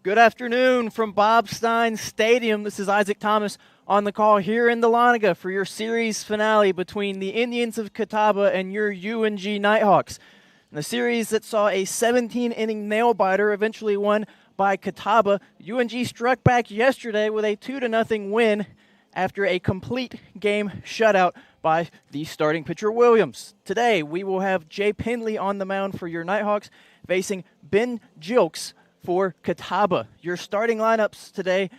Good afternoon from Levenstein Stadium. This is Isaac Thomas on the call here in Dahlonega for your series finale between the Indians of Catawba and your UNG Nighthawks. In the series that saw a 17-inning nail-biter eventually won by Catawba, UNG struck back yesterday with a 2-0 win after a complete game shutout by the starting pitcher Williams. Today, we will have Jay Pendley on the mound for your Nighthawks facing Ben Jilks for Catawba. Your starting lineups today,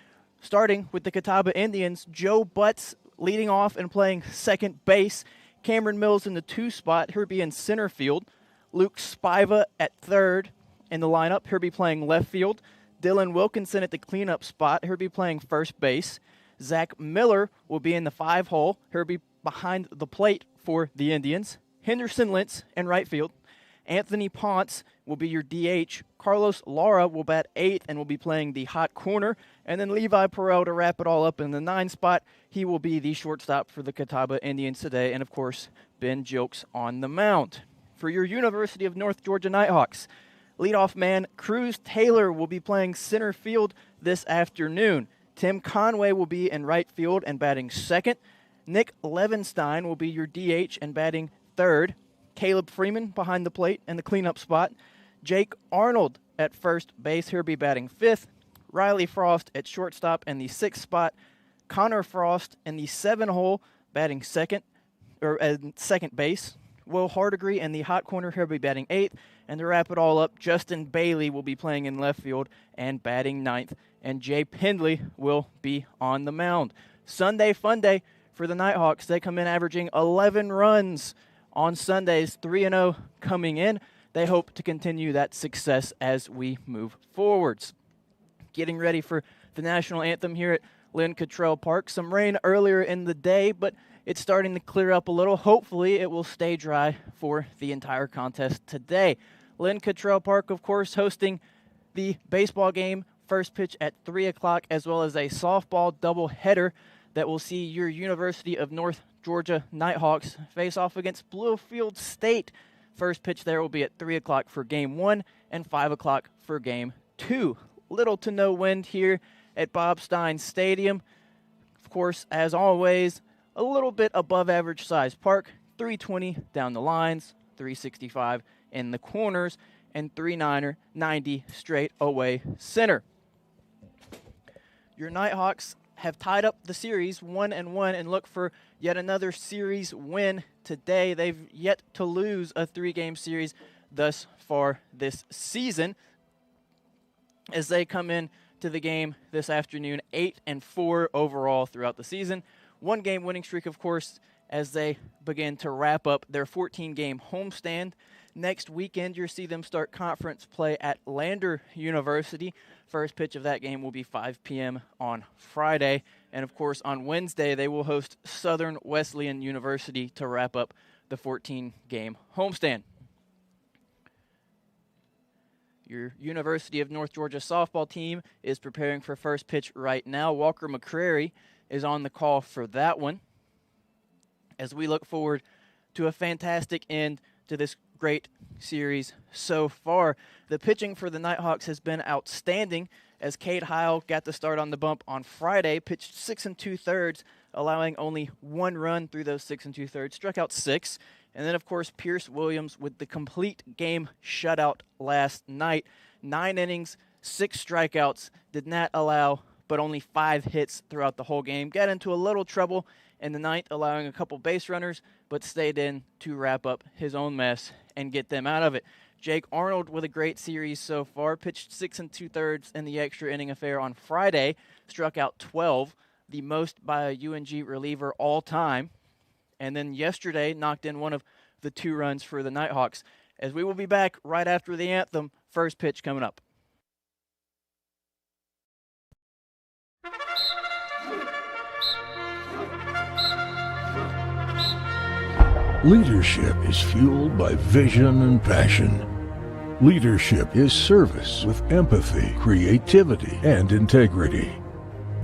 starting with the Catawba Indians, Joe Butts leading off and playing second base, Cameron Mills in the 2 spot, he'll be in center field, Luke Spiva at third in the lineup, he'll be playing left field, Dylan Wilkinson at the cleanup spot, he'll be playing first base, Zach Miller will be in the 5 hole, he'll be behind the plate for the Indians, Henderson Lentz in right field, Anthony Ponce will be your DH. Carlos Lara will bat 8th and will be playing the hot corner. And then Levi Perel to wrap it all up in the 9 spot. He will be the shortstop for the Catawba Indians today. And, of course, Ben Jilks on the mound. For your University of North Georgia Nighthawks, leadoff man Cruz Taylor will be playing center field this afternoon. Tim Conway will be in right field and batting second. Nick Levenstein will be your DH and batting third. Caleb Freeman behind the plate in the cleanup spot. Jake Arnold at first base. He'll be batting 5th. Riley Frost at shortstop in the 6th spot. Connor Frost in the 7 hole batting second base. Will Hardigree in the hot corner. He'll be batting 8th. And to wrap it all up, Justin Bailey will be playing in left field and batting 9th. And Jay Pendley will be on the mound. Sunday fun day for the Nighthawks. They come in averaging 11 runs on Sundays, 3-0 coming in. They hope to continue that success as we move forwards. Getting ready for the national anthem here at Lynn Cottrell Park. Some rain earlier in the day, but it's starting to clear up a little. Hopefully it will stay dry for the entire contest today. Lynn Cottrell Park, of course, hosting the baseball game. First pitch at 3 o'clock, as well as a softball doubleheader that will see your University of North Georgia Nighthawks face off against Bluefield State. First pitch there will be at 3 o'clock for Game 1 and 5 o'clock for Game 2. Little to no wind here at Levenstein Stadium. Of course, as always, a little bit above average size park. 320 down the lines, 365 in the corners, and 390 straight away center. Your Nighthawks have tied up the series 1-1 and look for yet another series win today. They've yet to lose a 3-game series thus far this season as they come in to the game this afternoon 8-4 overall throughout the season. 1-game winning streak, of course, as they begin to wrap up their 14-game homestand. Next weekend, you'll see them start conference play at Lander University. First pitch of that game will be 5 p.m. on Friday. And, of course, on Wednesday, they will host Southern Wesleyan University to wrap up the 14-game homestand. Your University of North Georgia softball team is preparing for first pitch right now. Walker McCrary is on the call for that one as we look forward to a fantastic end to this great series so far. The pitching for the Nighthawks has been outstanding as Cade Heil got the start on the bump on Friday, pitched 6 2/3, allowing only 1 run through those 6 2/3, struck out 6. And then, of course, Pierce Williams with the complete game shutout last night. 9 innings, 6 strikeouts, did not allow but only 5 hits throughout the whole game. Got into a little trouble in the 9th, allowing a couple base runners, but stayed in to wrap up his own mess and get them out of it. Jake Arnold with a great series so far, pitched 6 2/3 in the extra inning affair on Friday, struck out 12, the most by a UNG reliever all time. And then yesterday knocked in one of the 2 runs for the Nighthawks. As we will be back right after the anthem, first pitch coming up. Leadership is fueled by vision and passion. Leadership is service with empathy, creativity, and integrity.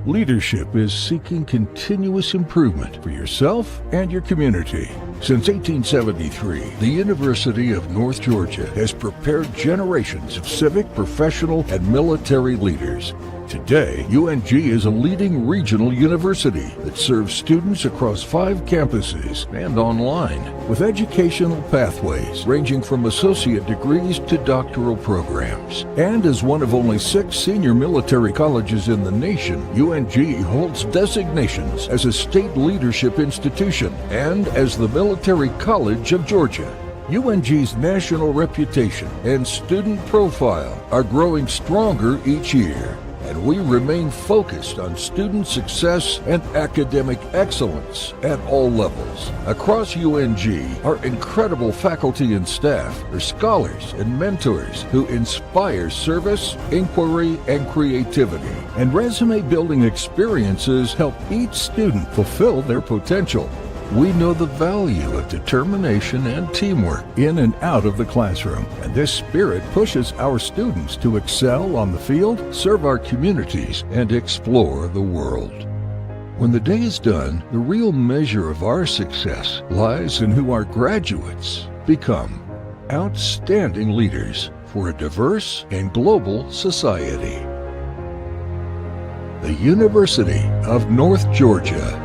Leadership is seeking continuous improvement for yourself and your community. Since 1873, the University of North Georgia has prepared generations of civic, professional, and military leaders. Today, UNG is a leading regional university that serves students across 5 campuses and online, with educational pathways ranging from associate degrees to doctoral programs. And as one of only 6 senior military colleges in the nation, UNG holds designations as a state leadership institution and as the Military College of Georgia. UNG's national reputation and student profile are growing stronger each year, and we remain focused on student success and academic excellence at all levels. Across UNG, our incredible faculty and staff are scholars and mentors who inspire service, inquiry, and creativity. And resume-building experiences help each student fulfill their potential. We know the value of determination and teamwork in and out of the classroom, and this spirit pushes our students to excel on the field, serve our communities, and explore the world. When the day is done, the real measure of our success lies in who our graduates become: outstanding leaders for a diverse and global society. The University of North Georgia.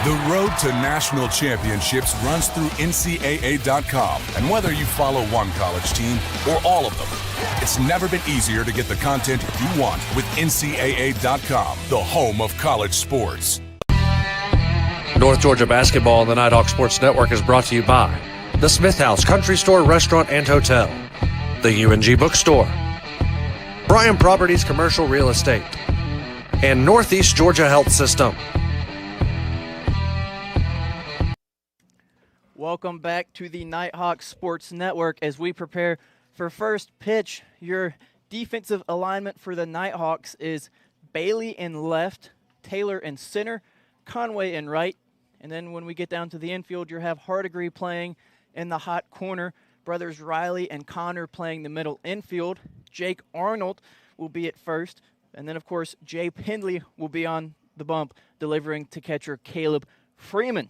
The road to national championships runs through NCAA.com. And whether you follow one college team or all of them, it's never been easier to get the content you want with NCAA.com, the home of college sports. North Georgia basketball on the Nighthawk Sports Network is brought to you by the Smith House Country Store, Restaurant, and Hotel, the UNG Bookstore, Bryan Properties Commercial Real Estate, and Northeast Georgia Health System. Welcome back to the Nighthawk Sports Network as we prepare for first pitch. Your defensive alignment for the Nighthawks is Bailey in left, Taylor in center, Conway in right. And then when we get down to the infield, you have Hardigree playing in the hot corner, brothers Riley and Connor playing the middle infield. Jake Arnold will be at first. And then, of course, Jay Pendley will be on the bump, delivering to catcher Caleb Freeman.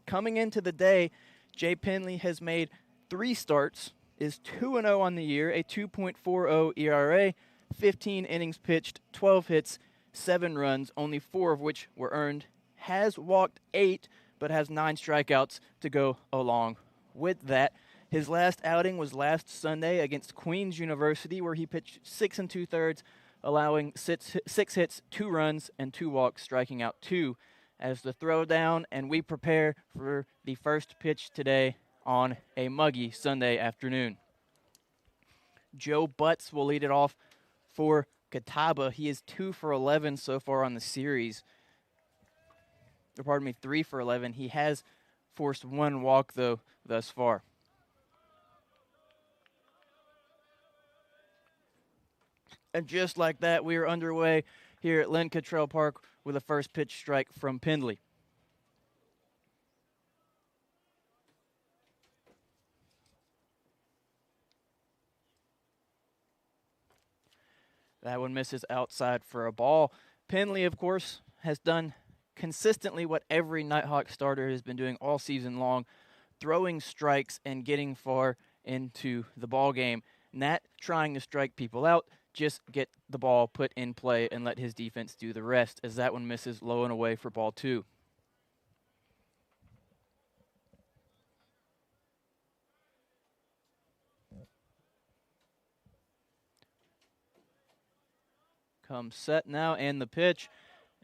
Coming into the day, Jay Pendley has made 3 starts, is 2-0 on the year, a 2.40 ERA, 15 innings pitched, 12 hits, 7 runs, only 4 of which were earned. Has walked 8, but has 9 strikeouts to go along with that. His last outing was last Sunday against Queens University, where he pitched 6 2/3, allowing 6 hits, 2 runs, and 2 walks, striking out 2 as the throwdown, and we prepare for the first pitch today on a muggy Sunday afternoon. Joe Butts will lead it off for Catawba. He is 2 for 11 so far on the series. Or pardon me, 3 for 11. He has forced 1 walk, though, thus far. And just like that, we are underway here at Lynn Cottrell Park with a first pitch strike from Pendley. That one misses outside for a ball. Pendley, of course, has done consistently what every Nighthawk starter has been doing all season long, throwing strikes and getting far into the ball game. Not trying to strike people out, just get the ball put in play and let his defense do the rest, as that one misses low and away for ball 2. Comes set now, and the pitch.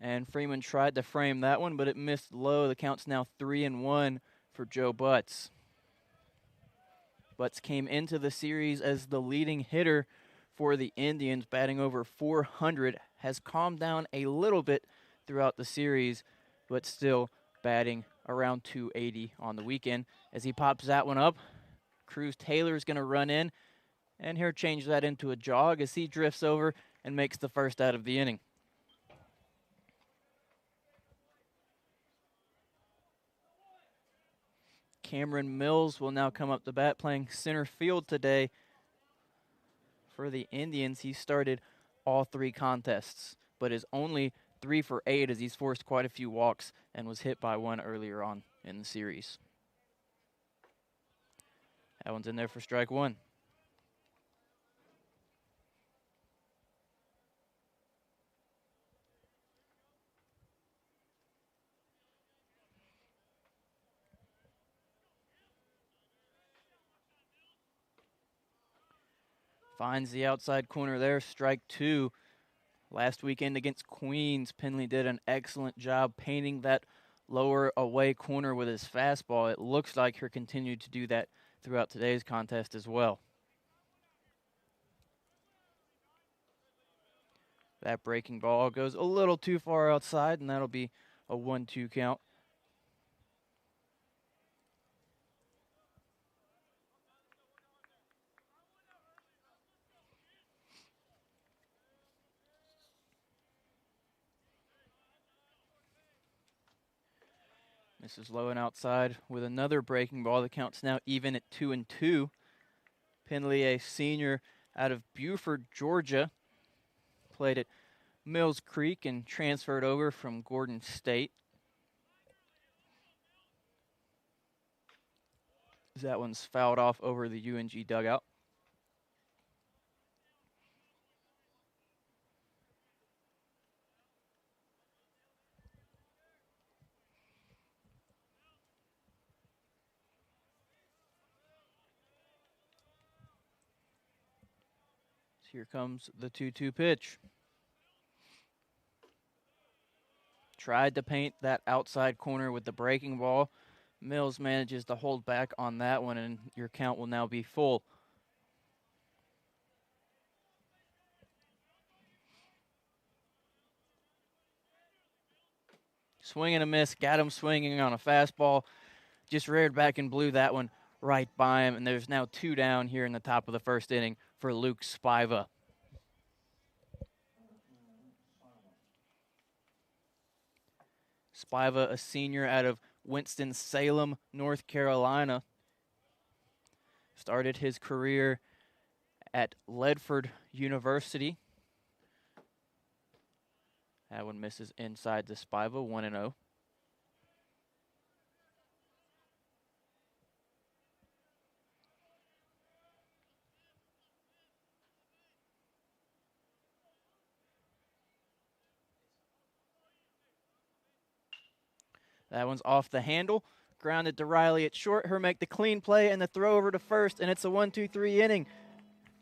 And Freeman tried to frame that one, but it missed low. The count's now 3-1 for Joe Butts. Butts came into the series as the leading hitter for the Indians, batting over 400, has calmed down a little bit throughout the series, but still batting around 280 on the weekend. As he pops that one up, Cruz Taylor's going to run in, and he'll change that into a jog as he drifts over and makes the first out of the inning. Cameron Mills will now come up to bat, playing center field today For the Indians, he started all 3 contests, but is only 3 for 8 as he's forced quite a few walks and was hit by one earlier on in the series. That one's in there for strike 1. Finds the outside corner there, strike 2. Last weekend against Queens, Penley did an excellent job painting that lower away corner with his fastball. It looks like he'll continue to do that throughout today's contest as well. That breaking ball goes a little too far outside, and that'll be a 1-2 count. Misses low and outside with another breaking ball. The count's now even at 2-2. Penley, a senior out of Buford, Georgia, played at Mills Creek and transferred over from Gordon State. That one's fouled off over the UNG dugout. Here comes the 2-2 pitch. Tried to paint that outside corner with the breaking ball. Mills manages to hold back on that one, and your count will now be full. Swing and a miss. Got him swinging on a fastball. Just reared back and blew that one right by him, and there's now 2 down here in the top of the first inning for Luke Spiva. Spiva, a senior out of Winston-Salem, North Carolina, started his career at Ledford University. That one misses inside to Spiva, 1-0. That one's off the handle. Grounded to Riley at short. Her make the clean play and the throw over to first, and it's a 1-2-3 inning.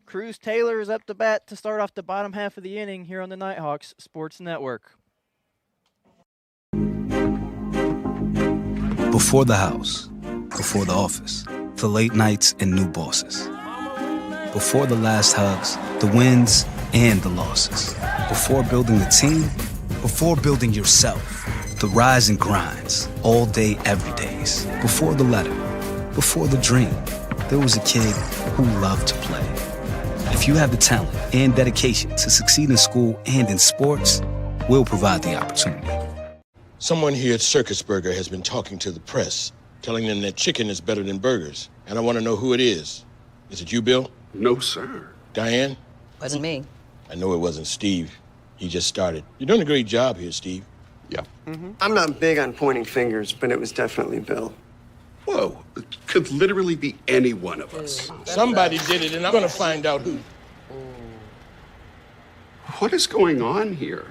Cruz Taylor is up to bat to start off the bottom half of the inning here on the Nighthawks Sports Network. Before the house, before the office, the late nights and new bosses. Before the last hugs, the wins and the losses. Before building the team, before building yourself. The rise and grinds, all day, every days. Before the letter, before the dream, there was a kid who loved to play. If you have the talent and dedication to succeed in school and in sports, we'll provide the opportunity. Someone here at Circus Burger has been talking to the press, telling them that chicken is better than burgers. And I want to know who it is. Is it you, Bill? No, sir. Diane? Wasn't me. I know it wasn't Steve. He just started. You're doing a great job here, Steve. Yeah. I'm not big on pointing fingers, but it was definitely Bill. Whoa, it could literally be any one of us. Somebody did it, and I'm going to find out who. What is going on here?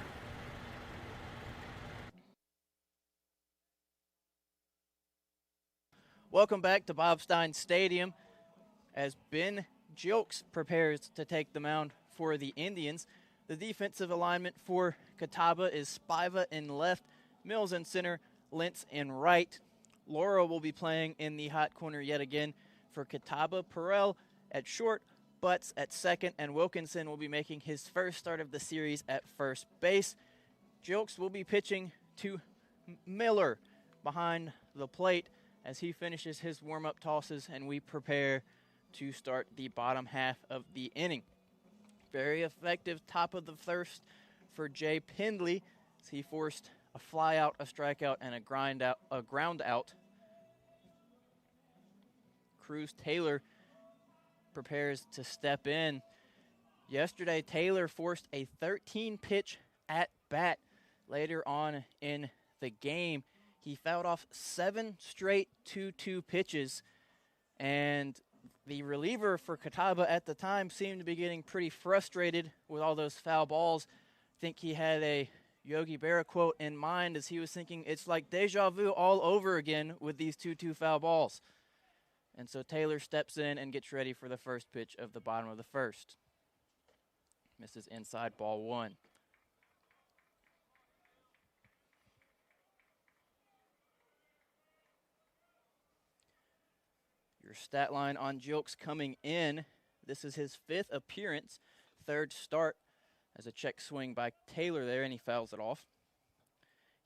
Welcome back to Bobstein Stadium as Ben Jilks prepares to take the mound for the Indians. The defensive alignment for Catawba is Spiva in left, Mills in center, Lentz in right. Laura will be playing in the hot corner yet again for Catawba. Perel at short, Butts at second, and Wilkinson will be making his first start of the series at first base. Jilks will be pitching to Miller behind the plate as he finishes his warm-up tosses, and we prepare to start the bottom half of the inning. Very effective top of the first for Jay Pendley as he forced a fly out, a strikeout, and a ground out. Cruz Taylor prepares to step in. Yesterday, Taylor forced a 13-pitch at-bat later on in the game. He fouled off 7 straight 2-2 pitches, and the reliever for Catawba at the time seemed to be getting pretty frustrated with all those foul balls. I think he had a Yogi Berra quote in mind as he was thinking, it's like deja vu all over again with these 2-2 foul balls. And so Taylor steps in and gets ready for the first pitch of the bottom of the first. Misses inside, ball 1. Your stat line on Jilks coming in. This is his 5th appearance, 3rd start as a check swing by Taylor there, and he fouls it off.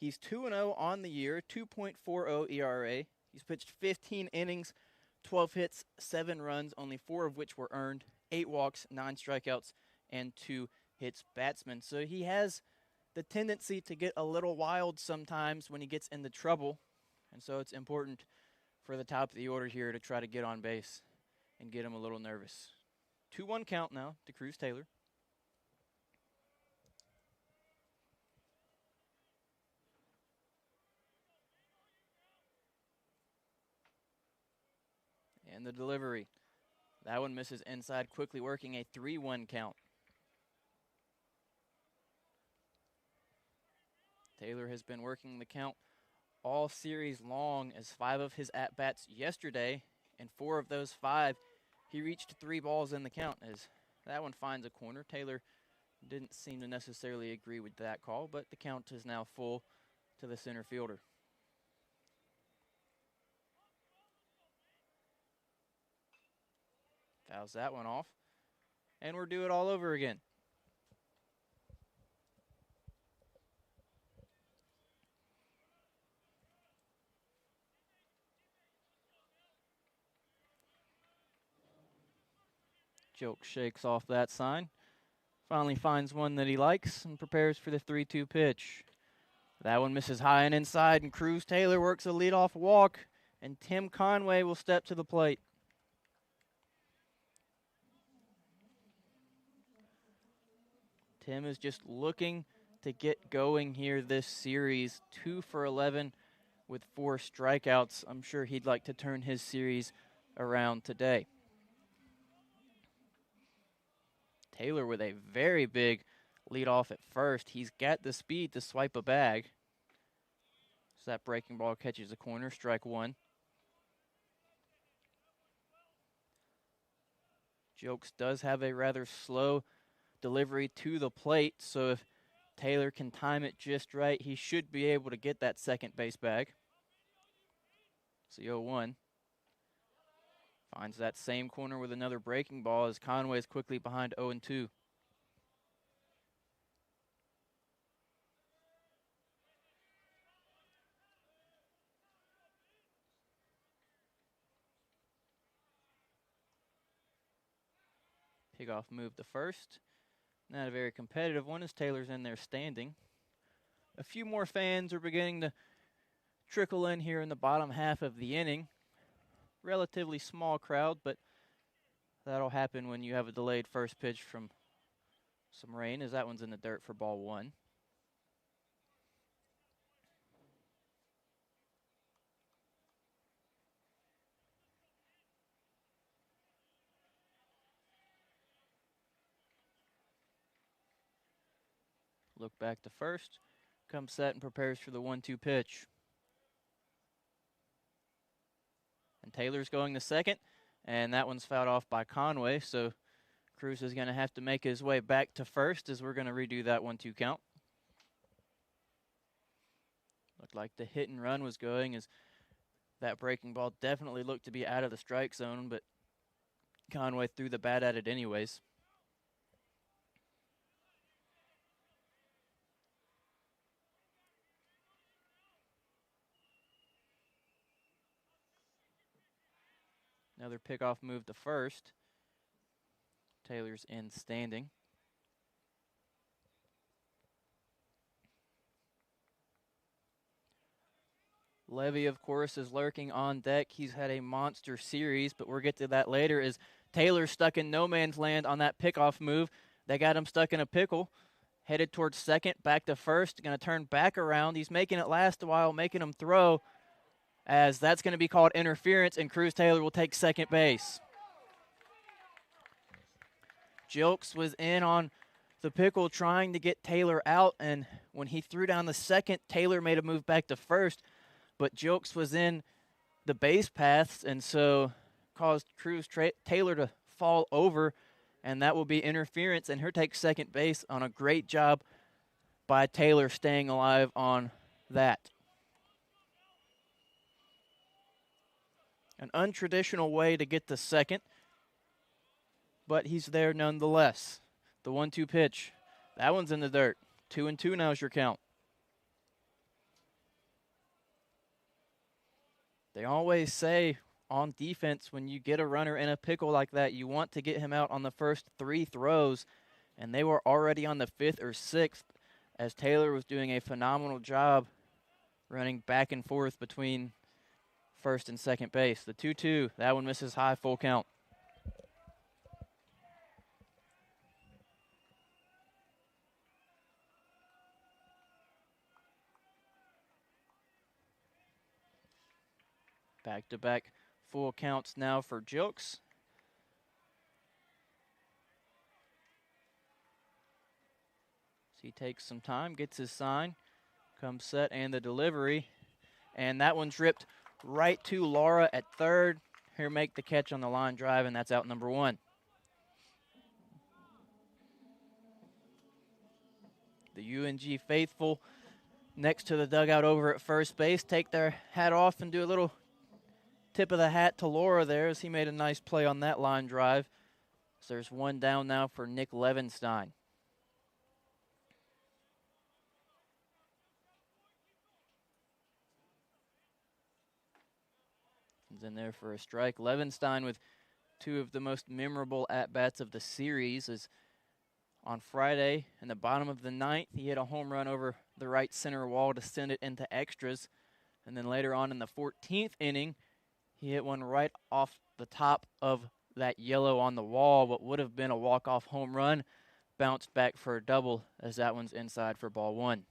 He's 2-0 on the year, 2.40 ERA. He's pitched 15 innings, 12 hits, 7 runs, only 4 of which were earned, 8 walks, 9 strikeouts, and 2 hits batsman. So he has the tendency to get a little wild sometimes when he gets into trouble, and so it's important for the top of the order here to try to get on base and get him a little nervous. 2-1 count now to Cruz Taylor. And the delivery. That one misses inside, quickly working a 3-1 count. Taylor has been working the count all series long as 5 of his at-bats yesterday, and 4 of those 5, he reached 3 balls in the count as that one finds a corner. Taylor didn't seem to necessarily agree with that call, but the count is now full to the center fielder. Fouls that one off, and we're due it all over again. Joke shakes off that sign, finally finds one that he likes, and prepares for the 3-2 pitch. That one misses high and inside, and Cruz Taylor works a leadoff walk, and Tim Conway will step to the plate. Tim is just looking to get going here this series. 2 for 11 with 4 strikeouts. I'm sure he'd like to turn his series around today. Taylor with a very big leadoff at first. He's got the speed to swipe a bag. So that breaking ball catches the corner, strike 1. Jokes does have a rather slow delivery to the plate, so if Taylor can time it just right, he should be able to get that second base bag. So 0-1. Finds that same corner with another breaking ball as Conway is quickly behind 0-2. Pickoff move to first. Not a very competitive one as Taylor's in there standing. A few more fans are beginning to trickle in here in the bottom half of the inning. Relatively small crowd, but that'll happen when you have a delayed first pitch from some rain, as that one's in the dirt for ball 1. Look back to first, comes set and prepares for the 1-2 pitch. And Taylor's going to second, and that one's fouled off by Conway, so Cruz is going to have to make his way back to first as we're going to redo that 1-2 count. Looked like the hit and run was going as that breaking ball definitely looked to be out of the strike zone, but Conway threw the bat at it anyways. Another pickoff move to first. Taylor's in standing. Levy, of course, is lurking on deck. He's had a monster series, but we'll get to that later as Taylor's stuck in no man's land on that pickoff move. They got him stuck in a pickle, headed towards second, back to first, going to turn back around. He's making it last a while, making him throw, as that's going to be called interference, and Cruz Taylor will take second base. Jilks was in on the pickle trying to get Taylor out, and when he threw down the second, Taylor made a move back to first, but Jilks was in the base paths, and so caused Cruz Taylor to fall over, and that will be interference, and he'll take second base on a great job by Taylor staying alive on that. An untraditional way to get to second, but he's there nonetheless. The 1-2 pitch. That one's in the dirt. 2-2 now is your count. They always say on defense, when you get a runner in a pickle like that, you want to get him out on the first 3 throws, and they were already on the 5th or 6th as Taylor was doing a phenomenal job running back and forth between first and second base. The 2-2, that one misses high, full count. Back-to-back full counts now for Jilks. So he takes some time, gets his sign, comes set, and the delivery. And that one's ripped right to Laura at third. Here make the catch on the line drive, and that's out number 1. The UNG faithful next to the dugout over at first base take their hat off and do a little tip of the hat to Laura there as he made a nice play on that line drive. So there's one down now for Nick Levenstein. He's in there for a strike. Levenstein with 2 of the most memorable at-bats of the series is on Friday in the bottom of the 9th. He hit a home run over the right center wall to send it into extras. And then later on in the 14th inning, he hit one right off the top of that yellow on the wall, what would have been a walk-off home run, bounced back for a double as that one's inside for ball 1.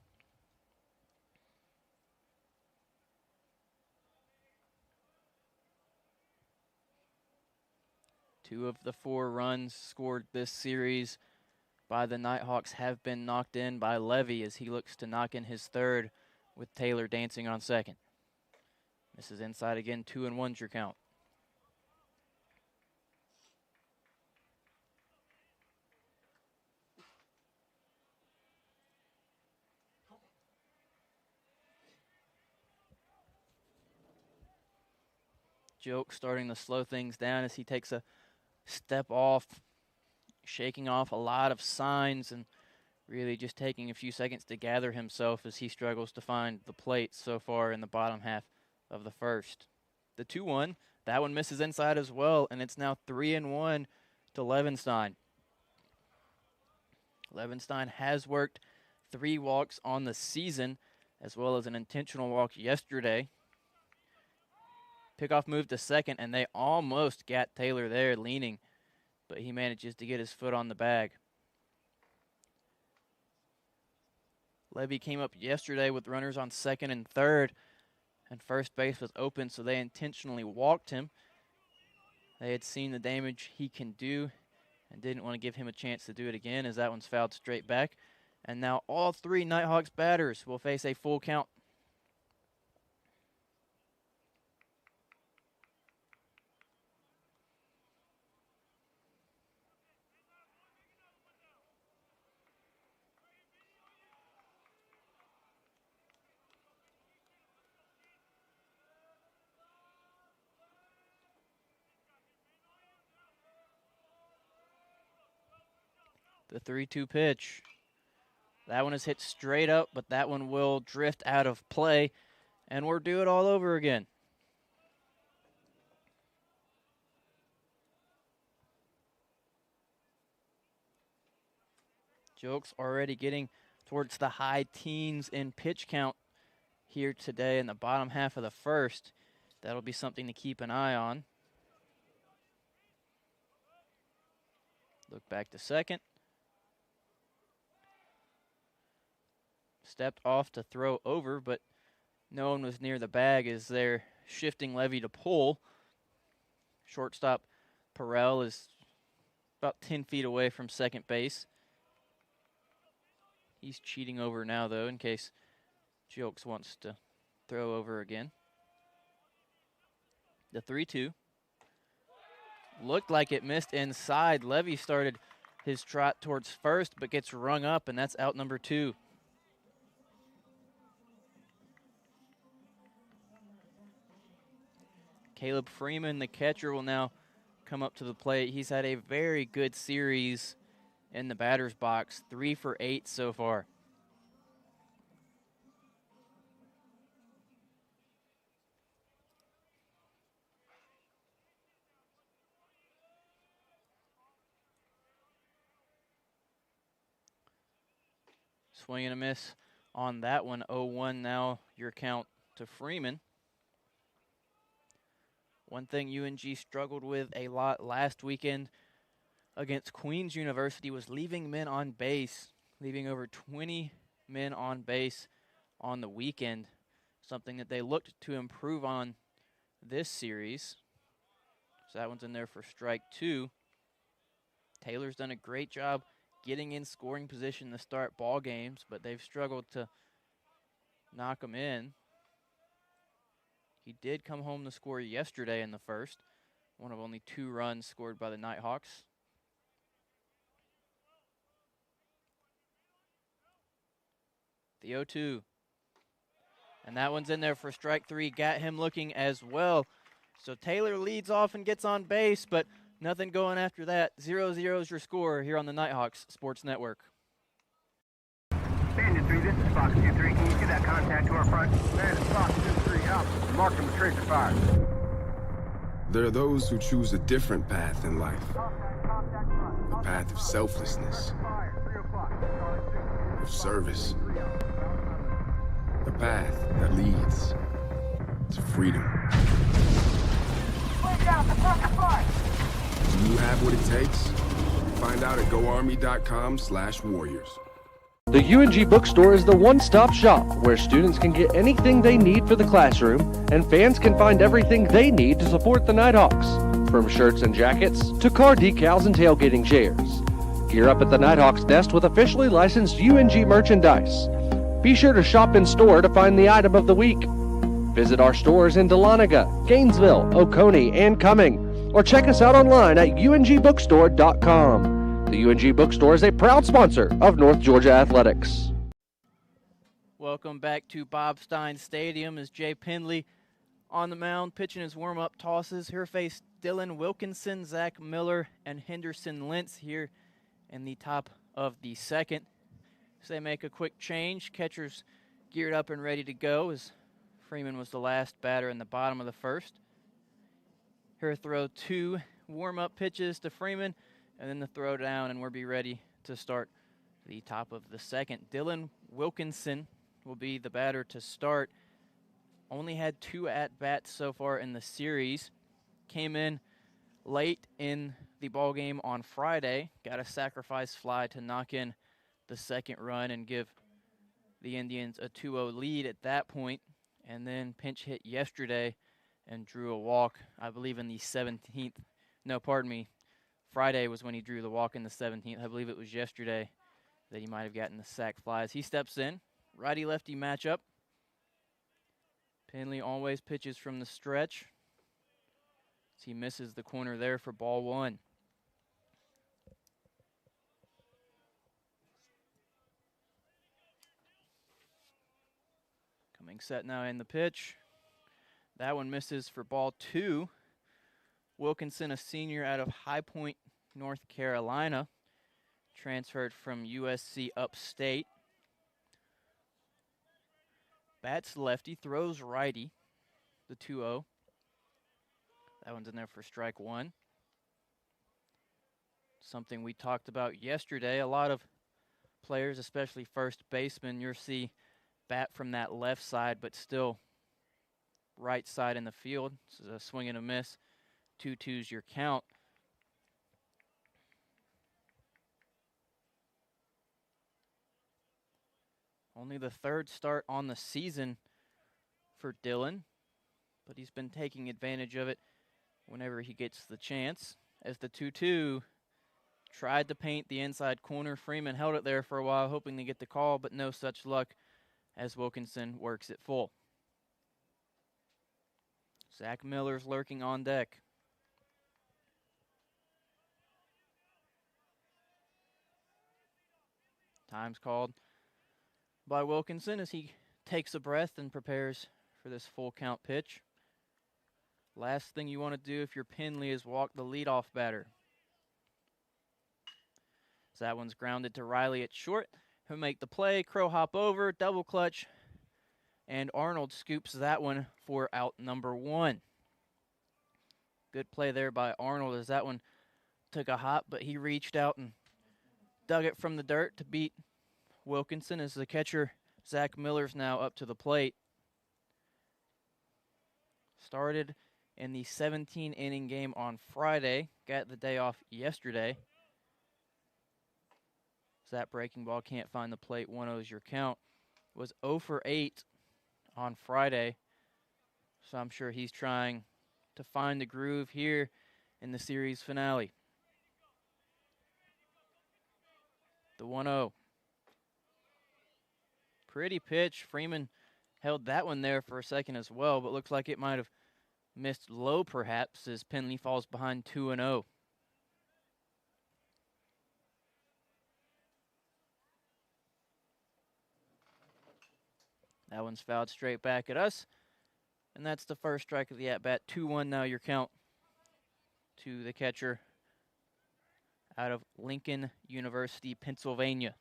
Two of the 4 runs scored this series by the Nighthawks have been knocked in by Levy as he looks to knock in his 3rd with Taylor dancing on second. This is inside again, 2-1's your count. Joke starting to slow things down as he takes a step off, shaking off a lot of signs and really just taking a few seconds to gather himself as he struggles to find the plate so far in the bottom half of the first. The 2-1, that one misses inside as well, and it's now 3-1 to Levenstein. Levenstein has worked 3 walks on the season, as well as an intentional walk yesterday. Pickoff moved to second, and they almost got Taylor there leaning, but he manages to get his foot on the bag. Levy came up yesterday with runners on second and third, and first base was open, so they intentionally walked him. They had seen the damage he can do and didn't want to give him a chance to do it again as that one's fouled straight back. And now all 3 Nighthawks batters will face a full count. The 3-2 pitch. That one is hit straight up, but that one will drift out of play, and we'll do it all over again. Jokes already getting towards the high teens in pitch count here today in the bottom half of the first. That'll be something to keep an eye on. Look back to second. stepped off to throw over, but no one was near the bag as they're shifting Levy to pull. Shortstop Perrell is about 10 feet away from second base. He's cheating over now, though, in case Jilks wants to throw over again. The 3-2. Looked like it missed inside. Levy started his trot towards first, but gets rung up, and that's out number 2. Caleb Freeman, the catcher, will now come up to the plate. He's had a very good series in the batter's box, 3 for 8 so far. Swing and a miss on that one. 0-1 now, your count to Freeman. One thing UNG struggled with a lot last weekend against Queens University was leaving men on base, leaving over 20 men on base on the weekend, something that they looked to improve on this series. So that one's in there for strike 2. Taylor's done a great job getting in scoring position to start ball games, but they've struggled to knock them in. He did come home to score yesterday in the first, one of only 2 runs scored by the Nighthawks. The 0-2. And that one's in there for strike 3. Got him looking as well. So Taylor leads off and gets on base, but nothing going after that. 0-0 is your score here on the Nighthawks Sports Network. Bandit 3, this is Fox 2-3. Can you see that contact to our front? Bandit Fox 2-3, out. Mark him with tracer fire. There are those who choose a different path in life. A path of selflessness, of service. A path that leads to freedom. Do you have what it takes? Find out at goarmy.com/warriors. The UNG Bookstore is the one-stop shop where students can get anything they need for the classroom and fans can find everything they need to support the Nighthawks, from shirts and jackets to car decals and tailgating chairs. Gear up at the Nighthawks Nest with officially licensed UNG merchandise. Be sure to shop in store to find the item of the week. Visit our stores in Dahlonega, Gainesville, Oconee, and Cumming, or check us out online at ungbookstore.com. The UNG Bookstore is a proud sponsor of North Georgia Athletics. Welcome back to Bobstein Stadium as Jay Pendley on the mound pitching his warm-up tosses. Here face Dylan Wilkinson, Zach Miller, and Henderson Lentz here in the top of the second. So they make a quick change. Catcher's geared up and ready to go as Freeman was the last batter in the bottom of the first. Here throw 2 warm-up pitches to Freeman, and then the throw down, and we'll be ready to start the top of the second. Dylan Wilkinson will be the batter to start. Only had 2 at-bats so far in the series. Came in late in the ball game on Friday. Got a sacrifice fly to knock in the second run and give the Indians a 2-0 lead at that point. And then pinch hit yesterday and drew a walk, I believe in the 17th. No, pardon me. Friday was when he drew the walk in the 17th. I believe it was yesterday that he might have gotten the sac fly. As he steps in, righty-lefty matchup. Pendley always pitches from the stretch. As he misses the corner there for ball 1. Coming set now in the pitch. That one misses for ball 2. Wilkinson, a senior out of High Point, North Carolina, transferred from USC Upstate. Bats lefty, throws righty, the 2-0. That one's in there for strike 1. Something we talked about yesterday. A lot of players, especially first basemen, you'll see bat from that left side, but still right side in the field. This is a swing and a miss. 2-2's your count. Only the third start on the season for Dylan, but he's been taking advantage of it whenever he gets the chance. As the 2-2 tried to paint the inside corner, Freeman held it there for a while, hoping to get the call, but no such luck as Wilkinson works it full. Zach Miller's lurking on deck. Time's called by Wilkinson as he takes a breath and prepares for this full count pitch. Last thing you want to do if you're Penley is walk the leadoff batter. So that one's grounded to Riley at short. He'll make the play, Crow hop over, double clutch, and Arnold scoops that one for out number 1. Good play there by Arnold as that one took a hop, but he reached out and dug it from the dirt to beat Wilkinson as the catcher, Zach Miller's now up to the plate. Started in the 17-inning game on Friday. Got the day off yesterday. So that breaking ball can't find the plate. 1-0 is your count. Was 0 for 8 on Friday. So I'm sure he's trying to find the groove here in the series finale. The 1-0. Pretty pitch. Freeman held that one there for a second as well, but looks like it might have missed low perhaps as Penley falls behind 2-0. That one's fouled straight back at us. And that's the first strike of the at-bat. 2-1 now your count to the catcher out of Lincoln University, Pennsylvania.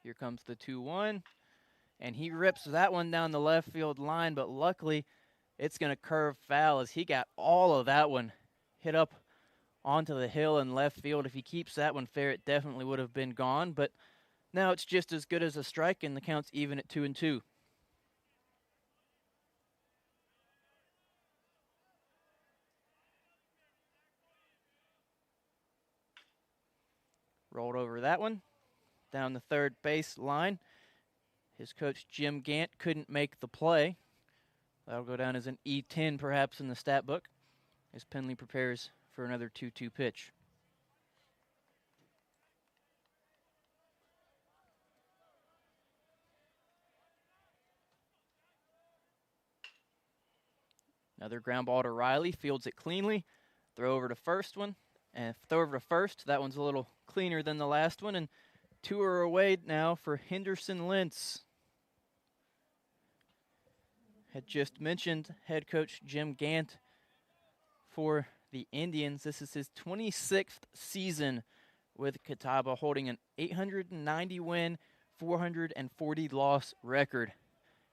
Here comes the 2-1. And he rips that one down the left field line, but luckily it's going to curve foul as he got all of that one hit up onto the hill in left field. If he keeps that one fair, it definitely would have been gone, but now it's just as good as a strike, and the count's even at 2-2. Rolled over that one, down the third base line. His coach, Jim Gant, couldn't make the play. That'll go down as an E10 perhaps in the stat book as Penley prepares for another 2-2 pitch. Another ground ball to Riley, fields it cleanly. Throw over to first one, and throw over to first. That one's a little cleaner than the last one, and 2 are away now for Henderson Lentz. Had just mentioned head coach Jim Gant for the Indians. This is his 26th season with Catawba, holding an 890 win, 440 loss record.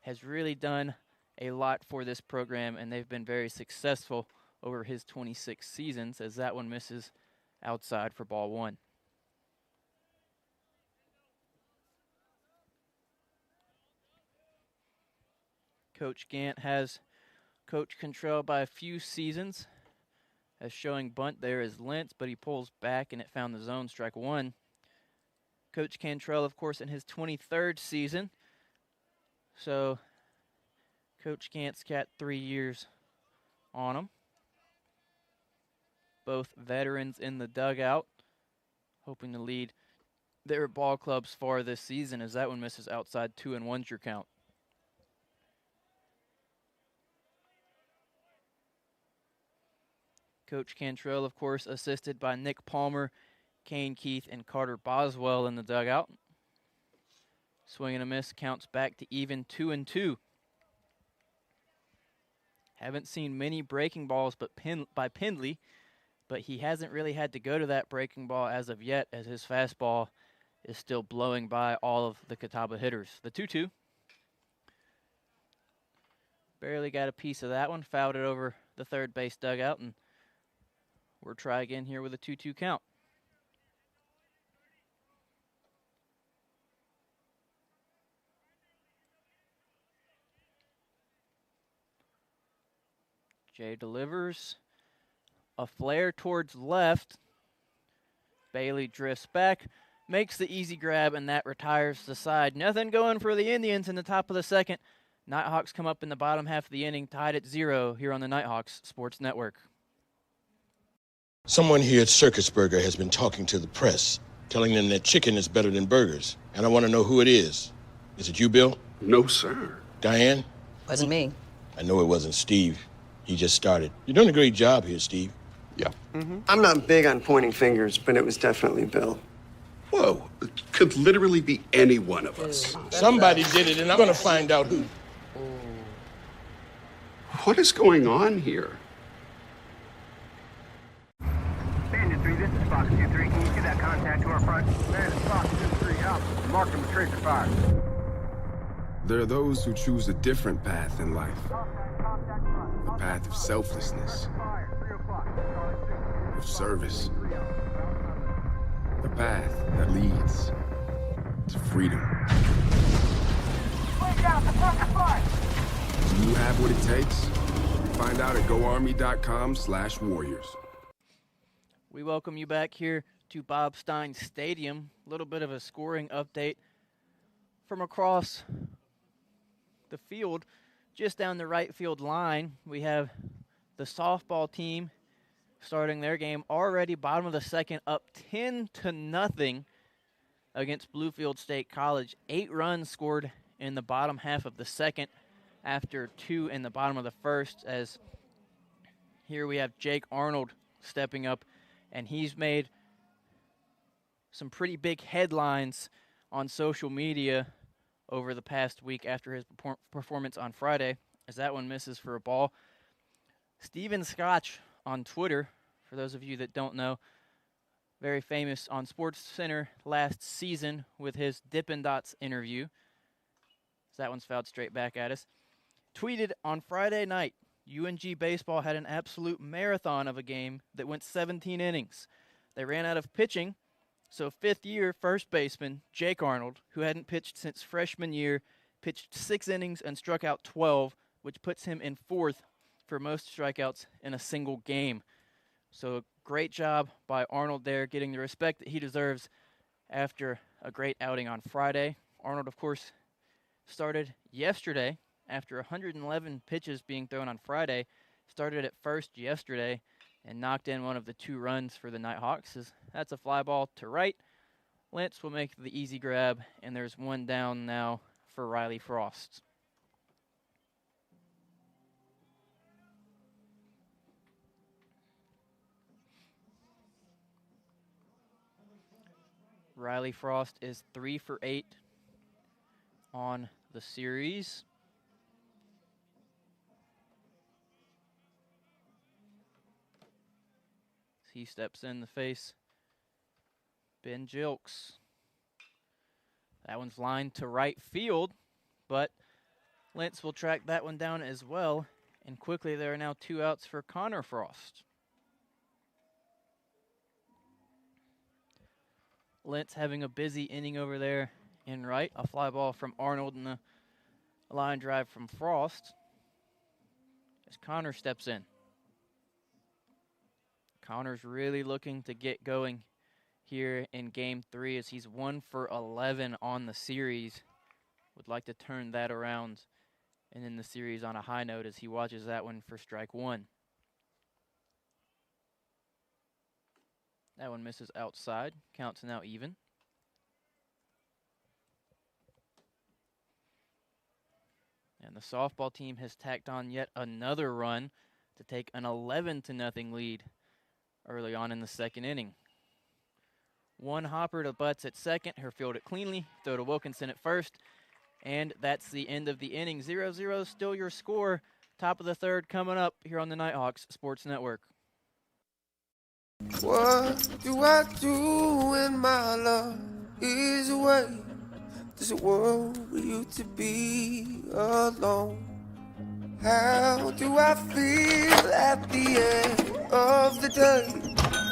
Has really done a lot for this program, and they've been very successful over his 26 seasons as that one misses outside for ball 1. Coach Gant has coached Contrell by a few seasons, as showing bunt there is Lentz, but he pulls back and it found the zone, strike 1. Coach Cantrell, of course, in his 23rd season. So Coach Gant's got 3 years on him. Both veterans in the dugout, hoping to lead their ball clubs far this season as that one misses outside. 2-1's your count. Coach Cantrell, of course, assisted by Nick Palmer, Kane Keith, and Carter Boswell in the dugout. Swing and a miss, counts back to even 2-2. Haven't seen many breaking balls by Pendley, but he hasn't really had to go to that breaking ball as of yet, as his fastball is still blowing by all of the Catawba hitters. The 2-2. Barely got a piece of that one, fouled it over the third base dugout, and we'll try again here with a 2-2 count. Jay delivers A flare towards left. Bailey drifts back, makes the easy grab, and that retires the side. Nothing going for the Indians in the top of the second. Nighthawks come up in the bottom half of the inning, tied at 0 here on the Nighthawks Sports Network. Someone here at Circus Burger has been talking to the press, telling them that chicken is better than burgers. And I want to know who it is. Is it you, Bill? No, sir. Diane? Wasn't me. I know it wasn't Steve. He just started. You're doing a great job here, Steve. Yeah. I'm not big on pointing fingers, but it was definitely Bill. Whoa, it could literally be any one of us. Somebody did it, and I'm going to find out who. What is going on here? Bandit 3, this is Fox 2-3. Can you see that contact to our front? Man, it's Fox 2-3 out. Mark him with tracer fire. There are those who choose a different path in life. The path of selflessness, of service. The path that leads to freedom. Do you have what it takes? Find out at goarmy.com/warriors. We welcome you back here to Bobstein Stadium. A little bit of a scoring update from across the field. Just down the right field line, we have the softball team starting their game already bottom of the second, up 10-0 against Bluefield State College. 8 runs scored in the bottom half of the second after 2 in the bottom of the first, as here we have Jake Arnold stepping up, and he's made some pretty big headlines on social media over the past week after his performance on Friday, as that one misses for a ball. Steven Scotch on Twitter, for those of you that don't know, very famous on SportsCenter last season with his Dippin' Dots interview. So that one's fouled straight back at us. Tweeted on Friday night, UNG baseball had an absolute marathon of a game that went 17 innings. They ran out of pitching, so fifth-year first baseman Jake Arnold, who hadn't pitched since freshman year, pitched 6 innings and struck out 12, which puts him in 4th for most strikeouts in a single game. So great job by Arnold there, getting the respect that he deserves after a great outing on Friday. Arnold, of course, started yesterday after 111 pitches being thrown on Friday. Started at first yesterday and knocked in one of the 2 runs for the Nighthawks. That's a fly ball to right. Lentz will make the easy grab, and there's 1 down now for Riley Frost. Riley Frost is 3 for 8 on the series. He steps in the face Ben Jilks. That one's lined to right field, but Lentz will track that one down as well, and quickly there are now 2 outs for Connor Frost. Lentz having a busy inning over there in right. A fly ball from Arnold and a line drive from Frost as Connor steps in. Connor's really looking to get going here in Game 3 as he's 1 for 11 on the series. Would like to turn that around and end the series on a high note as he watches that one for strike 1. That one misses outside. Counts now even. And the softball team has tacked on yet another run to take an 11-0 lead early on in the second inning. 1 hopper to Butts at second. Her field it cleanly. Throw to Wilkinson at first. And that's the end of the inning. 0-0 still your score. Top of the third coming up here on the Nighthawks Sports Network. What do I do when my love is away? Does it worry you to be alone? How do I feel at the end of the day?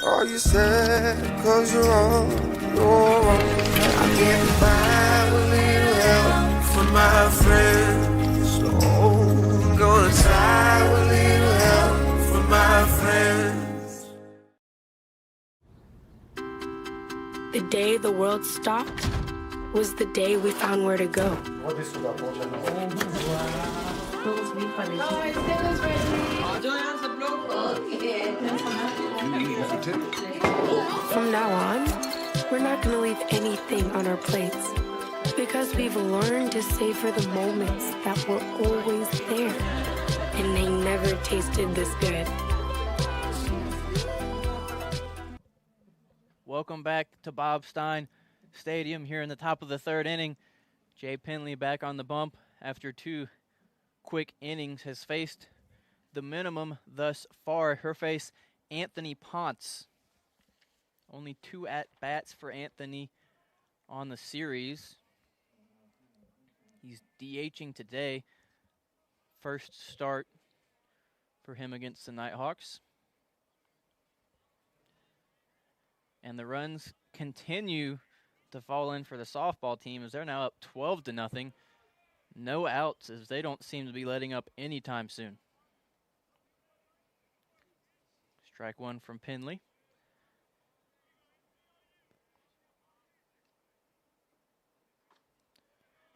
Are you sad cause you're on your own? I can't find a little help from my friends. So I'm gonna try a little help from my friends. The day the world stopped was the day we found where to go. From now on, we're not going to leave anything on our plates because we've learned to savor the moments that were always there, and they never tasted this good. Welcome back to Bobstein Stadium here in the top of the third inning. Jay Penley back on the bump after 2 quick innings, has faced the minimum thus far. Her face, Anthony Ponce. Only 2 at-bats for Anthony on the series. He's DHing today. First start for him against the Nighthawks. And the runs continue to fall in for the softball team as they're now up 12-0. No outs as they don't seem to be letting up anytime soon. Strike 1 from Penley.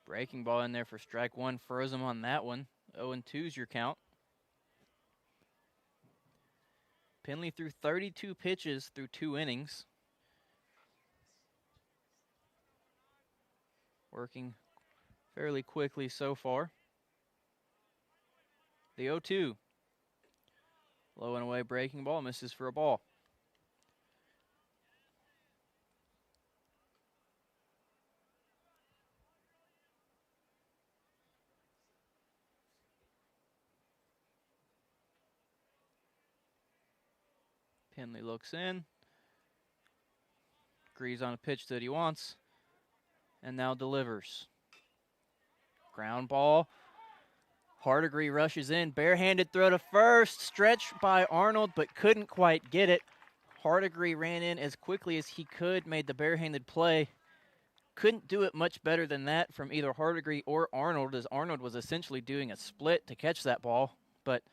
Breaking ball in there for strike 1. Froze him on that one. 0-2's your count. Penley threw 32 pitches through 2 innings. Working fairly quickly so far. The 0-2. Low and away breaking ball, misses for a ball. Penley looks in. Agrees on a pitch that he wants. And now delivers. Ground ball. Hardigree rushes in. Barehanded throw to first. Stretched by Arnold, but couldn't quite get it. Hardigree ran in as quickly as he could, made the barehanded play. Couldn't do it much better than that from either Hardigree or Arnold, as Arnold was essentially doing a split to catch that ball. But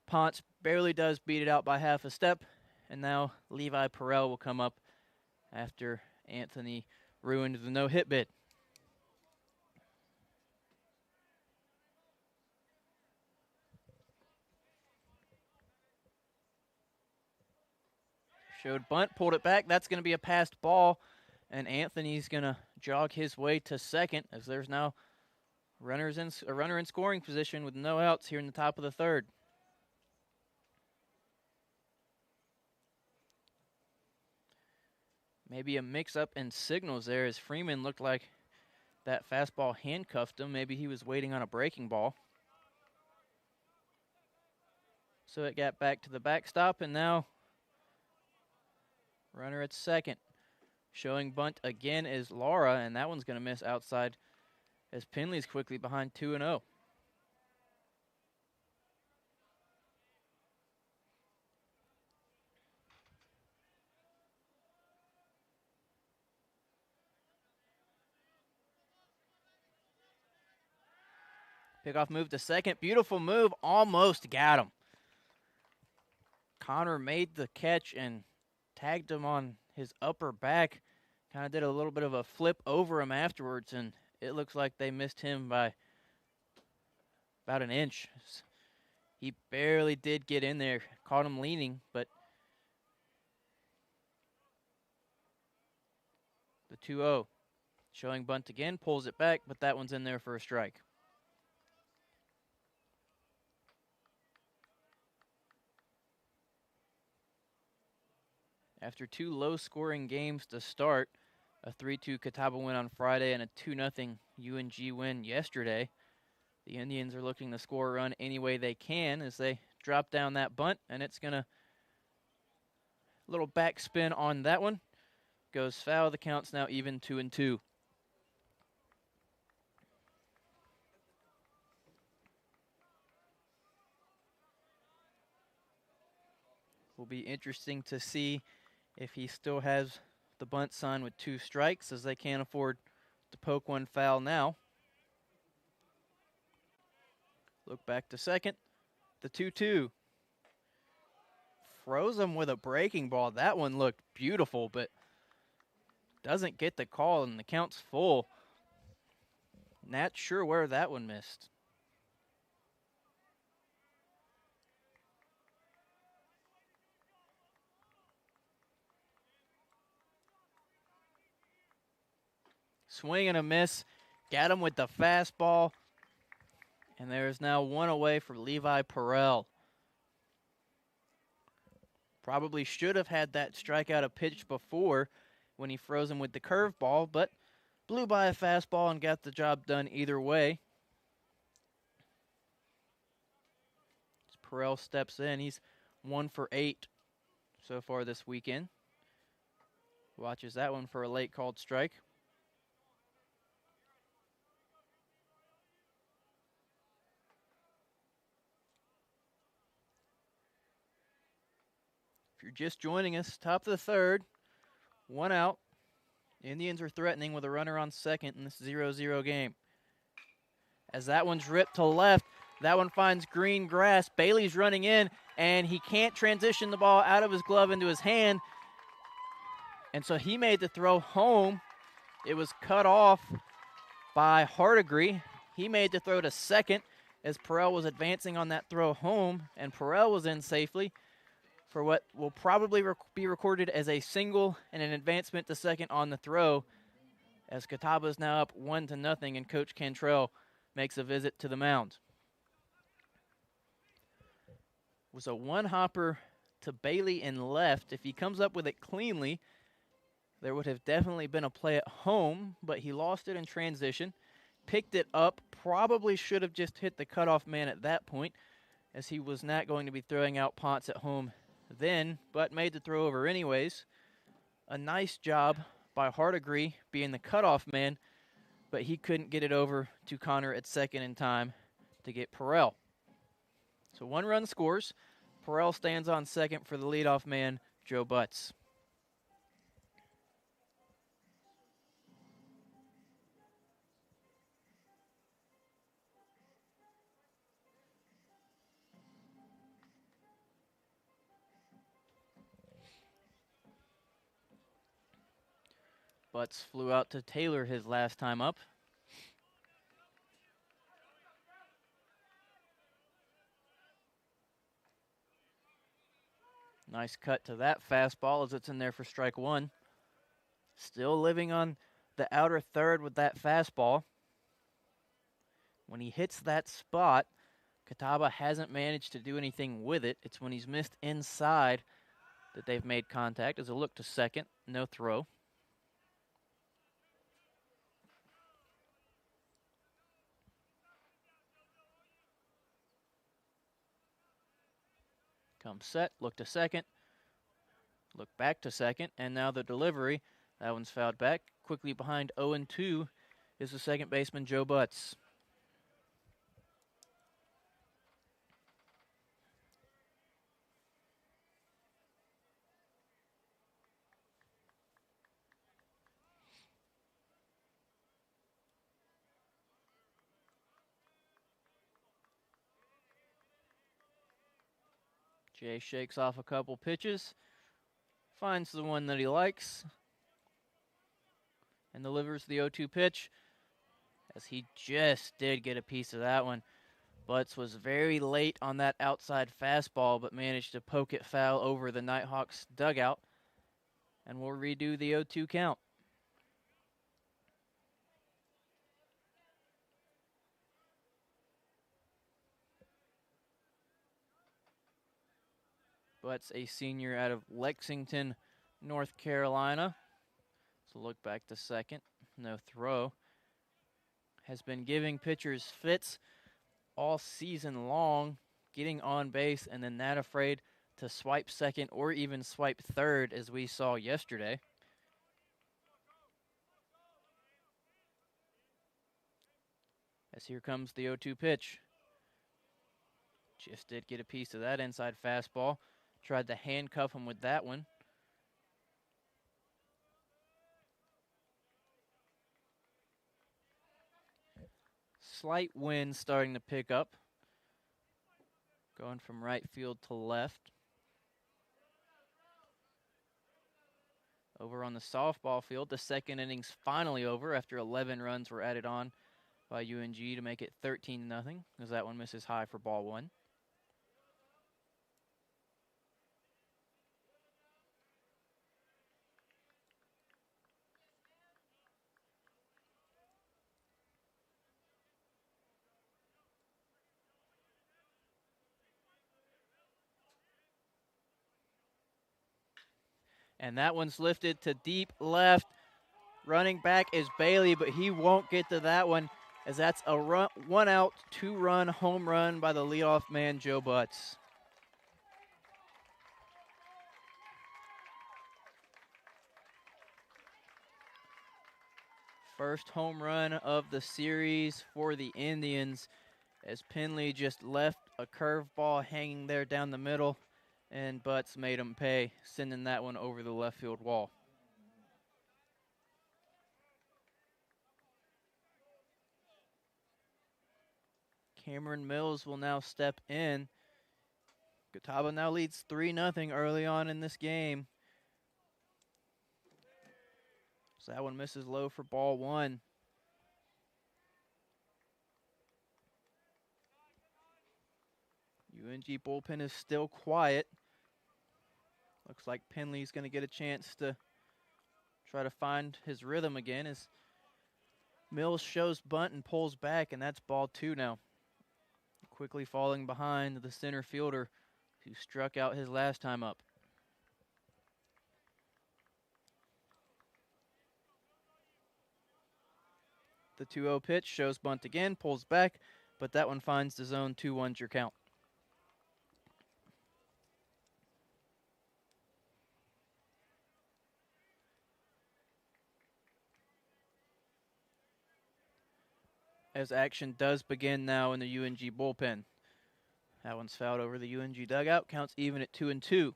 Ponce barely does beat it out by half a step. And now Levi Perel will come up after Anthony ruined the no-hit bid. Showed bunt, pulled it back. That's going to be a passed ball, and Anthony's going to jog his way to second as there's now a runner in scoring position with no outs here in the top of the third. Maybe a mix-up in signals there as Freeman looked like that fastball handcuffed him. Maybe he was waiting on a breaking ball. So it got back to the backstop, and now runner at second. Showing bunt again is Laura, and that one's going to miss outside as Penley's quickly behind 2-0. Pickoff move to second. Beautiful move. Almost got him. Connor made the catch and tagged him on his upper back. Kind of did a little bit of a flip over him afterwards, and it looks like they missed him by about an inch. He barely did get in there. Caught him leaning, but the 2-0. Showing bunt again. Pulls it back, but that one's in there for a strike. After 2 low-scoring games to start, a 3-2 Catawba win on Friday and a 2-0 UNG win yesterday, the Indians are looking to score a run any way they can as they drop down that bunt, and it's going to little backspin on that one. Goes foul. The count's now even 2-2. Will be interesting to see if he still has the bunt sign with 2 strikes, as they can't afford to poke one foul now. Look back to second. The 2-2. Froze him with a breaking ball. That one looked beautiful, but doesn't get the call, and the count's full. Not sure where that one missed. Swing and a miss. Got him with the fastball. And there's now one away for Levi Perrell. Probably should have had that strikeout a pitch before when he froze him with the curveball, but blew by a fastball and got the job done either way. As Perrell steps in, he's 1 for 8 so far this weekend. Watches that one for a late called strike. If you're just joining us, top of the third, 1 out. Indians are threatening with a runner on second in this 0-0 game. As that one's ripped to left, that one finds green grass. Bailey's running in, and he can't transition the ball out of his glove into his hand. And so he made the throw home. It was cut off by Hardigree. He made the throw to second as Perrell was advancing on that throw home, and Perrell was in safely for what will probably be recorded as a single and an advancement to second on the throw, as Catawba is now up 1-0, and Coach Cantrell makes a visit to the mound. It was a one-hopper to Bailey in left. If he comes up with it cleanly, there would have definitely been a play at home, but he lost it in transition, picked it up, probably should have just hit the cutoff man at that point, as he was not going to be throwing out Ponce at home then, but made the throw over anyways. A nice job by Hardigree being the cutoff man, but he couldn't get it over to Connor at second in time to get Perrell. So 1 run scores. Perrell stands on second for the leadoff man, Joe Butts. Butts flew out to Taylor his last time up. Nice cut to that fastball as it's in there for strike 1. Still living on the outer third with that fastball. When he hits that spot, Catawba hasn't managed to do anything with it. It's when he's missed inside that they've made contact. As a look to second, no throw. Come set, look to second, look back to second, and now the delivery. That one's fouled back. Quickly behind 0-2 is the second baseman, Joe Butts. Jay shakes off a couple pitches, finds the one that he likes, and delivers the 0-2 pitch, as he just did get a piece of that one. Butts was very late on that outside fastball, but managed to poke it foul over the Nighthawks dugout, and we'll redo the 0-2 count. Butts, a senior out of Lexington, North Carolina. So look back to second. No throw. Has been giving pitchers fits all season long, getting on base and then not afraid to swipe second or even swipe third, as we saw yesterday. As here comes the 0-2 pitch. Just did get a piece of that inside fastball. Tried to handcuff him with that one. Slight wind starting to pick up. Going from right field to left. Over on the softball field, the second inning's finally over after 11 runs were added on by UNG to make it 13-0, as that one misses high for ball one. And that one's lifted to deep left. Running back is Bailey, but he won't get to that one, as that's a one out, 2-run home run by the leadoff man, Joe Butts. First home run of the series for the Indians, as Penley just left a curveball hanging there down the middle, and Butts made him pay, sending that one over the left field wall. Cameron Mills will now step in. Catawba now leads 3-0 early on in this game. So that one misses low for ball one. UNG bullpen is still quiet. Looks like Penley's going to get a chance to try to find his rhythm again, as Mills shows bunt and pulls back, and that's ball two now. Quickly falling behind the center fielder who struck out his last time up. The 2-0 pitch shows bunt again, pulls back, but that one finds the zone. 2-1's your count. As action does begin now in the UNG bullpen. That one's fouled over the UNG dugout, counts even at 2-2.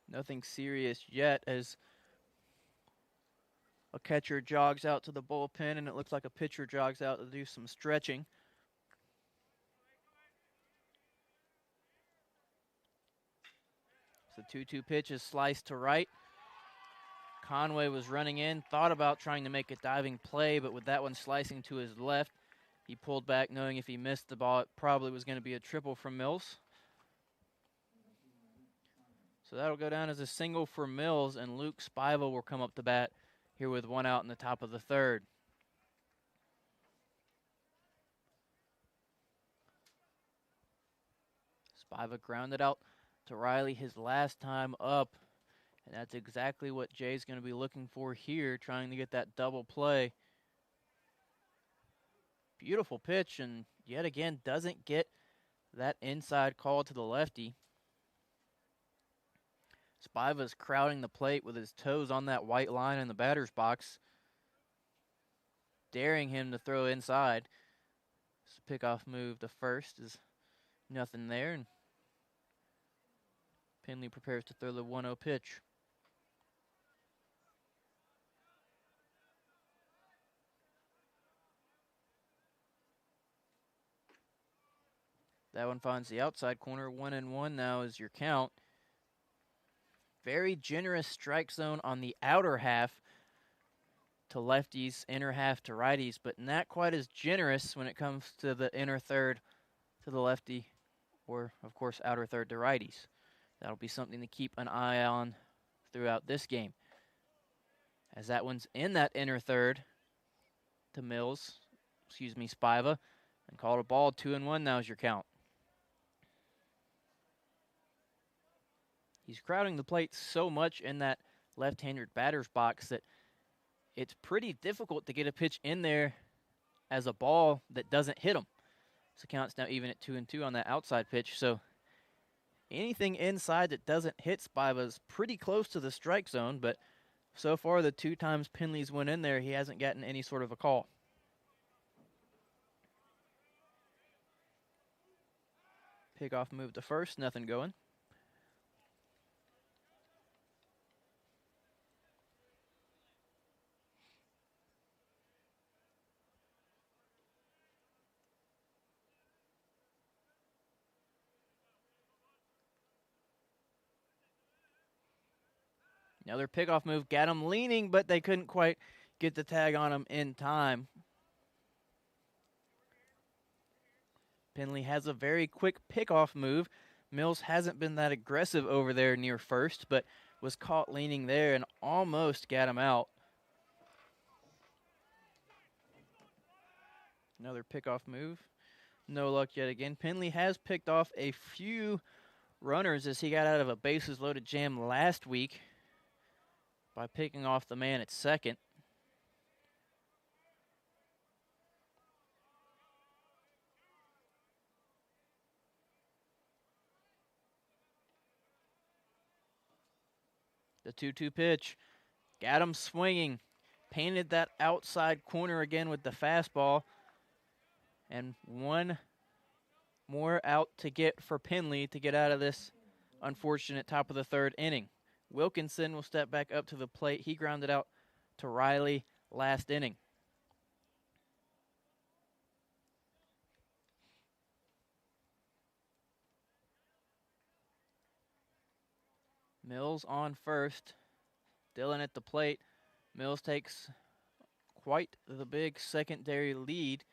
Nothing serious yet, as a catcher jogs out to the bullpen, and it looks like a pitcher jogs out to do some stretching. So the 2-2 pitch is sliced to right. Conway was running in, thought about trying to make a diving play, but with that one slicing to his left, he pulled back knowing if he missed the ball, it probably was going to be a triple from Mills. So that'll go down as a single for Mills, and Luke Spiva will come up to bat here with one out in the top of the third. Spiva grounded out to Riley his last time up, and that's exactly what Jay's going to be looking for here, trying to get that double play. Beautiful pitch, and yet again doesn't get that inside call to the lefty. Spiva's crowding the plate with his toes on that white line in the batter's box, daring him to throw inside. This pickoff move to first is nothing there, and Penley prepares to throw the 1-0 pitch. That one finds the outside corner. 1-1 now is your count. Very generous strike zone on the outer half to lefties, inner half to righties, but not quite as generous when it comes to the inner third to the lefty, or, of course, outer third to righties. That'll be something to keep an eye on throughout this game, as that one's in that inner third to Spiva, and called a ball. 2-1 now is your count. He's crowding the plate so much in that left-handed batter's box that it's pretty difficult to get a pitch in there as a ball that doesn't hit him. So count's now even at 2-2 on that outside pitch. So anything inside that doesn't hit Spiva is pretty close to the strike zone, but so far the 2 times Penley's went in there, he hasn't gotten any sort of a call. Pickoff move to first, nothing going. Another pickoff move got him leaning, but they couldn't quite get the tag on him in time. Penley has a very quick pickoff move. Mills hasn't been that aggressive over there near first, but was caught leaning there and almost got him out. Another pickoff move. No luck yet again. Penley has picked off a few runners as he got out of a bases-loaded jam last week by picking off the man at second. The 2-2 pitch. Got him swinging. Painted that outside corner again with the fastball. And one more out to get for Penley to get out of this unfortunate top of the third inning. Wilkinson will step back up to the plate. He grounded out to Riley last inning. Mills on first. Dillon at the plate. Mills takes quite the big secondary lead,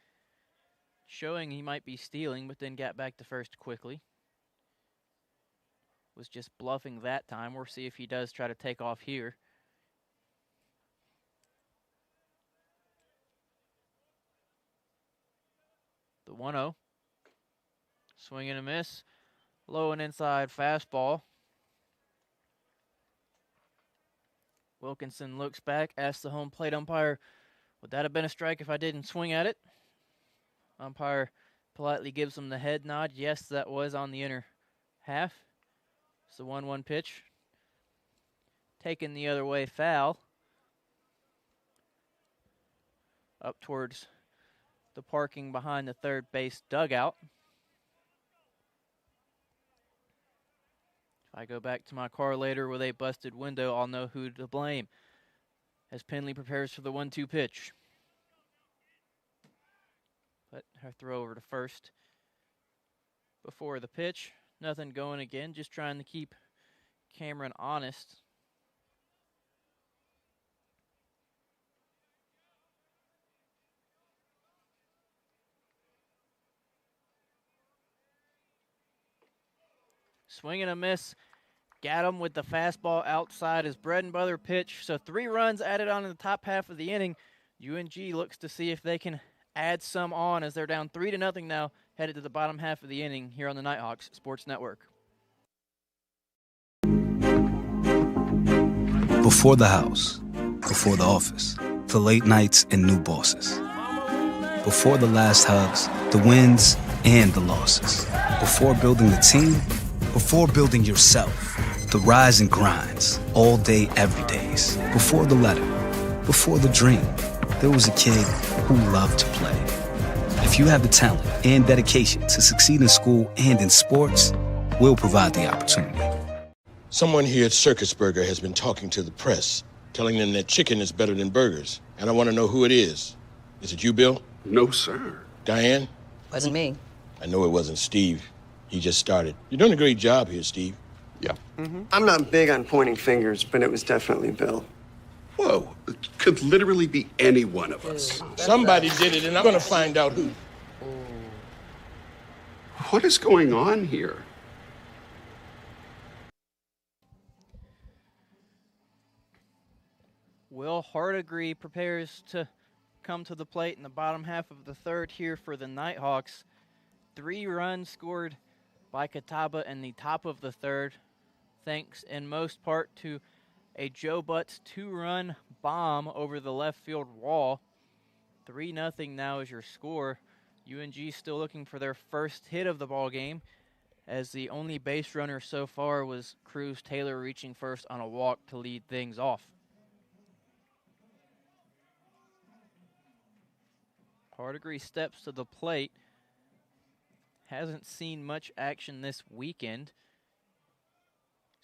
showing he might be stealing, but then got back to first quickly. Was just bluffing that time. We'll see if he does try to take off here. The 1-0. Swing and a miss. Low and inside fastball. Wilkinson looks back, asks the home plate umpire, would that have been a strike if I didn't swing at it? Umpire politely gives him the head nod. Yes, that was on the inner half. It's the 1-1 pitch. Taken the other way, foul. Up towards the parking behind the third base dugout. If I go back to my car later with a busted window, I'll know who to blame. As Penley prepares for the 1-2 pitch. But her throw over to first before the pitch. Nothing going again, just trying to keep Cameron honest. Swing and a miss. Got him with the fastball outside his bread and butter pitch. So 3 runs added on in the top half of the inning. UNG looks to see if they can add some on as they're down 3-0 now, headed to the bottom half of the inning here on the Nighthawks Sports Network. Before the house, before the office, the late nights and new bosses. Before the last hugs, the wins and the losses. Before building the team, before building yourself. The rise and grinds, all day, every days. Before the letter, before the dream, there was a kid who loved to play. If you have the talent and dedication to succeed in school and in sports, we'll provide the opportunity. Someone here at Circus Burger has been talking to the press, telling them that chicken is better than burgers. And I want to know who it is. Is it you, Bill? No, sir. Diane? Wasn't me. I know it wasn't Steve. He just started. You're doing a great job here, Steve. Yeah. I'm not big on pointing fingers, but it was definitely Bill. Whoa, it could literally be any one of us. Somebody did it, and I'm going to find out who. What is going on here? Will Hardigree prepares to come to the plate in the bottom half of the third here for the Nighthawks. 3 runs scored by Catawba in the top of the third, thanks in most part to a Joe Butts 2-run bomb over the left field wall. 3-0 now is your score. UNG still looking for their first hit of the ball game, as the only base runner so far was Cruz Taylor reaching first on a walk to lead things off. Hardigree steps to the plate. Hasn't seen much action this weekend.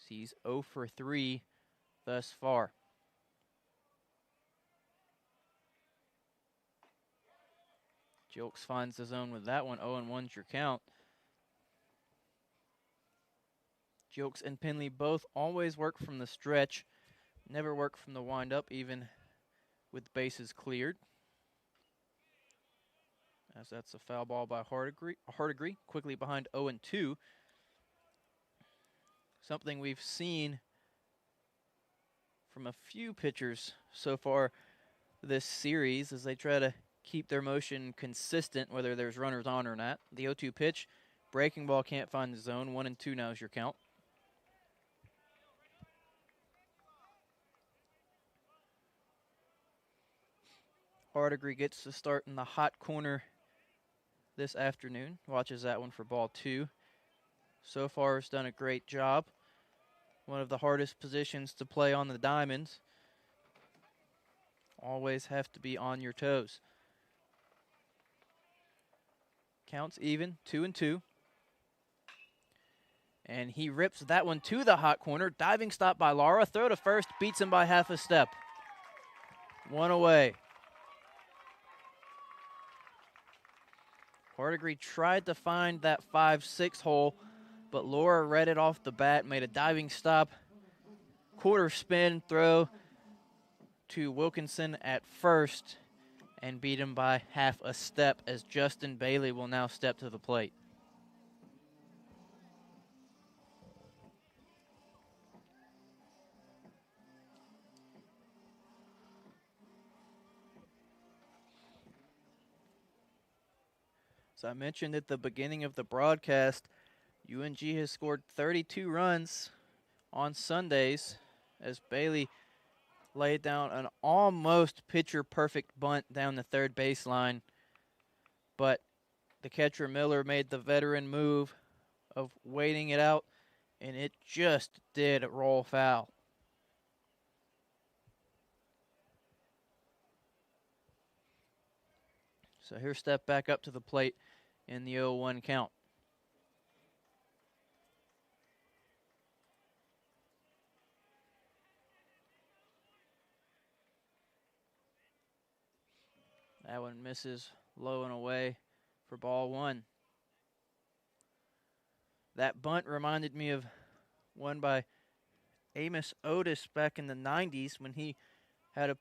He's 0 for 3 thus far. Jilks finds the zone with that one. 0-1's your count. Jilks and Penley both always work from the stretch. Never work from the windup, even with bases cleared. As that's a foul ball by Hardigree, quickly behind 0-2. Something we've seen from a few pitchers so far this series as they try to keep their motion consistent, whether there's runners on or not. The 0-2 pitch, breaking ball, can't find the zone. 1-2 now is your count. Hardigree gets to start in the hot corner this afternoon. Watches that one for ball 2. So far has done a great job. One of the hardest positions to play on the diamonds. Always have to be on your toes. Counts even, 2-2. And he rips that one to the hot corner. Diving stop by Lara. Throw to first, beats him by half a step. One away. Hardigree tried to find that 5-6 hole, but Laura read it off the bat, made a diving stop. Quarter spin throw to Wilkinson at first and beat him by half a step as Justin Bailey will now step to the plate. As I mentioned at the beginning of the broadcast, UNG has scored 32 runs on Sundays as Bailey laid down an almost pitcher-perfect bunt down the third baseline. But the catcher Miller made the veteran move of waiting it out, and it just did roll foul. So here's step back up to the plate in the 0-1 count. That one misses low and away for ball 1. That bunt reminded me of one by Amos Otis back in the 90s when he had a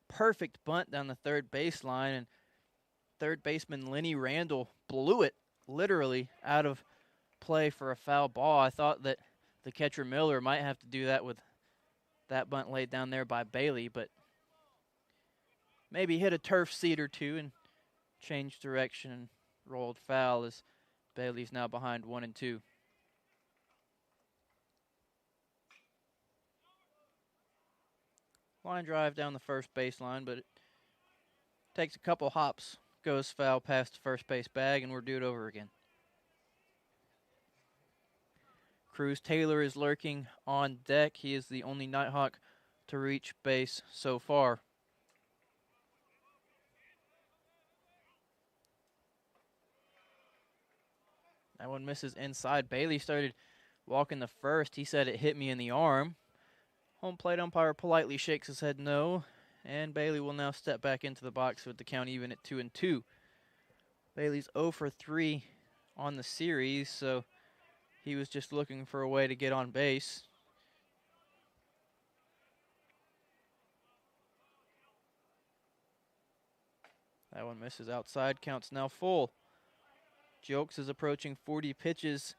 perfect bunt down the third baseline, and third baseman Lenny Randall blew it literally out of play for a foul ball. I thought that the catcher Miller might have to do that with that bunt laid down there by Bailey, but maybe hit a turf seat or two and changed direction and rolled foul as Bailey's now behind 1-2. Line drive down the first baseline, but it takes a couple hops, goes foul past the first base bag, and we're due it over again. Cruz Taylor is lurking on deck. He is the only Nighthawk to reach base so far. That one misses inside. Bailey started walking the first. He said it hit me in the arm. Home plate umpire politely shakes his head no, and Bailey will now step back into the box with the count even at 2-2. Bailey's 0 for 3 on the series, so he was just looking for a way to get on base. That one misses outside. Count's now full. Jokes is approaching 40 pitches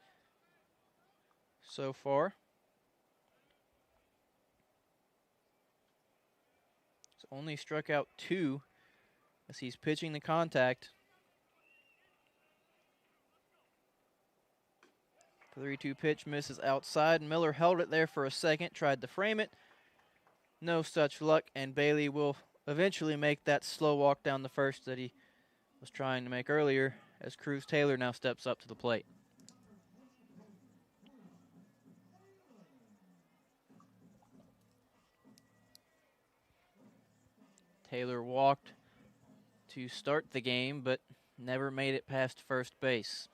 so far. He's only struck out 2 as he's pitching the contact. 3-2 pitch misses outside. Miller held it there for a second, tried to frame it. No such luck, and Bailey will eventually make that slow walk down the first that he was trying to make earlier as Cruz Taylor now steps up to the plate. Taylor walked to start the game, but never made it past first base.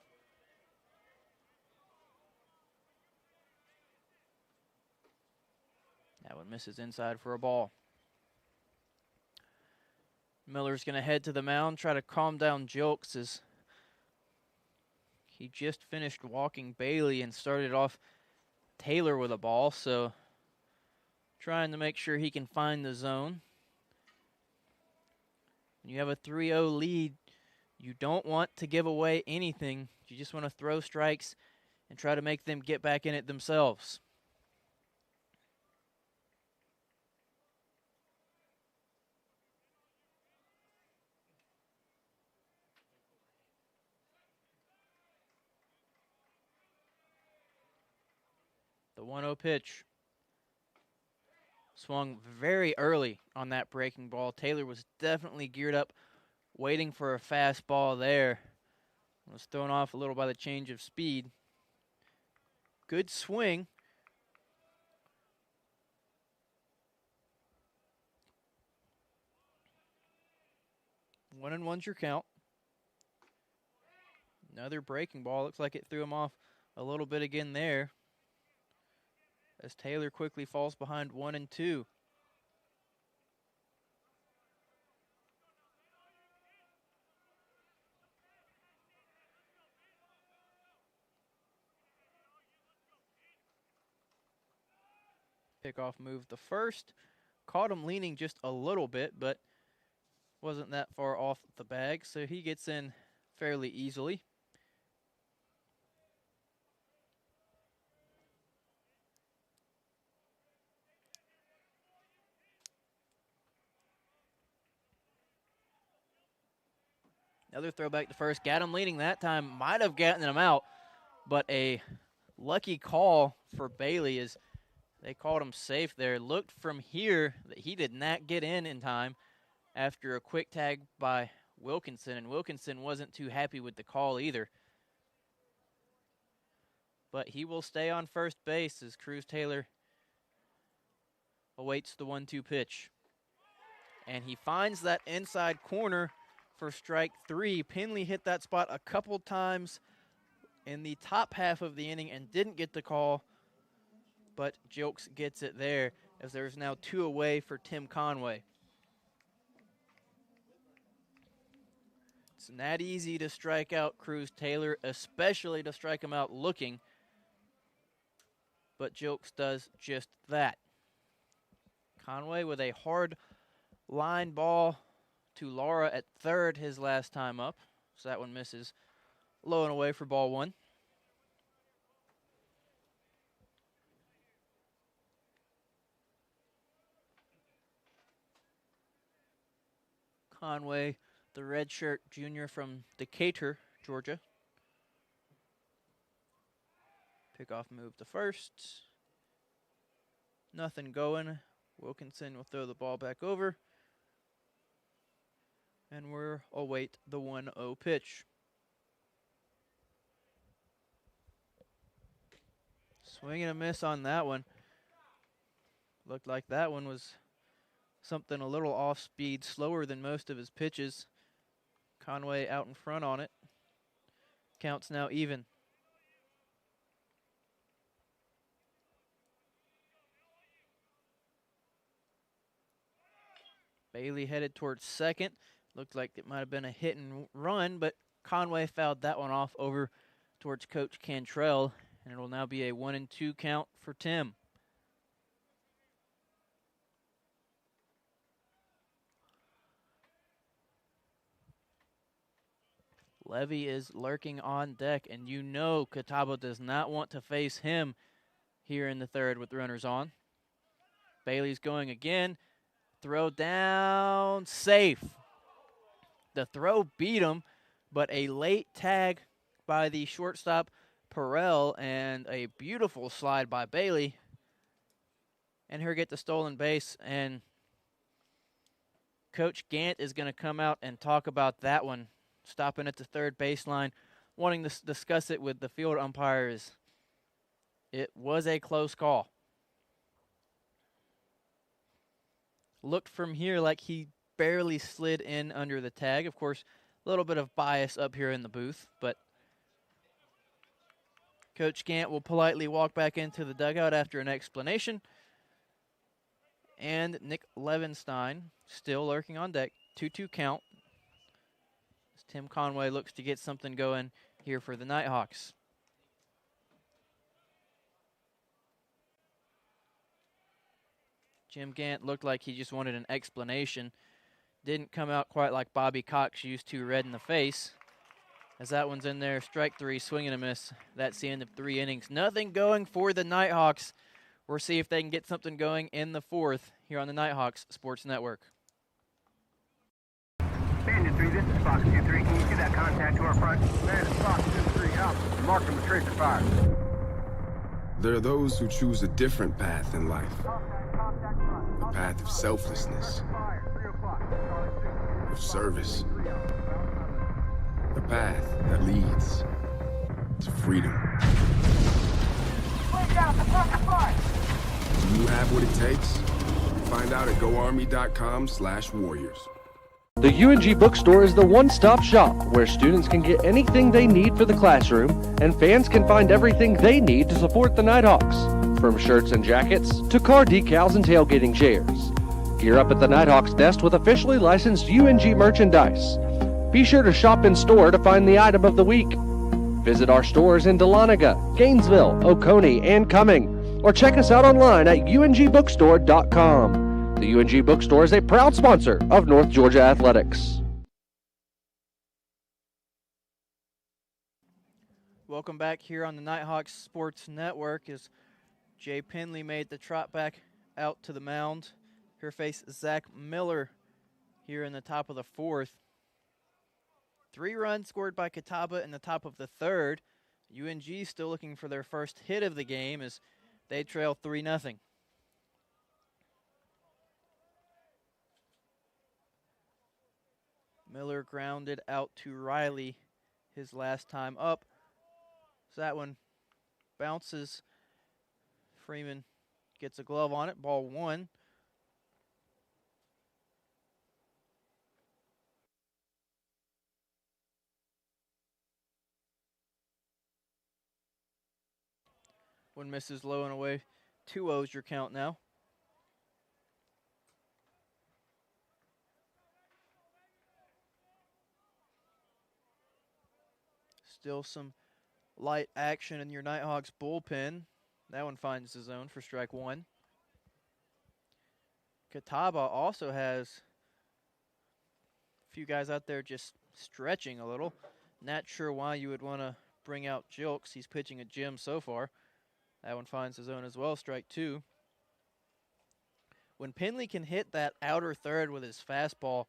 That one misses inside for a ball. Miller's going to head to the mound, try to calm down Jokes as he just finished walking Bailey and started off Taylor with a ball, so trying to make sure he can find the zone. When you have a 3-0 lead, you don't want to give away anything. You just want to throw strikes and try to make them get back in it themselves. The 1-0 pitch. Swung very early on that breaking ball. Taylor was definitely geared up, waiting for a fastball there. Was thrown off a little by the change of speed. Good swing. One and one's your count. Another breaking ball. Looks like it threw him off a little bit again there, as Taylor quickly falls behind 1-2. Pickoff moved the first. Caught him leaning just a little bit, but wasn't that far off the bag, so he gets in fairly easily. Another throwback to first. Got him leaning that time. Might have gotten him out, but a lucky call for Bailey as they called him safe there. Looked from here that he did not get in time after a quick tag by Wilkinson, and Wilkinson wasn't too happy with the call either. But he will stay on first base as Cruz Taylor awaits the 1-2 pitch. And he finds that inside corner for strike 3. Penley hit that spot a couple times in the top half of the inning and didn't get the call, but Jilks gets it there as there's now 2 away for Tim Conway. It's not easy to strike out Cruz Taylor, especially to strike him out looking, but Jilks does just that. Conway with a hard line ball to Laura at third his last time up, so that one misses low and away for ball 1. Conway, the redshirt junior from Decatur, Georgia. Pickoff move to first. Nothing going. Wilkinson will throw the ball back over. And we'll await the 1-0 pitch. Swing and a miss on that one. Looked like that one was something a little off speed, slower than most of his pitches. Conway out in front on it. Counts now even. Bailey headed towards second. Looked like it might have been a hit and run, but Conway fouled that one off over towards Coach Cantrell, and it will now be a 1-2 count for Tim. Levy is lurking on deck, and you know Catawba does not want to face him here in the third with runners on. Bailey's going again. Throw down, safe. The throw beat him, but a late tag by the shortstop Perel and a beautiful slide by Bailey. And here get the stolen base, and Coach Gant is going to come out and talk about that one. Stopping at the third baseline, wanting to discuss it with the field umpires. It was a close call. Looked from here like he barely slid in under the tag. Of course, a little bit of bias up here in the booth, but Coach Gant will politely walk back into the dugout after an explanation. And Nick Levenstein still lurking on deck. 2-2 count. As Tim Conway looks to get something going here for the Nighthawks. Jim Gant looked like he just wanted an explanation. Didn't come out quite like Bobby Cox used to, red in the face. As that one's in there, strike three, swing and a miss. That's the end of 3 innings. Nothing going for the Nighthawks. We'll see if they can get something going in the 4th here on the Nighthawks Sports Network. Bandit 3, this is Fox 2-3. Can you see that contact to our front? Bandit Fox 2-3, out. Mark him with tracer fire. There are those who choose a different path in life. A path of selflessness, of service. A path that leads to freedom. Do you have what it takes? Find out at goarmy.com/warriors. The UNG Bookstore is the one-stop shop where students can get anything they need for the classroom and fans can find everything they need to support the Nighthawks, from shirts and jackets to car decals and tailgating chairs. Gear up at the Nighthawks desk with officially licensed UNG merchandise. Be sure to shop in store to find the item of the week. Visit our stores in Dahlonega, Gainesville, Oconee, and Cumming, or check us out online at ungbookstore.com. The UNG Bookstore is a proud sponsor of North Georgia Athletics. Welcome back here on the Nighthawks Sports Network as Jay Penley made the trot back out to the mound. Here face Zach Miller here in the top of the 4th. 3 runs scored by Catawba in the top of the 3rd. UNG still looking for their first hit of the game as they trail 3-0. Miller grounded out to Riley his last time up. So that one bounces. Freeman gets a glove on it. Ball 1. One misses low and away. 2-0's your count now. Still some light action in your Nighthawks bullpen. That one finds the zone for strike 1. Catawba also has a few guys out there just stretching a little. Not sure why you would want to bring out Jilks. He's pitching a gem so far. That one finds the zone as well, strike 2. When Penley can hit that outer third with his fastball,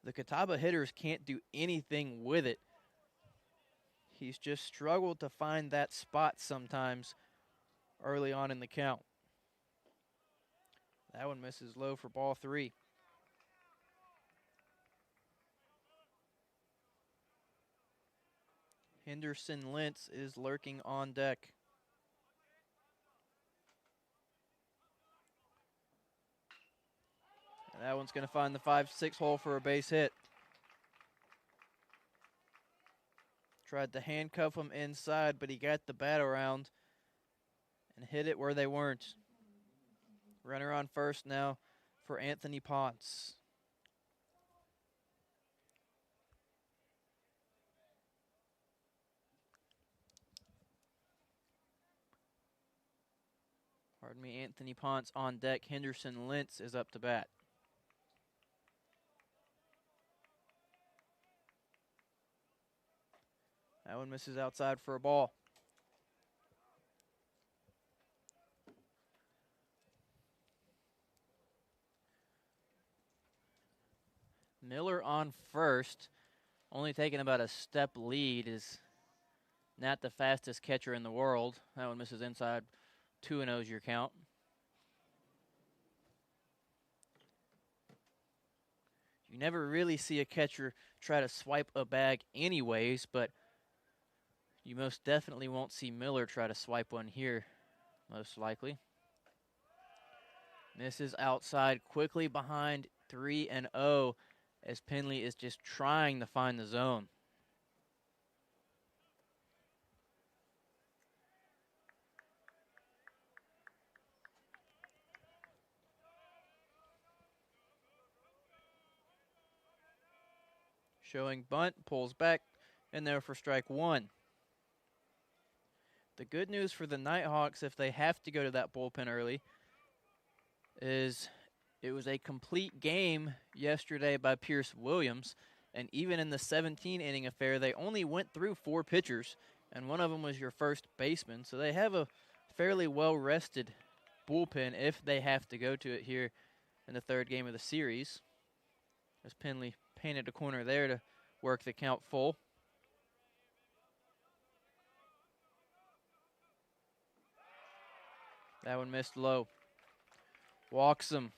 the Catawba hitters can't do anything with it. He's just struggled to find that spot sometimes early on in the count. That one misses low for ball 3. Henderson Lentz is lurking on deck. And that one's going to find the 5-6 hole for a base hit. Tried to handcuff him inside, but he got the bat around and hit it where they weren't. Runner on first now for Anthony Ponce. Pardon me, Anthony Ponce on deck. Henderson Lentz is up to bat. That one misses outside for a ball. Miller on first, only taking about a step lead, is not the fastest catcher in the world. That one misses inside. 2-0's your count. You never really see a catcher try to swipe a bag anyways, but you most definitely won't see Miller try to swipe one here, most likely. Misses outside, quickly behind 3-0 as Penley is just trying to find the zone. Showing bunt, pulls back, and there for strike 1. The good news for the Nighthawks, if they have to go to that bullpen early, is it was a complete game yesterday by Pierce Williams, and even in the 17-inning affair, they only went through 4 pitchers, and one of them was your first baseman, so they have a fairly well-rested bullpen if they have to go to it here in the 3rd game of the series. As Penley painted a corner there to work the count full. That one missed low. Walks him.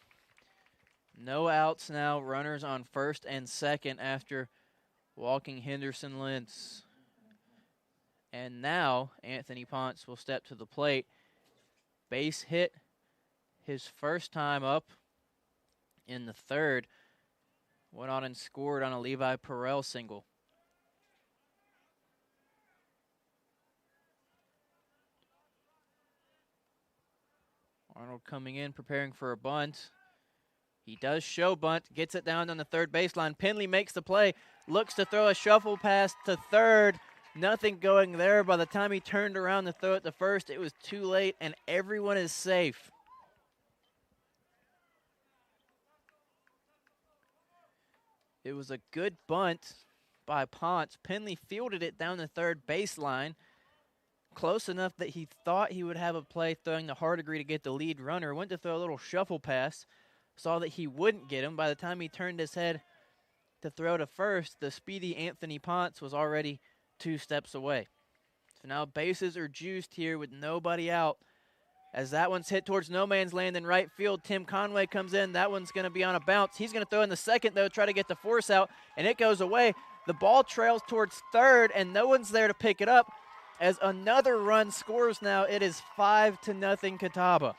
No outs now. Runners on first and second after walking Henderson Lentz. And now Anthony Ponce will step to the plate. Base hit his first time up in the 3rd. Went on and scored on a Levi Perrell single. Arnold coming in, preparing for a bunt. He does show bunt, gets it down on the 3rd baseline. Penley makes the play, looks to throw a shuffle pass to 3rd. Nothing going there. By the time he turned around to throw it to 1st, it was too late, and everyone is safe. It was a good bunt by Ponce. Penley fielded it down the 3rd baseline, close enough that he thought he would have a play throwing to Hardegree to get the lead runner. Went to throw a little shuffle pass, saw that he wouldn't get him. By the time he turned his head to throw to 1st, the speedy Anthony Ponce was already 2 steps away. So now bases are juiced here with nobody out. As that one's hit towards no man's land in right field, Tim Conway comes in. That one's going to be on a bounce. He's going to throw in the 2nd, though, try to get the force out, and it goes away. The ball trails towards 3rd, and no one's there to pick it up. As another run scores now, it is 5-0 Catawba.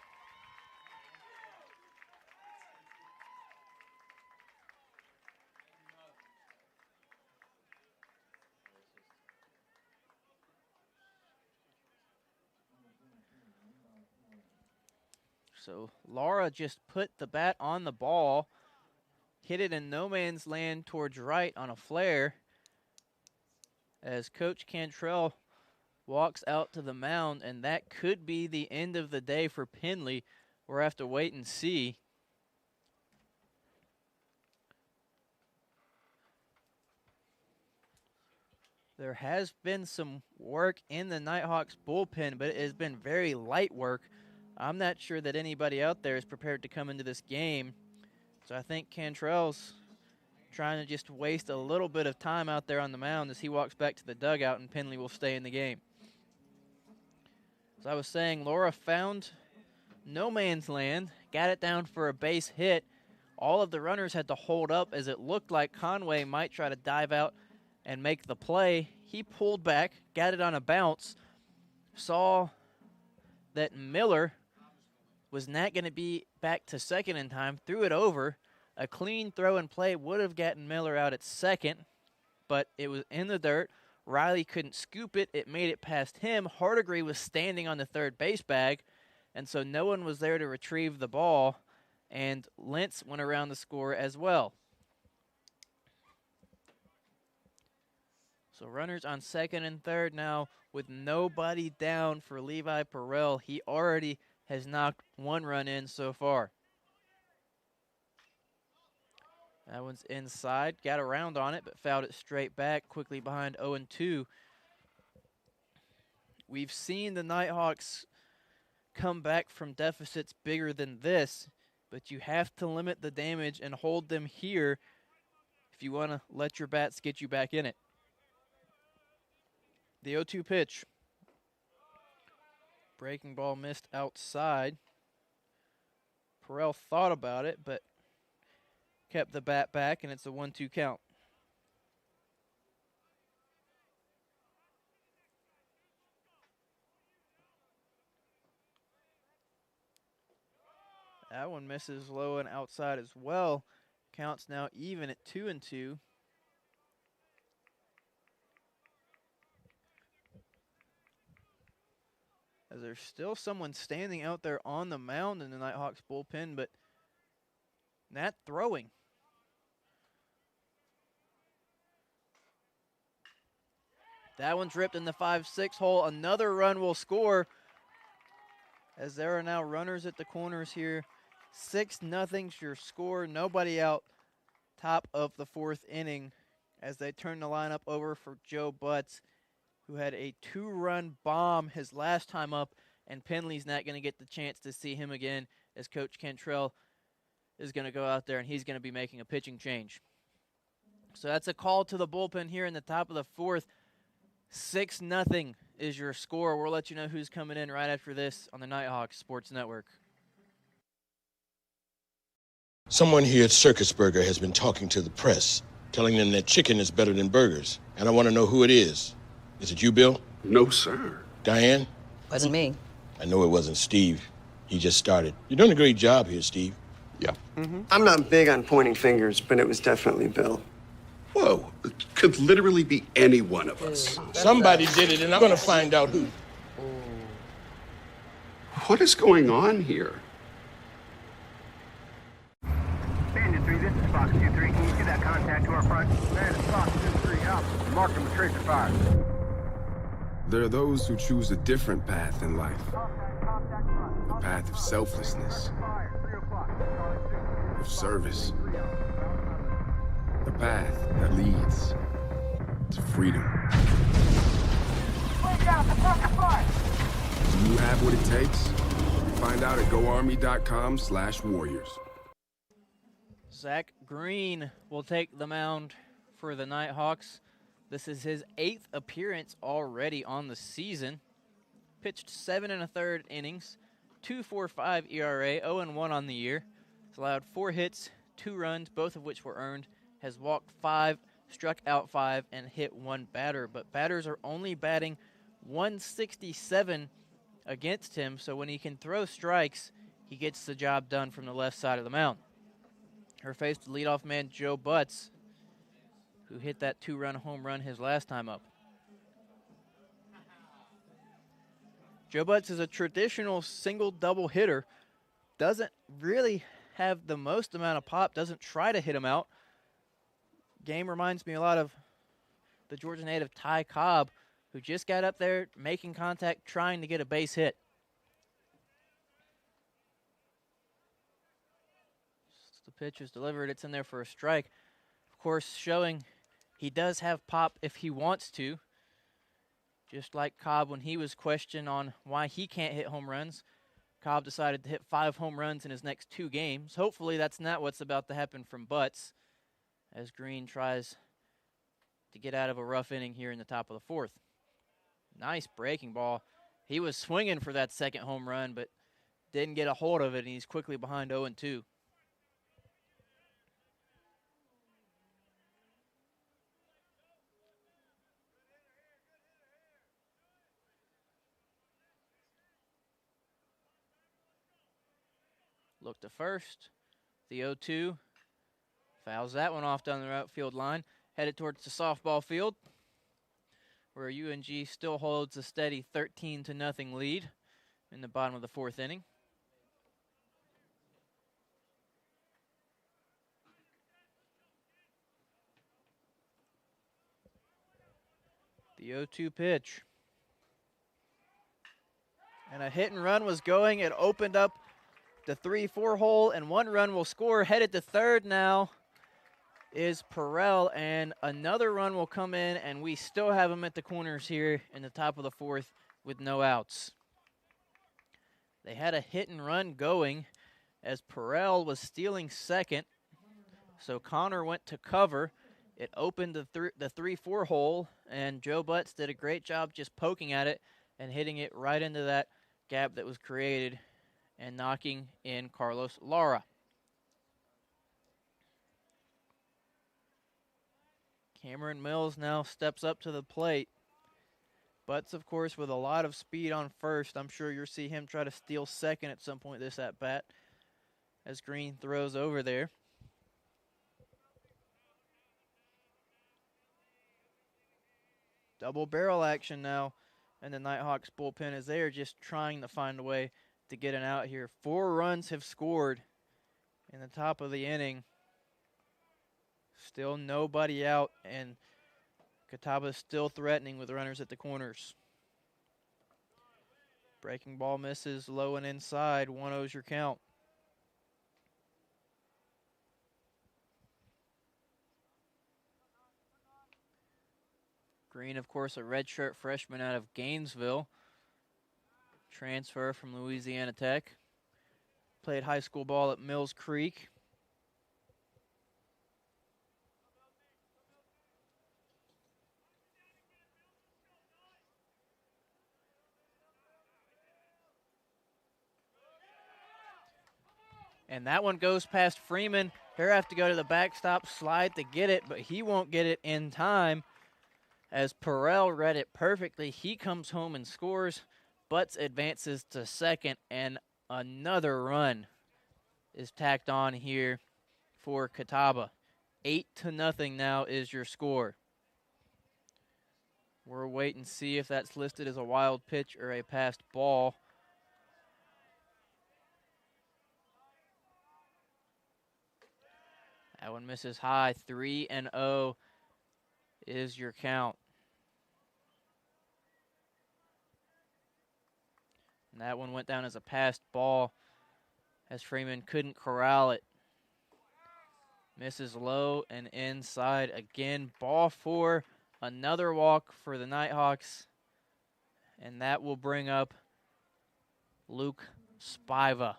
So Lara just put the bat on the ball, hit it in no man's land towards right on a flare, as Coach Cantrell walks out to the mound, and that could be the end of the day for Penley. We'll have to wait and see. There has been some work in the Nighthawks bullpen, but it has been very light work. I'm not sure that anybody out there is prepared to come into this game. So I think Cantrell's trying to just waste a little bit of time out there on the mound as he walks back to the dugout, and Penley will stay in the game. As I was saying, Laura found no man's land, got it down for a base hit. All of the runners had to hold up as it looked like Conway might try to dive out and make the play. He pulled back, got it on a bounce, saw that Miller was not going to be back to 2nd in time, threw it over. A clean throw and play would have gotten Miller out at 2nd, but it was in the dirt. Riley couldn't scoop it. It made it past him. Hardegree was standing on the 3rd base bag, and so no one was there to retrieve the ball, and Lentz went around the score as well. So runners on 2nd and 3rd now with nobody down for Levi Perrell. He already has knocked 1 run in so far. That one's inside. Got around on it, but fouled it straight back quickly behind 0-2. We've seen the Nighthawks come back from deficits bigger than this, but you have to limit the damage and hold them here if you want to let your bats get you back in it. The 0-2 pitch. Breaking ball missed outside. Perrell thought about it, but kept the bat back, and it's a 1-2 count. That one misses low and outside as well. Counts now even at 2-2. As there's still someone standing out there on the mound in the Nighthawks bullpen, but not throwing. That one's ripped in the 5-6 hole. Another run will score, as there are now runners at the corners here. 6-0's your score. Nobody out. Top of the fourth inning as they turn the lineup over for Joe Butts, who had a 2-run bomb his last time up, and Penley's not going to get the chance to see him again as Coach Cantrell is going to go out there and he's going to be making a pitching change. So that's a call to the bullpen here in the top of the fourth. 6-0 is your score. We'll let you know who's coming in right after this on the Nighthawks Sports Network. Someone here at Circus Burger has been talking to the press, telling them that chicken is better than burgers. And I want to know who it is. Is it you, Bill? No, sir. Diane? Wasn't me. I know it wasn't Steve. He just started. You're doing a great job here, Steve. Yeah. I'm not big on pointing fingers, but it was definitely Bill. Whoa, it could literally be any one of us. Somebody did it, and I'm going to find out who. What is going on here? Bandit 3, this is Fox 2-3. Can you see that contact to our front? Man, it's Fox 2-3 out. Mark him with tracer fire. There are those who choose a different path in life. The path of selflessness, of service. The path that leads to freedom. Do you have what it takes? Find out at goarmy.com/warriors. Zach Green will take the mound for the Nighthawks. This is his 8th appearance already on the season. Pitched 7 1/3 innings, 2.45 ERA, 0-1 on the year. He's allowed 4 hits, 2 runs, both of which were earned. Has walked 5, struck out 5, and hit 1 batter. But batters are only batting .167 against him, so when he can throw strikes, he gets the job done from the left side of the mound. Her faced the leadoff man Joe Butts, who hit that 2-run home run his last time up. Joe Butts is a traditional single-double hitter. Doesn't really have the most amount of pop, doesn't try to hit him out. Game reminds me a lot of the Georgia native Ty Cobb, who just got up there making contact, trying to get a base hit. The pitch is delivered. It's in there for a strike. Of course, showing he does have pop if he wants to. Just like Cobb when he was questioned on why he can't hit home runs. Cobb decided to hit 5 home runs in his next 2 games. Hopefully that's not what's about to happen from Butts, as Green tries to get out of a rough inning here in the top of the 4th. Nice breaking ball. He was swinging for that second home run, but didn't get a hold of it, and he's quickly behind 0-2. Look to first. The 0-2. Fouls that one off down the outfield line. Headed towards the softball field, where UNG still holds a steady 13-0 lead in the bottom of the 4th inning. The 0-2 pitch. And a hit and run was going. It opened up the 3-4 hole, and 1 run will score. Headed to third now is Perrell, and another run will come in, and we still have him at the corners here in the top of the 4th with no outs. They had a hit and run going as Perrell was stealing second, so Connor went to cover. It opened the 3-4 hole, and Joe Butts did a great job just poking at it and hitting it right into that gap that was created and knocking in Carlos Lara. Cameron Mills now steps up to the plate. Butts, of course, with a lot of speed on first. I'm sure you'll see him try to steal second at some point this at-bat as Green throws over there. Double barrel action now, and the Nighthawks bullpen is there just trying to find a way to get an out here. 4 runs have scored in the top of the inning. Still nobody out, and Catawba is still threatening with runners at the corners. Breaking ball misses low and inside. 1-0's your count. Green, of course, a redshirt freshman out of Gainesville. Transfer from Louisiana Tech. Played high school ball at Mills Creek. And that one goes past Freeman. He'll have to go to the backstop slide to get it, but he won't get it in time. As Perrell read it perfectly, he comes home and scores. Butts advances to second, and another run is tacked on here for Catawba. 8-0 now is your score. We'll wait and see if that's listed as a wild pitch or a passed ball. That one misses high. 3-0 is your count. And that one went down as a passed ball as Freeman couldn't corral it. Misses low and inside again. Ball four. Another walk for the Nighthawks. And that will bring up Luke Spiva.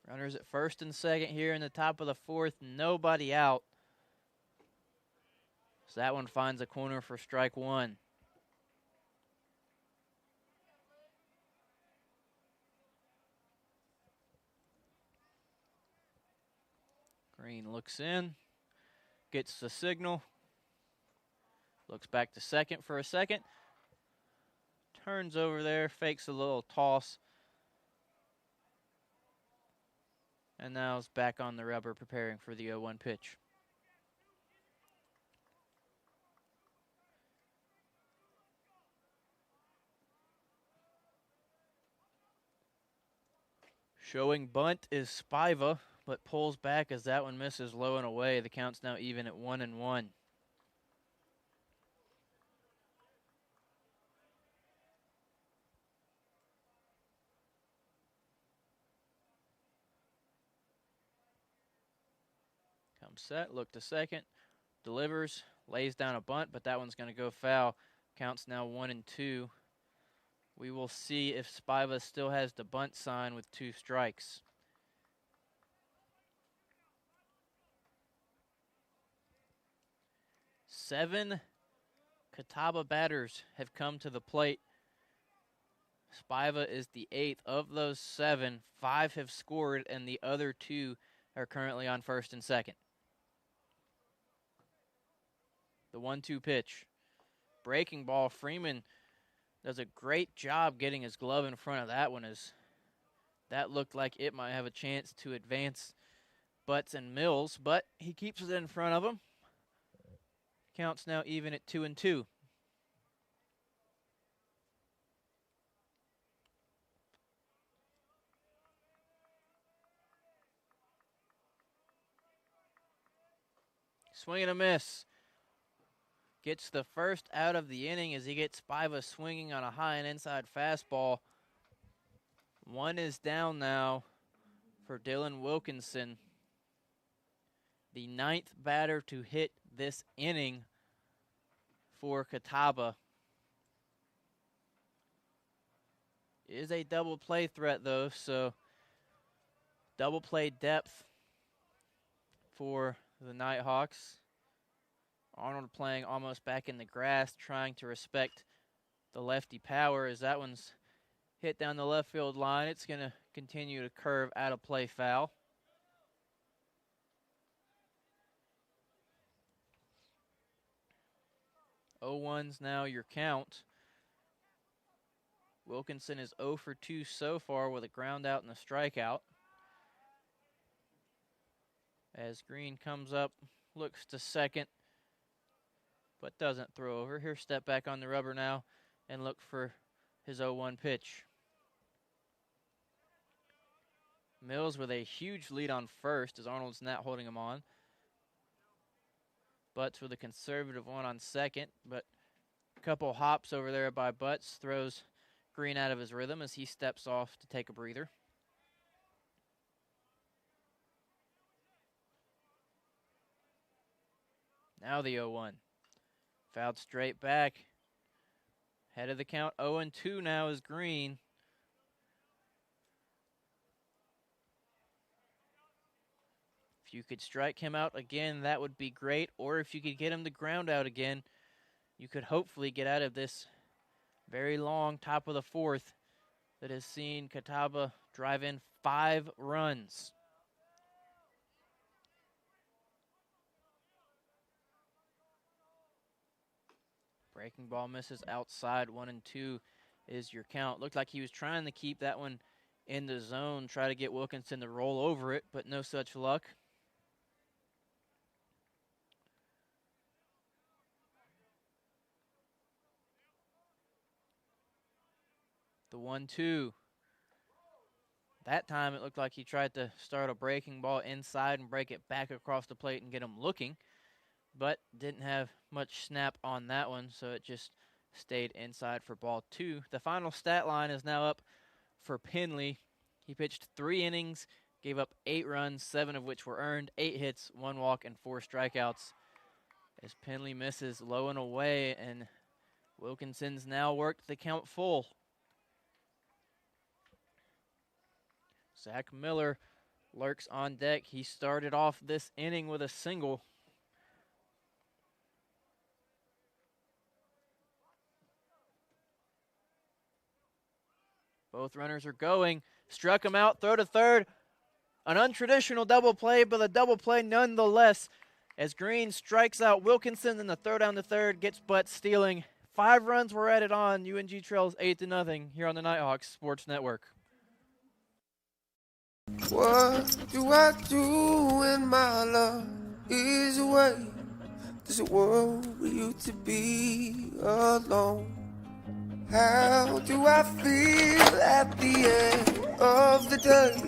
Runners at first and second here in the top of the fourth. Nobody out. So that one finds a corner for strike one. Green looks in, gets the signal, looks back to second for a second, turns over there, fakes a little toss, and now is back on the rubber preparing for the 0-1 pitch. Showing bunt is Spiva, but pulls back as that one misses low and away. The count's now even at 1-1. Comes set, look to second, delivers, lays down a bunt, but that one's going to go foul. Count's now 1-2. We will see if Spiva still has the bunt sign with 2 strikes. Seven Catawba batters have come to the plate. Spiva is the 8th. Of those 7, 5 have scored, and the other 2 are currently on first and second. The 1-2 pitch. Breaking ball. Freeman does a great job getting his glove in front of that one, as that looked like it might have a chance to advance Butts and Mills, but he keeps it in front of him. Count's now even at 2-2. Swing and a miss. Gets the first out of the inning as he gets Spiva swinging on a high and inside fastball. One is down now for Dylan Wilkinson, the 9th batter to hit this inning for Catawba. Is a double play threat though, so double play depth for the Nighthawks. Arnold playing almost back in the grass, trying to respect the lefty power as that one's hit down the left field line. It's going to continue to curve out of play foul. 0-1's now your count. Wilkinson is 0 for 2 so far with a ground out and a strikeout. As Green comes up, looks to second, but doesn't throw over. He'll step back on the rubber now and look for his 0-1 pitch. Mills with a huge lead on first as Arnold's not holding him on. Butts with a conservative one on second, but a couple hops over there by Butts throws Green out of his rhythm as he steps off to take a breather. Now the 0-1. Fouled straight back. Head of the count, 0-2 now is Green. If you could strike him out again, that would be great. Or if you could get him to ground out again, you could hopefully get out of this very long top of the fourth that has seen Catawba drive in 5 runs. Breaking ball misses outside, 1-2 is your count. Looked like he was trying to keep that one in the zone, try to get Wilkinson to roll over it, but no such luck. The 1-2. That time it looked like he tried to start a breaking ball inside and break it back across the plate and get him looking, but didn't have much snap on that one, so it just stayed inside for ball 2. The final stat line is now up for Penley. He pitched 3 innings, gave up 8 runs, 7 of which were earned, 8 hits, 1 walk, and 4 strikeouts. As Penley misses low and away, and Wilkinson's now worked the count full. Zach Miller lurks on deck. He started off this inning with a single. Both runners are going. Struck him out, throw to third. An untraditional double play, but a double play nonetheless. As Green strikes out Wilkinson, and the throw down to third gets butt stealing. 5 runs were added on. UNG trails 8-0 here on the Nighthawks Sports Network. What do I do when my love is away? Does it worry you to be alone? How do I feel at the end of the day?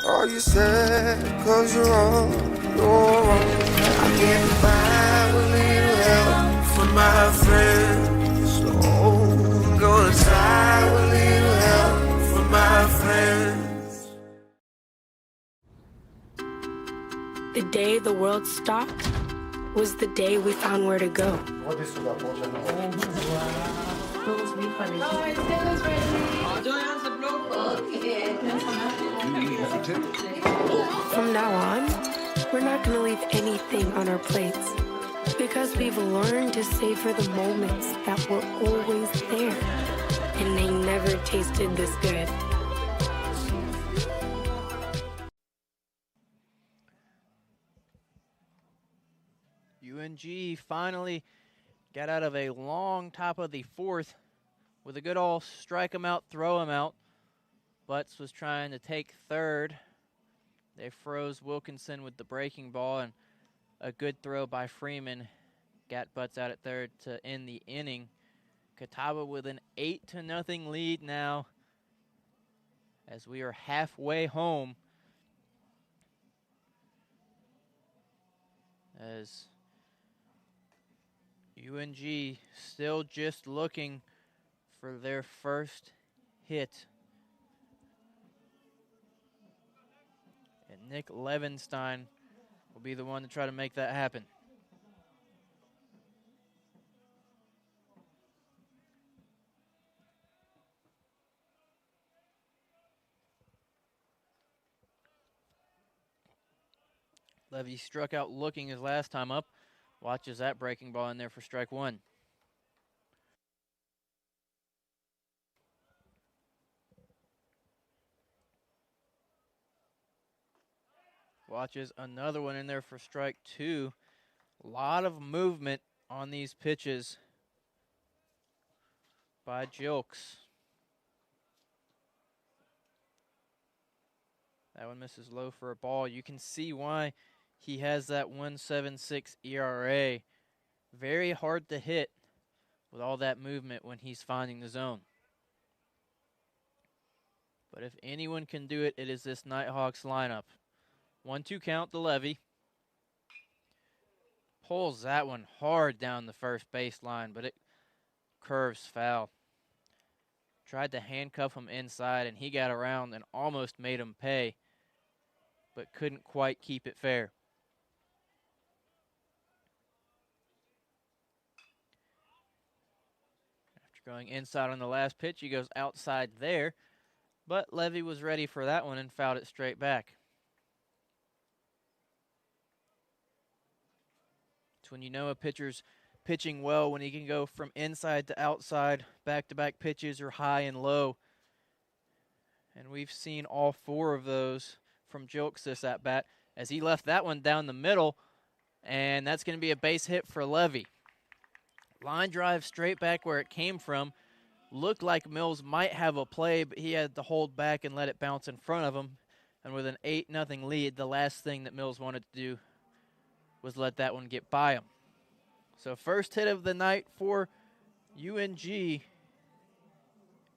Are you sad cause you're on your own? I can't find a little help from my friends. So I'm gonna try a little help from my friends. The day the world stopped was the day we found where to go. From now on, we're not going to leave anything on our plates because we've learned to savor the moments that were always there, and they never tasted this good. UNG finally got out of a long top of the fourth with a good old strike him out, throw him out. Butts was trying to take third. They froze Wilkinson with the breaking ball, and a good throw by Freeman got Butts out at third to end the inning. Catawba with an 8-0 lead now as we are halfway home. As UNG still just looking for their first hit. And Nick Levenstein will be the one to try to make that happen. Levy struck out looking his last time up. Watches that breaking ball in there for strike 1. Watches another one in there for strike 2. A lot of movement on these pitches by Jilks. That one misses low for a ball. You can see why he has that 1.76 ERA. Very hard to hit with all that movement when he's finding the zone. But if anyone can do it, it is this Nighthawks lineup. 1-2 count to Levy. Pulls that one hard down the first baseline, but it curves foul. Tried to handcuff him inside, and he got around and almost made him pay, but couldn't quite keep it fair. After going inside on the last pitch, he goes outside there. But Levy was ready for that one and fouled it straight back. It's when you know a pitcher's pitching well, when he can go from inside to outside, back-to-back pitches or high and low. And we've seen all 4 of those from Jilks this at-bat as he left that one down the middle, and that's going to be a base hit for Levy. Line drive straight back where it came from. Looked like Mills might have a play, but he had to hold back and let it bounce in front of him. And with an 8-0 lead, the last thing that Mills wanted to do was let that one get by him. So first hit of the night for UNG.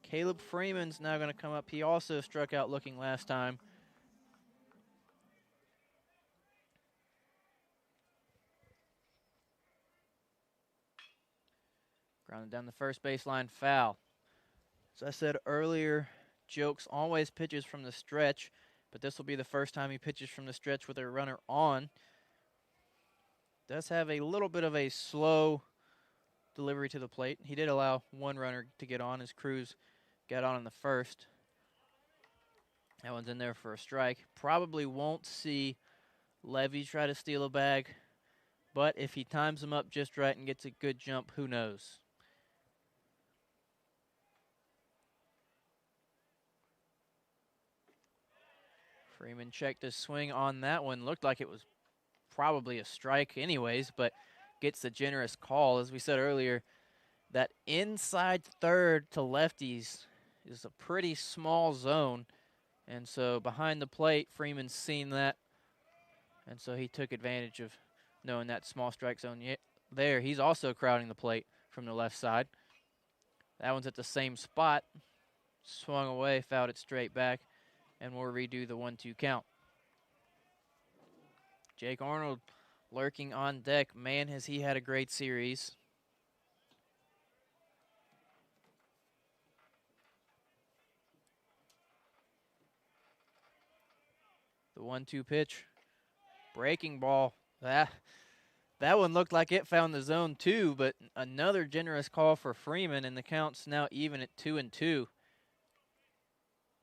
Caleb Freeman's now going to come up. He also struck out looking last time. Grounded down the first baseline, foul. As I said earlier, Jilks always pitches from the stretch, but this will be the first time he pitches from the stretch with a runner on. Does have a little bit of a slow delivery to the plate. He did allow one runner to get on as Cruz got on in the first. That one's in there for a strike. Probably won't see Levy try to steal a bag, but if he times him up just right and gets a good jump, who knows? Freeman checked his swing on that one. Looked like it was probably a strike anyways, but gets the generous call. As we said earlier, that inside third to lefties is a pretty small zone. And so behind the plate, Freeman's seen that. And so he took advantage of knowing that small strike zone there. He's also crowding the plate from the left side. That one's at the same spot. Swung away, fouled it straight back. And we'll redo the 1-2 count. Jake Arnold lurking on deck. Man, has he had a great series. The 1-2 pitch. Breaking ball. That one looked like it found the zone too, but another generous call for Freeman, and the count's now even at 2-2.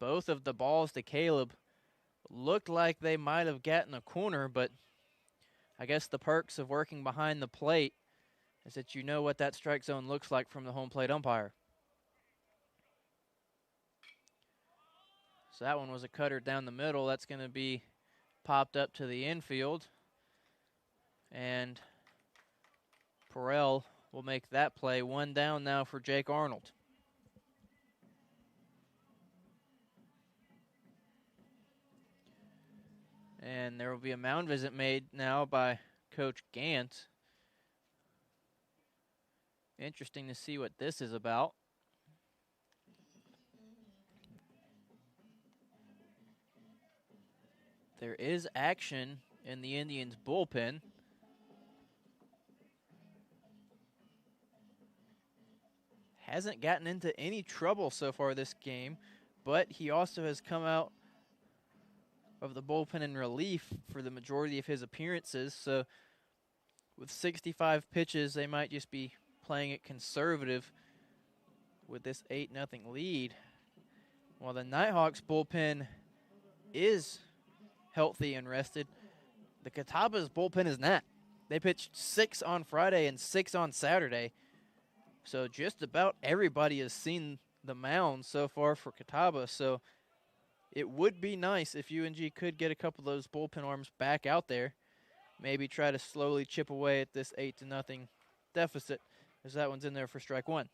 Both of the balls to Caleb looked like they might have gotten a corner, but I guess the perks of working behind the plate is that you know what that strike zone looks like from the home plate umpire. So that one was a cutter down the middle. That's going to be popped up to the infield. And Perel will make that play. One down now for Jake Arnold. And there will be a mound visit made now by Coach Gant. Interesting to see what this is about. There is action in the Indians' bullpen. Hasn't gotten into any trouble so far this game, but he also has come out of the bullpen in relief for the majority of his appearances. So with 65 pitches, they might just be playing it conservative with this 8-0 lead. While the Nighthawks bullpen is healthy and rested, the Catawba's bullpen is not. They pitched 6 on Friday and 6 on Saturday. So just about everybody has seen the mound so far for Catawba. So it would be nice if UNG could get a couple of those bullpen arms back out there. Maybe try to slowly chip away at this 8-0 deficit, as that one's in there for strike one.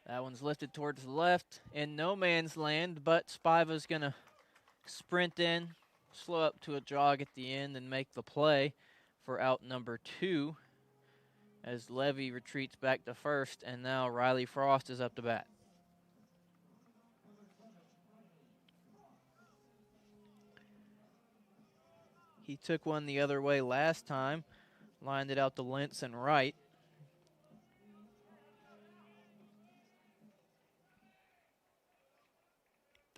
That one's lifted towards the left in no man's land, but Spiva's going to sprint in, slow up to a jog at the end, and make the play for out number 2 as Levy retreats back to first, and now Riley Frost is up to bat. He took one the other way last time, lined it out to Lentz and right.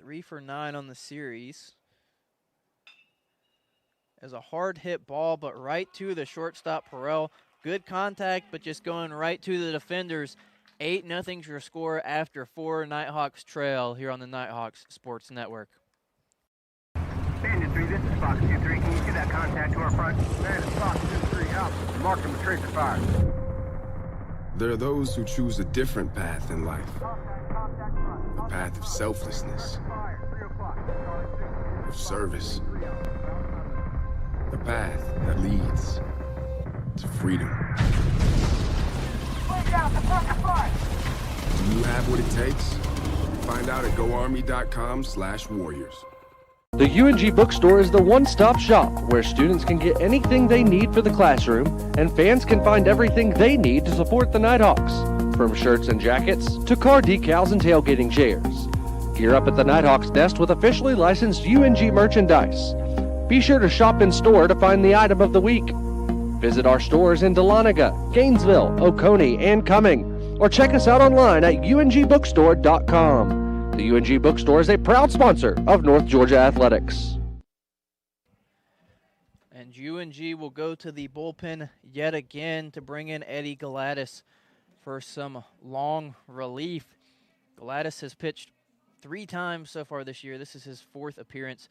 3 for 9 on the series. As a hard hit ball, but right to the shortstop Perel. Good contact, but just going right to the defenders. 8-0 your score after 4. Nighthawks trail here on the Nighthawks Sports Network. Bandit 3, this is Fox 2-3. Can you see that contact to our front? Man, it's Fox 2-3 out. Mark them with tracer fire. There are those who choose a different path in life. A path of selflessness, of service. A path that leads to freedom. Do you have what it takes? Find out at goarmy.com/warriors. The UNG Bookstore is the one-stop shop where students can get anything they need for the classroom and fans can find everything they need to support the Nighthawks, from shirts and jackets to car decals and tailgating chairs. Gear up at the Nighthawks desk with officially licensed UNG merchandise. Be sure to shop in store to find the item of the week. Visit our stores in Dahlonega, Gainesville, Oconee, and Cumming, or check us out online at ungbookstore.com. The UNG Bookstore is a proud sponsor of North Georgia Athletics. And UNG will go to the bullpen yet again to bring in Eddie Gladys for some long relief. Gladys has pitched 3 times so far this year. This is his 4th appearance.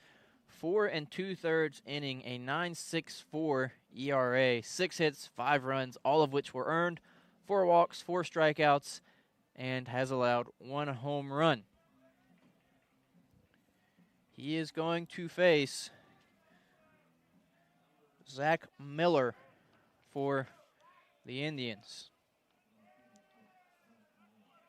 4 2/3 inning, a 9.64 ERA, 6 hits, 5 runs, all of which were earned, 4 walks, 4 strikeouts, and has allowed 1 home run. He is going to face Zach Miller for the Indians.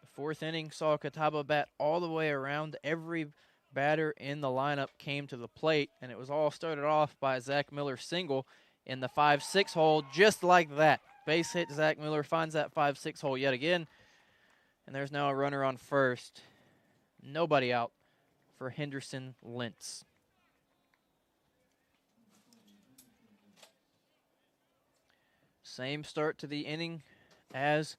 The 4th inning saw Catawba bat all the way around. Every batter in the lineup came to the plate, and it was all started off by Zach Miller's single in the 5-6 hole, just like that. Base hit, Zach Miller finds that 5-6 hole yet again, and there's now a runner on first. Nobody out for Henderson Lentz. Same start to the inning as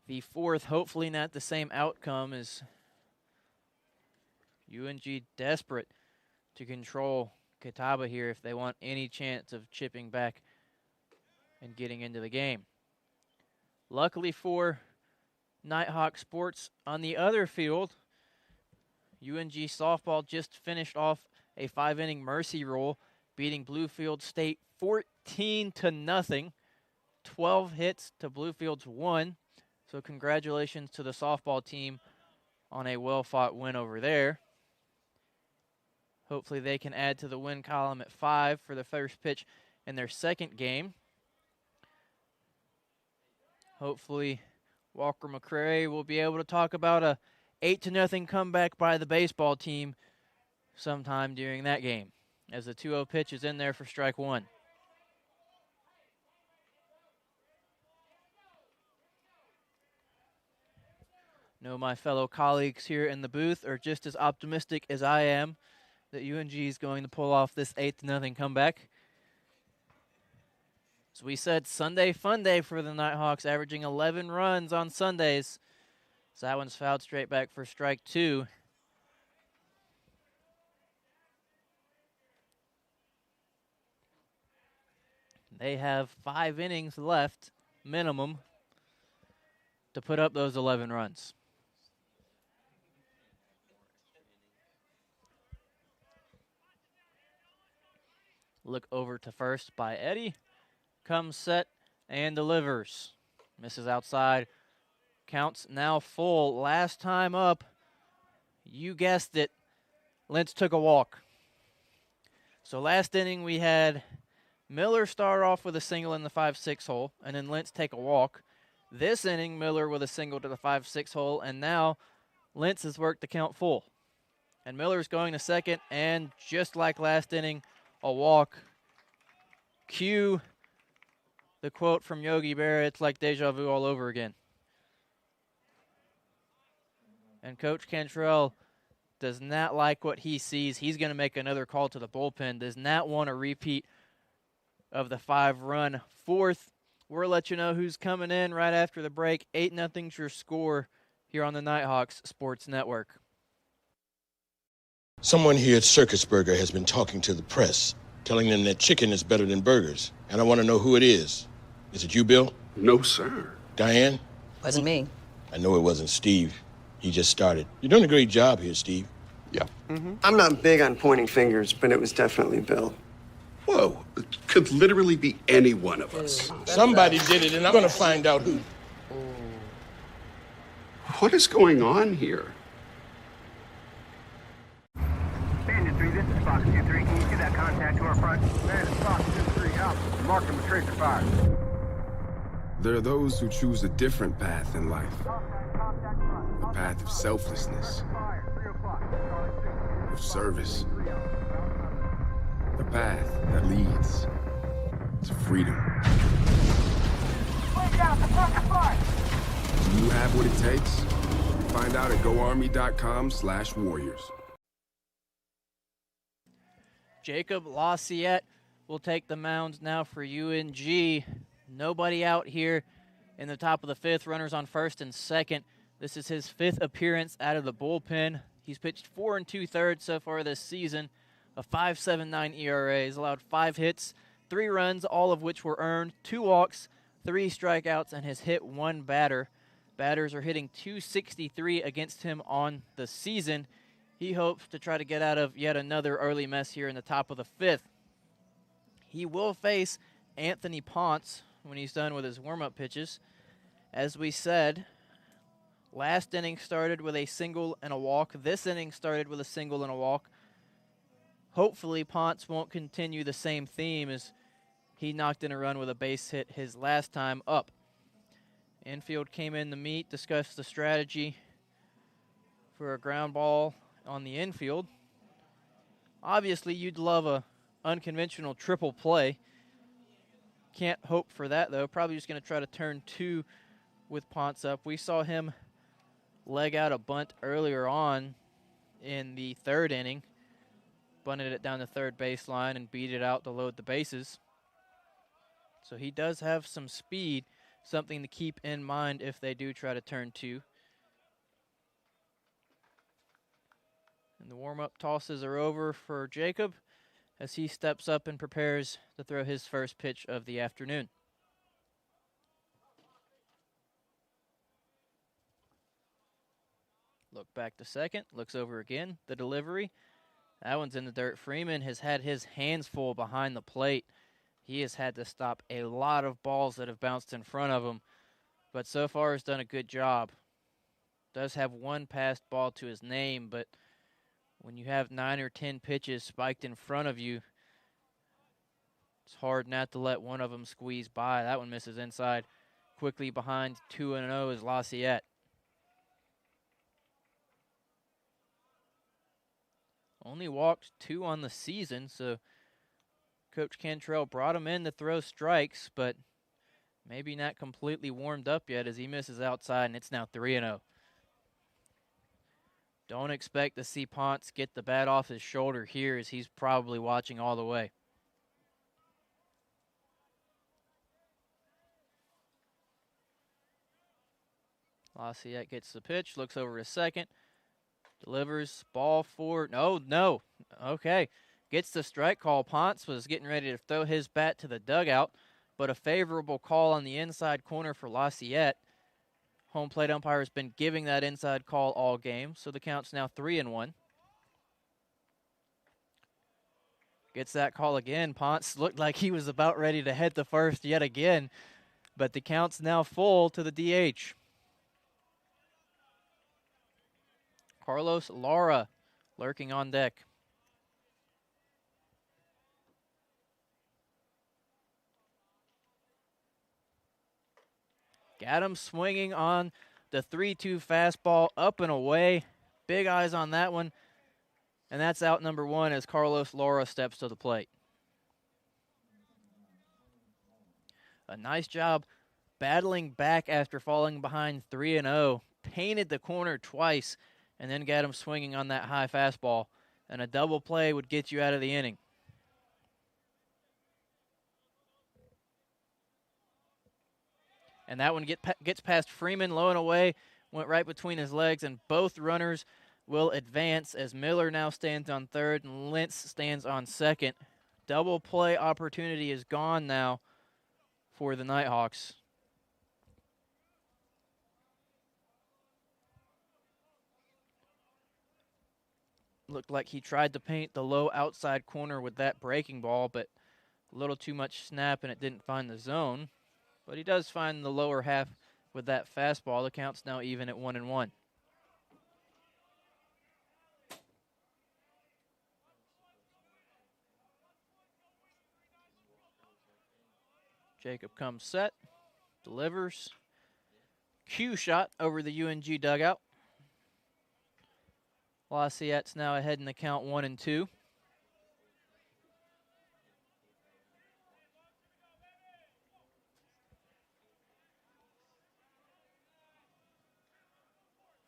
the 4th, hopefully not the same outcome as UNG desperate to control Catawba here if they want any chance of chipping back and getting into the game. Luckily for Nighthawk Sports, on the other field, UNG softball just finished off a 5-inning mercy roll, beating Bluefield State 14-0. 12 hits to Bluefield's 1. So congratulations to the softball team on a well-fought win over there. Hopefully they can add to the win column at 5 for the first pitch in their second game. Hopefully Walker McCrary will be able to talk about a 8-0 comeback by the baseball team sometime during that game, as the 2-0 pitch is in there for strike 1. Know my fellow colleagues here in the booth are just as optimistic as I am that UNG is going to pull off this 8-0 comeback. As we said, Sunday fun day for the Nighthawks, averaging 11 runs on Sundays. So that one's fouled straight back for strike 2. They have 5 innings left, minimum, to put up those 11 runs. Look over to first by Eddie. Comes set and delivers. Misses outside. Counts now full. Last time up, you guessed it, Lentz took a walk. So last inning we had Miller start off with a single in the 5-6 hole, and then Lentz take a walk. This inning, Miller with a single to the 5-6 hole, and now Lentz has worked the count full. And Miller's going to second, and just like last inning, a walk. Cue the quote from Yogi Berra, it's like deja vu all over again. And Coach Cantrell does not like what he sees. He's going to make another call to the bullpen. Does not want a repeat of the 5-run 4th. We'll let you know who's coming in right after the break. 8-0's your score here on the Nighthawks Sports Network. Someone here at Circus Burger has been talking to the press, telling them that chicken is better than burgers. And I want to know who it is. Is it you, Bill? No, sir. Diane? Wasn't me. I know it wasn't Steve. He just started. You're doing a great job here, Steve. Yeah. I'm not big on pointing fingers, but it was definitely Bill. Whoa, it could literally be any one of us. Somebody did it, and I'm going to find out who. What is going on here? Bandit 3, this is Fox 2-3. Can you see that contact to our front? Man, it's Fox 2-3 out. Mark him with tracer fire. There are those who choose a different path in life. The path of selflessness, of service. The path that leads to freedom. Do you have what it takes? Find out at goarmy.com/warriors. Jacob Lassiette will take the mound now for UNG. Nobody out here in the top of the fifth. Runners on first and second. This is his fifth appearance out of the bullpen. He's pitched 4 2/3 so far this season. A 5.79 ERA. He's allowed 5 hits, 3 runs, all of which were earned, 2 walks, 3 strikeouts, and has hit 1 batter. Batters are hitting .263 against him on the season. He hopes to try to get out of yet another early mess here in the top of the fifth. He will face Anthony Ponce when he's done with his warm-up pitches. As we said, last inning started with a single and a walk. This inning started with a single and a walk. Hopefully Ponce won't continue the same theme as he knocked in a run with a base hit his last time up. Infield came in to meet, discussed the strategy for a ground ball on the infield. Obviously, you'd love a unconventional triple play. Can't hope for that, though. Probably just going to try to turn 2 with Ponce up. We saw him leg out a bunt earlier on in the 3rd inning. Bunted it down the 3rd baseline and beat it out to load the bases. So he does have some speed, something to keep in mind if they do try to turn 2. And the warm-up tosses are over for Jacob as he steps up and prepares to throw his first pitch of the afternoon. Look back to second, looks over again, the delivery. That one's in the dirt. Freeman has had his hands full behind the plate. He has had to stop a lot of balls that have bounced in front of him, but so far has done a good job. Does have 1 passed ball to his name, but when you have 9 or 10 pitches spiked in front of you, it's hard not to let one of them squeeze by. That one misses inside. Quickly behind 2-0 is Lassiette. Only walked 2 on the season, so Coach Cantrell brought him in to throw strikes, but maybe not completely warmed up yet as he misses outside, and it's now 3-0. Don't expect to see Ponce get the bat off his shoulder here as he's probably watching all the way. Lassiette gets the pitch, looks over to second. Delivers, ball forward. No. Okay. Gets the strike call. Ponce was getting ready to throw his bat to the dugout, but a favorable call on the inside corner for Lassiette. Home plate umpire has been giving that inside call all game, so the count's now 3-1. Gets that call again. Ponce looked like he was about ready to head to first yet again, but the count's now full to the DH. Carlos Lara lurking on deck. Got him swinging on the 3-2 fastball, up and away. Big eyes on that one. And that's out number 1 as Carlos Lara steps to the plate. A nice job battling back after falling behind 3-0. Painted the corner twice and then got him swinging on that high fastball. And a double play would get you out of the inning. And that one gets past Freeman low and away, went right between his legs, and both runners will advance as Miller now stands on third and Lentz stands on second. Double play opportunity is gone now for the Nighthawks. Looked like he tried to paint the low outside corner with that breaking ball, but a little too much snap and it didn't find the zone. But he does find the lower half with that fastball. The count's now even at 1-1. Jacob comes set, delivers. Cue shot over the UNG dugout. Lafayette's now ahead in the count 1-2.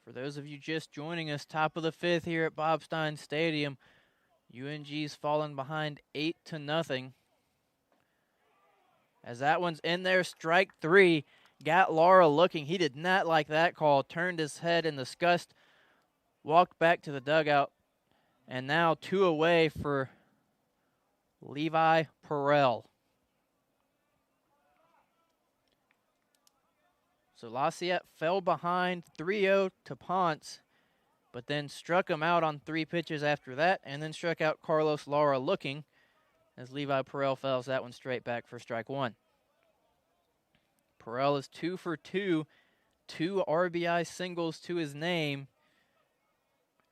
For those of you just joining us, top of the fifth here at Bobstein Stadium, UNG's fallen behind 8-0. As that one's in there, strike three. Got Laura looking. He did not like that call. Turned his head in disgust. Walked back to the dugout. And now 2 away for Levi Perel. So Lafayette fell behind 3-0 to Ponce, but then struck him out on 3 pitches after that, and then struck out Carlos Lara looking as Levi Perel fouls that one straight back for strike 1. Perel is 2 for 2, 2 RBI singles to his name,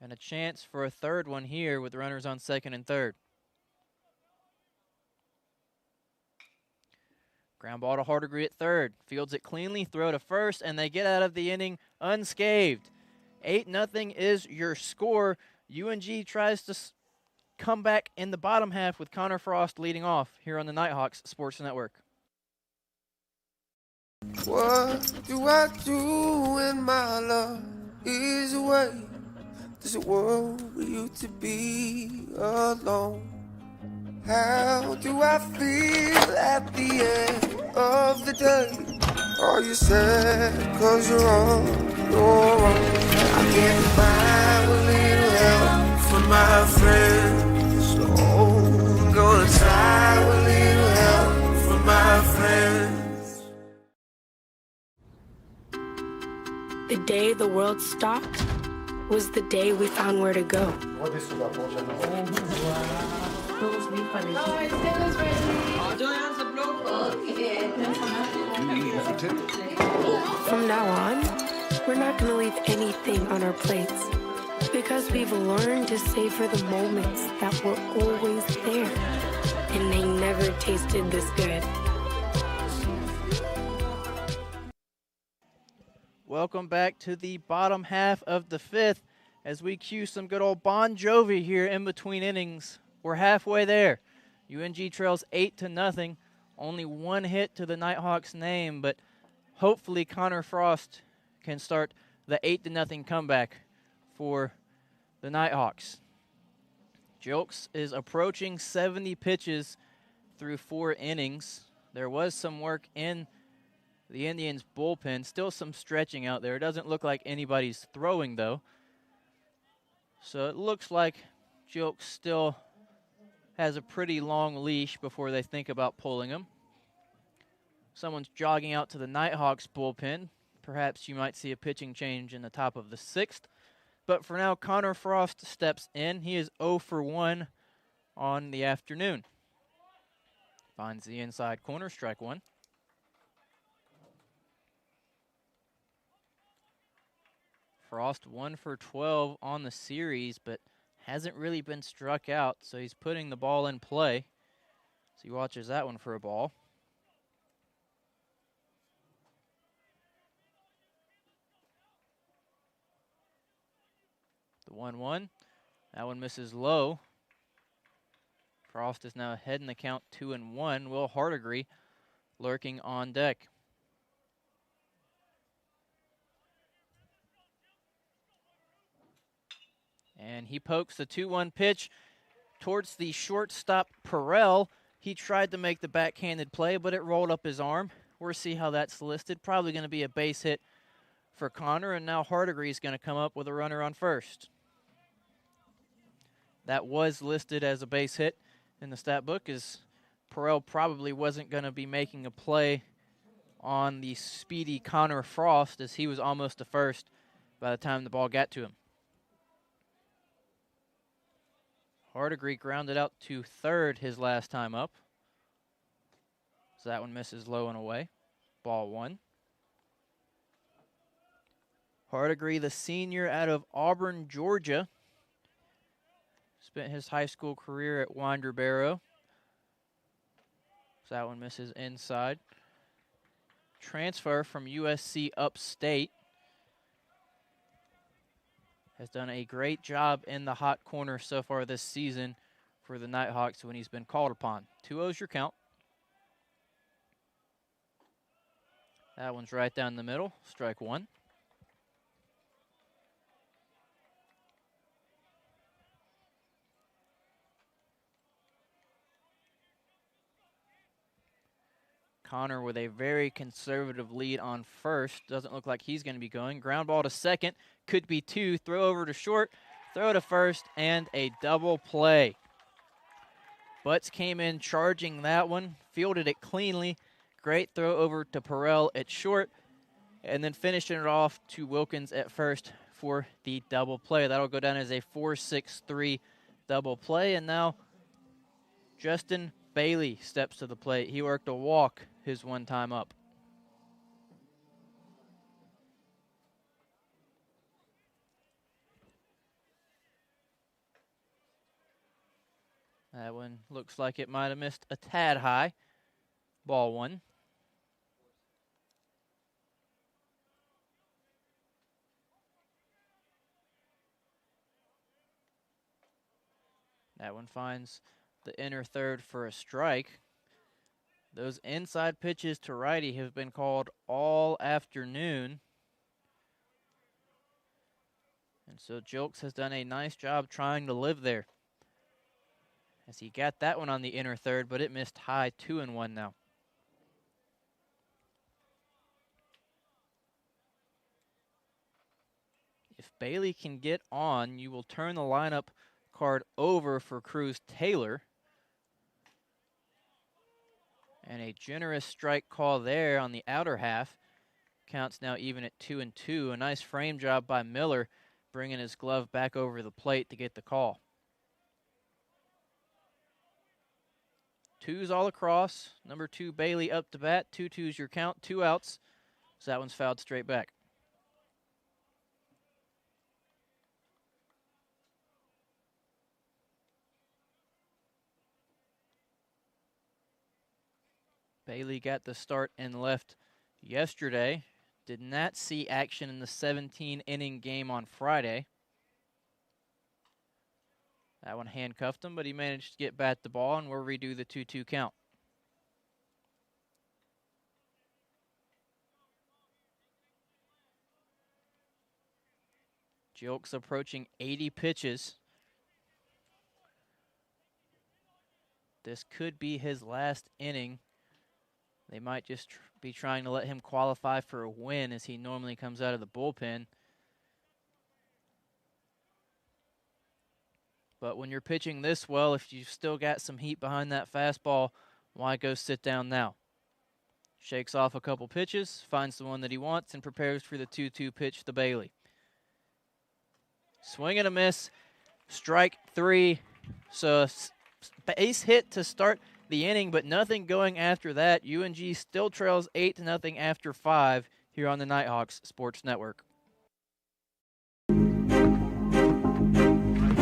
and a chance for a third one here with runners on second and third. Ground ball to Hardigree at third. Fields it cleanly, throw to first, and they get out of the inning unscathed. 8-0 is your score. UNG tries to come back in the bottom half with Connor Frost leading off here on the Nighthawks Sports Network. What do I do when my love is away? Does it worry you to be alone? How do I feel at the end of the day? Are you sad cause you're on your own? I can't find a little help from my friends. So I'm gonna try a little help from my friends. The day the world stopped was the day we found where to go. From now on, we're not going to leave anything on our plates because we've learned to savor the moments that were always there, and they never tasted this good. Welcome back to the bottom half of the fifth as we cue some good old Bon Jovi here in between innings. We're halfway there. UNG trails 8-0. Only 1 hit to the Nighthawks' name, but hopefully Connor Frost can start the 8-0 comeback for the Nighthawks. Jilks is approaching 70 pitches through 4 innings. There was some work in the Indians' bullpen. Still some stretching out there. It doesn't look like anybody's throwing, though. So it looks like Jilks still has a pretty long leash before they think about pulling him. Someone's jogging out to the Nighthawks bullpen. Perhaps you might see a pitching change in the top of the 6th. But for now, Connor Frost steps in. He is 0 for 1 on the afternoon. Finds the inside corner, strike 1. Frost 1 for 12 on the series, but hasn't really been struck out, so he's putting the ball in play. So he watches that one for a ball. The 1-1. That one misses low. Frost is now ahead in the count 2-1. Will Hardigree lurking on deck. And he pokes the 2-1 pitch towards the shortstop Perel. He tried to make the backhanded play, but it rolled up his arm. We'll see how that's listed. Probably going to be a base hit for Connor, and now Hardigree is going to come up with a runner on first. That was listed as a base hit in the stat book, as Perrell probably wasn't going to be making a play on the speedy Connor Frost, as he was almost to first by the time the ball got to him. Hardigree grounded out to third his last time up. So that one misses low and away. Ball one. Hardigree, the senior out of Auburn, Georgia. Spent his high school career at Winder Barrow. So that one misses inside. Transfer from USC Upstate. Has done a great job in the hot corner so far this season for the Nighthawks when he's been called upon. 2-0's your count. That one's right down the middle. Strike one. Connor with a very conservative lead on first. Doesn't look like he's going to be going. Ground ball to second. Could be two. Throw over to short. Throw to first. And a double play. Butts came in charging that one. Fielded it cleanly. Great throw over to Perrell at short. And then finishing it off to Wilkins at first for the double play. That'll go down as a 4-6-3 double play. And now Justin Bailey steps to the plate. He worked a walk his one time up. That one looks like it might have missed a tad high. Ball one. That one finds the inner third for a strike. Those inside pitches to righty have been called all afternoon. And so Jilks has done a nice job trying to live there, as he got that one on the inner third, but it missed high. 2-1 now. If Bailey can get on, you will turn the lineup card over for Cruz Taylor. And a generous strike call there on the outer half. Counts now even at 2-2. A nice frame job by Miller, bringing his glove back over the plate to get the call. Twos all across. Number 2, Bailey up to bat. 2-2's your count. 2 outs. So that one's fouled straight back. Bailey got the start in left yesterday. Did not see action in the 17-inning game on Friday. That one handcuffed him, but he managed to get bat the ball, and we'll redo the 2-2 count. Jilks approaching 80 pitches. This could be his last inning. They might just be trying to let him qualify for a win, as he normally comes out of the bullpen. But when you're pitching this well, if you've still got some heat behind that fastball, why go sit down now? Shakes off a couple pitches, finds the one that he wants, and prepares for the 2-2 pitch to Bailey. Swing and a miss, strike 3. So base hit to start the inning, but nothing going after that. UNG still trails 8-0 after 5 here on the Nighthawks Sports Network.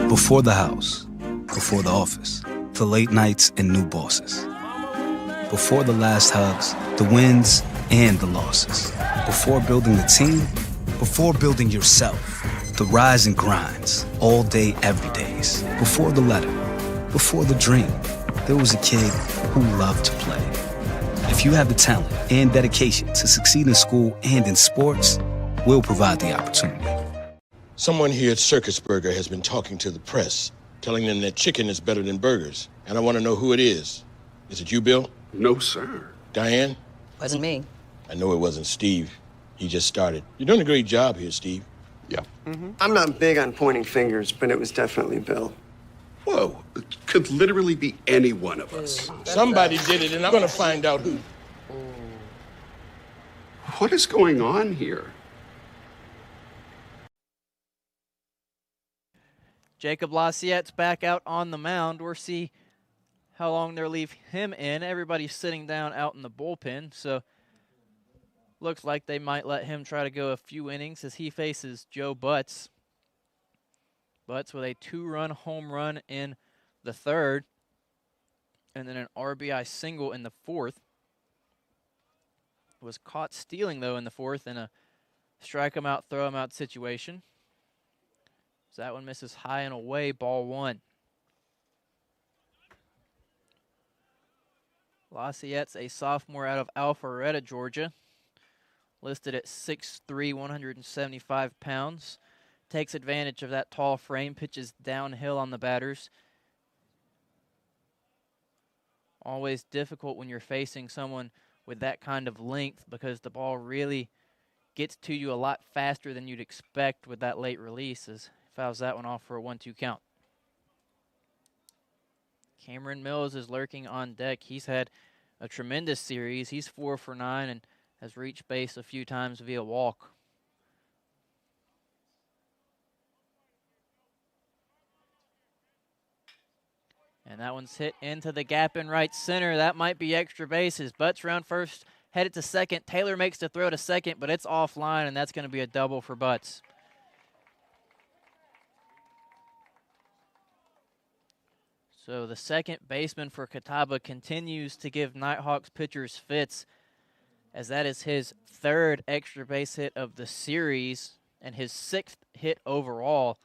Before the house, before the office, the late nights and new bosses. Before the last hugs, the wins and the losses. Before building the team, before building yourself, the rise and grinds, all day, every days. Before the letter, before the dream, there was a kid who loved to play. If you have the talent and dedication to succeed in school and in sports, we'll provide the opportunity. Someone here at Circus Burger has been talking to the press, telling them that chicken is better than burgers. And I want to know who it is. Is it you, Bill? No, sir. Diane? Wasn't me. I know it wasn't Steve. He just started. You're doing a great job here, Steve. Yeah. I'm not big on pointing fingers, but it was definitely Bill. Whoa, it could literally be any one of us. Somebody did it, and I'm gonna find out who. What is going on here? Jacob Lassiette's back out on the mound. We'll see how long they'll leave him in. Everybody's sitting down out in the bullpen, so looks like they might let him try to go a few innings as he faces Joe Butts. Butts with a 2-run home run in the third, and then an RBI single in the fourth. Was caught stealing, though, in the fourth in a strike him out, throw him out situation. So that one misses high and away, ball one. Lassiette's a sophomore out of Alpharetta, Georgia. Listed at 6'3", 175 pounds. Takes advantage of that tall frame, pitches downhill on the batters. Always difficult when you're facing someone with that kind of length because the ball really gets to you a lot faster than you'd expect with that late release, as fouls that one off for a 1-2 count. Cameron Mills is lurking on deck. He's had a tremendous series. He's 4 for 9 and has reached base a few times via walk. And that one's hit into the gap in right center. That might be extra bases. Butts round first, headed to second. Taylor makes the throw to second, but it's offline, and that's going to be a double for Butts. So the second baseman for Catawba continues to give Nighthawks pitchers fits, as that is his third extra base hit of the series and his 6th hit overall,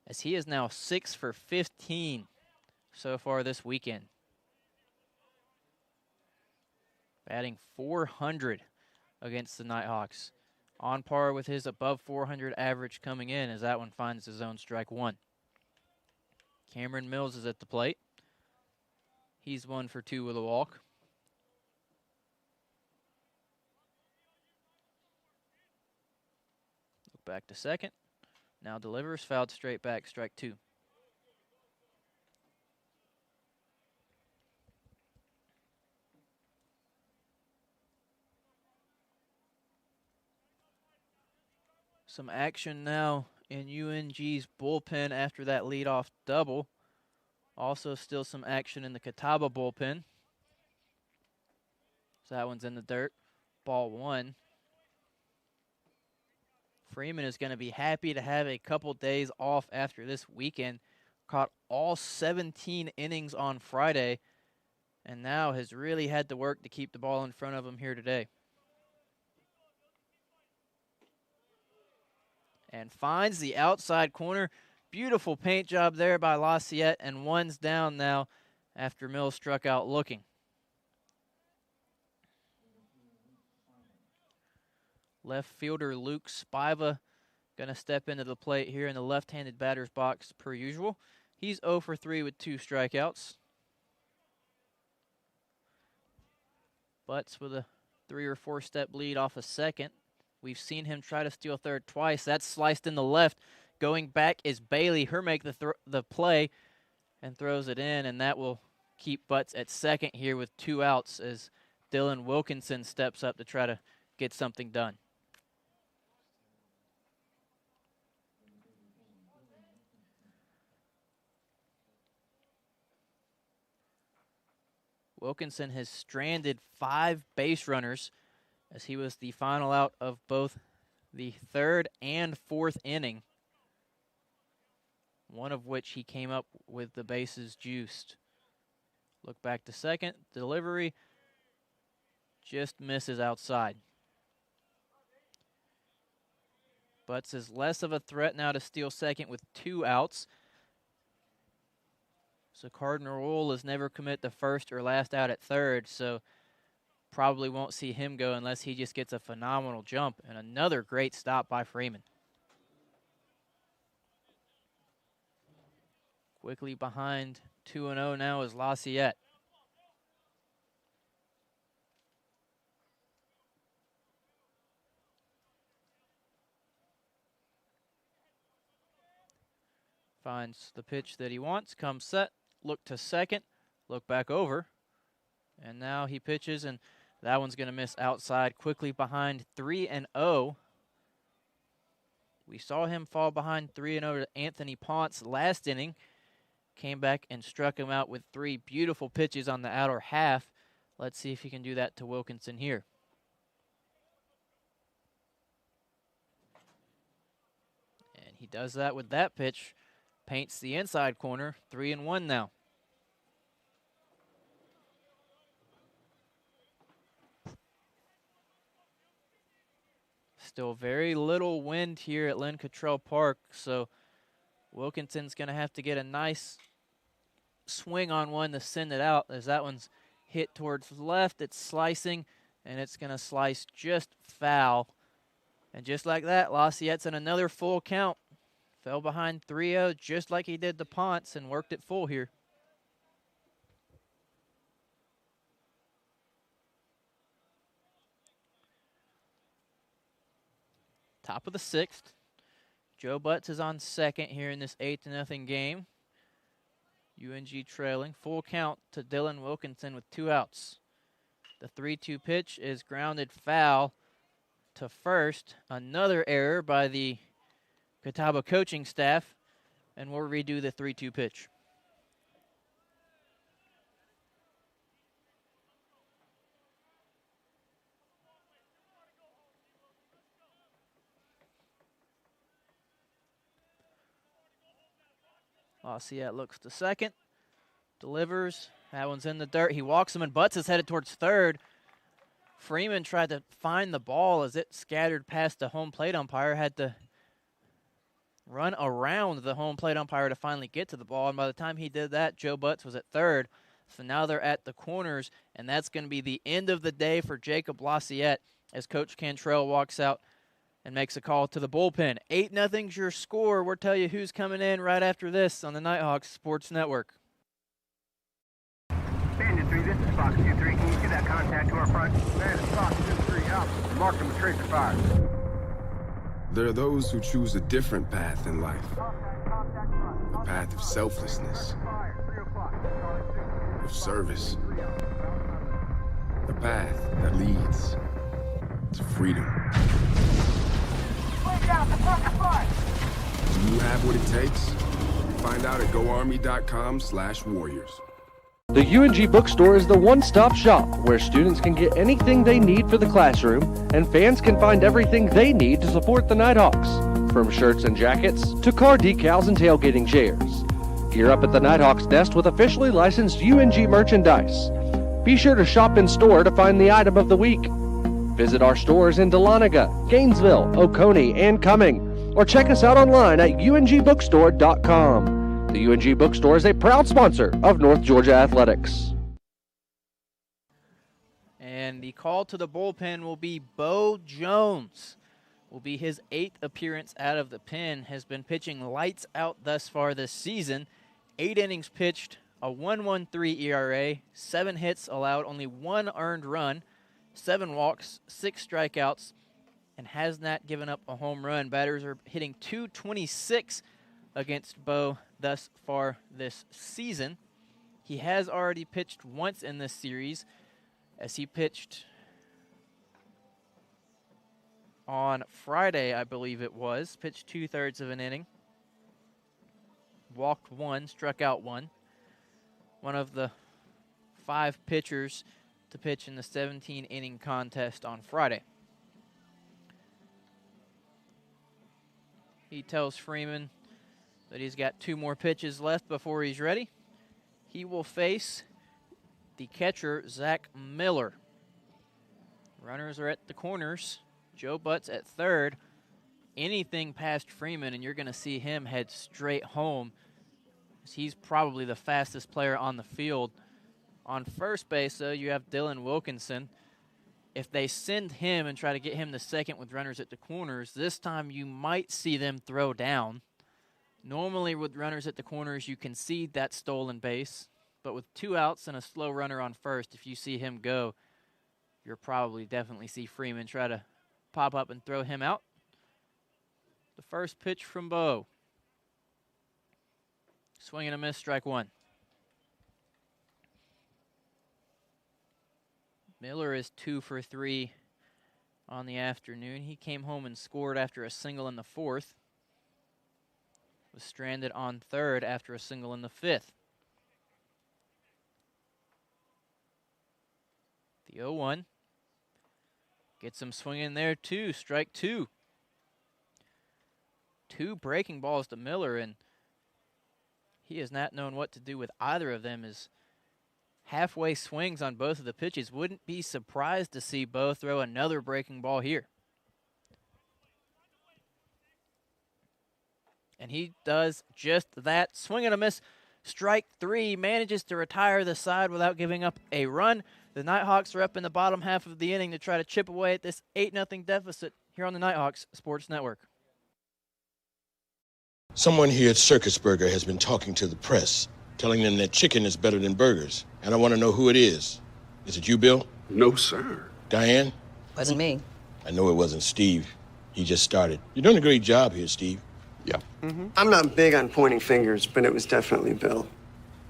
as he is now 6 for 15 so far this weekend. Batting .400 against the Nighthawks. On par with his above .400 average coming in, as that one finds his own strike one. Cameron Mills is at the plate. He's 1 for 2 with a walk. Look back to second. Now delivers, fouled straight back, strike two. Some action now in UNG's bullpen after that leadoff double. Also still some action in the Catawba bullpen. So that one's in the dirt. Ball one. Freeman is going to be happy to have a couple days off after this weekend. Caught all 17 innings on Friday, and now has really had to work to keep the ball in front of him here today. And finds the outside corner. Beautiful paint job there by Lassiette, and one's down now after Mills struck out looking. Left fielder Luke Spiva going to step into the plate here in the left-handed batter's box per usual. He's 0 for 3 with 2 strikeouts. Butts with a 3 or 4 step lead off a second. We've seen him try to steal third twice. That's sliced in the left. Going back is Bailey. Her make the play and throws it in, and that will keep Butts at second here with 2 outs as Dylan Wilkinson steps up to try to get something done. Wilkinson has stranded 5 base runners as he was the final out of both the 3rd and 4th inning, one of which he came up with the bases juiced. Look back to second. Delivery just misses outside. Butts is less of a threat now to steal second with 2 outs. So cardinal rule is never commit the first or last out at third, so probably won't see him go unless he just gets a phenomenal jump. And another great stop by Freeman. Quickly behind 2-0 now is Lassiette. Finds the pitch that he wants, comes set, look to second, look back over, and now he pitches, and that one's going to miss outside, quickly behind 3-0. We saw him fall behind 3-0 to Anthony Ponce last inning. Came back and struck him out with 3 beautiful pitches on the outer half. Let's see if he can do that to Wilkinson here. And he does that with that pitch. Paints the inside corner, 3-1 now. Still very little wind here at Lynn Cottrell Park, so Wilkinson's going to have to get a nice swing on one to send it out, as that one's hit towards the left. It's slicing, and it's going to slice just foul. And just like that, Lassiette's in another full count. Fell behind 3-0 just like he did to Ponce and worked it full here. Top of the 6th. Joe Butts is on second here in this 8-0 game. UNG trailing. Full count to Dylan Wilkinson with 2 outs. The 3-2 pitch is grounded foul to first. Another error by the Catawba coaching staff, and we'll redo the 3-2 pitch. Lassiette looks to second, delivers. That one's in the dirt. He walks him, and Butts is headed towards third. Freeman tried to find the ball as it scattered past the home plate umpire, had to run around the home plate umpire to finally get to the ball, and by the time he did that, Joe Butts was at third. So now they're at the corners, and that's going to be the end of the day for Jacob Lassiette as Coach Cantrell walks out and makes a call to the bullpen. 8-0's your score. We'll tell you who's coming in right after this on the Nighthawks Sports Network. Bandit 3, this is Fox 2-3. Can you see that contact to our front? Man, it's Fox 2-3 out. Mark him with tracer fire. There are those who choose a different path in life. A path of selflessness, of service. A path that leads to freedom. Do you have what it takes? Find out at goarmy.com/warriors. The UNG Bookstore is the one-stop shop where students can get anything they need for the classroom, and fans can find everything they need to support the Nighthawks, from shirts and jackets to car decals and tailgating chairs. Gear up at the Nighthawks desk with officially licensed UNG merchandise. Be sure to shop in store to find the item of the week. Visit our stores in Dahlonega, Gainesville, Oconee, and Cumming, or check us out online at ungbookstore.com. The UNG Bookstore is a proud sponsor of North Georgia Athletics. And the call to the bullpen will be Bo Jones. Will be his 8th appearance out of the pen. Has been pitching lights out thus far this season. 8 innings pitched, a 1.13 ERA, 7 hits allowed, only 1 earned run, 7 walks, 6 strikeouts, and has not given up a home run. Batters are hitting .226 against Bo thus far this season. He has already pitched once in this series, as he pitched on Friday, I believe it was. Pitched 2/3 of an inning. Walked 1, struck out 1. One of the 5 pitchers to pitch in the 17-inning contest on Friday. He tells Freeman that he's got 2 more pitches left before he's ready. He will face the catcher, Zach Miller. Runners are at the corners. Joe Butts at third. Anything past Freeman, and you're going to see him head straight home. He's probably the fastest player on the field. On first base, though, you have Dylan Wilkinson. If they send him and try to get him to second with runners at the corners, this time you might see them throw down. Normally with runners at the corners, you concede that stolen base. But with 2 outs and a slow runner on first, if you see him go, you'll probably definitely see Freeman try to pop up and throw him out. The first pitch from Bo. Swing and a miss, strike one. Miller is 2 for 3 on the afternoon. He came home and scored after a single in the 4th. Was stranded on 3rd after a single in the 5th. The 0-1. Gets him swinging there too, strike two. 2 breaking balls to Miller, and he has not known what to do with either of them. As halfway swings on both of the pitches. Wouldn't be surprised to see Bo throw another breaking ball here. And he does just that. Swing and a miss. Strike 3. Manages to retire the side without giving up a run. The Nighthawks are up in the bottom half of the inning to try to chip away at this 8-0 deficit here on the Nighthawks Sports Network. Someone here at Circus Burger has been talking to the press, telling them that chicken is better than burgers. And I want to know who it is. Is it you, Bill? No, sir. Diane? Wasn't me. I know it wasn't Steve. He just started. You're doing a great job here, Steve. Yeah. I'm not big on pointing fingers, but it was definitely Bill.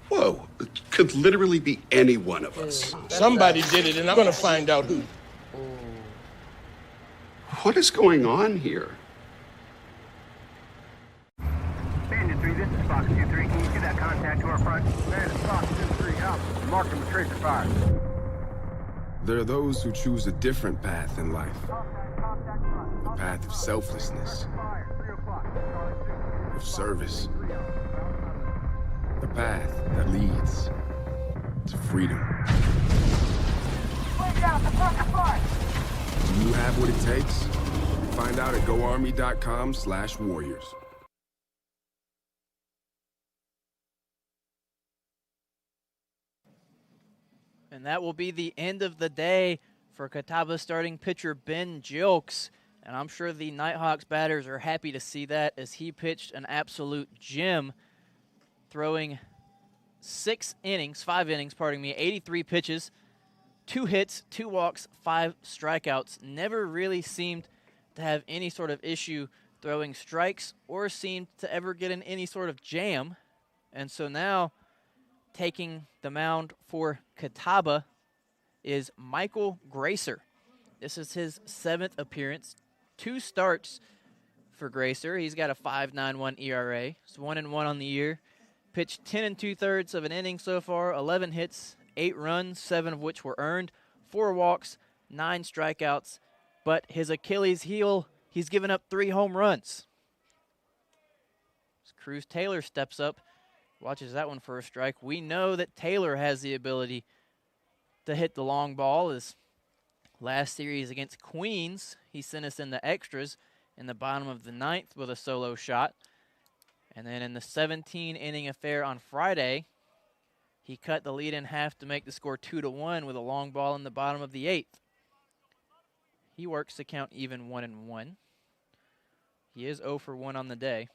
Whoa, it could literally be any one of us. Somebody did it, and I'm going to find out who. What is going on here? Bandit 3, this is Fox 2-3. Can you see that contact to our front? Man, it's Fox 2-3, out. Mark him with tracer fire. There are those who choose a different path in life. The path of selflessness, of service. The path that leads to freedom. Do you have what it takes? Find out at goarmy.com/warriors. And that will be the end of the day for Catawba starting pitcher Ben Jilks. And I'm sure the Nighthawks batters are happy to see that, as he pitched an absolute gem, throwing 5 innings, 83 pitches, 2 hits, 2 walks, 5 strikeouts. Never really seemed to have any sort of issue throwing strikes or seemed to ever get in any sort of jam. And so now, taking the mound for Catawba is Michael Gracer. This is his 7th appearance. 2 starts for Gracer. He's got a 5.91 ERA. It's 1-1 on the year. Pitched 10 2/3 of an inning so far. 11 hits, 8 runs, 7 of which were earned. 4 walks, 9 strikeouts. But his Achilles heel, he's given up 3 home runs. As Cruz Taylor steps up, watches that one for a strike. We know that Taylor has the ability to hit the long ball. His last series against Queens, he sent us in the extras in the bottom of the 9th with a solo shot. And then in the 17-inning affair on Friday, he cut the lead in half to make the score 2-1 with a long ball in the bottom of the 8th. He works the count even 1-1. He is 0 for 1 on the day.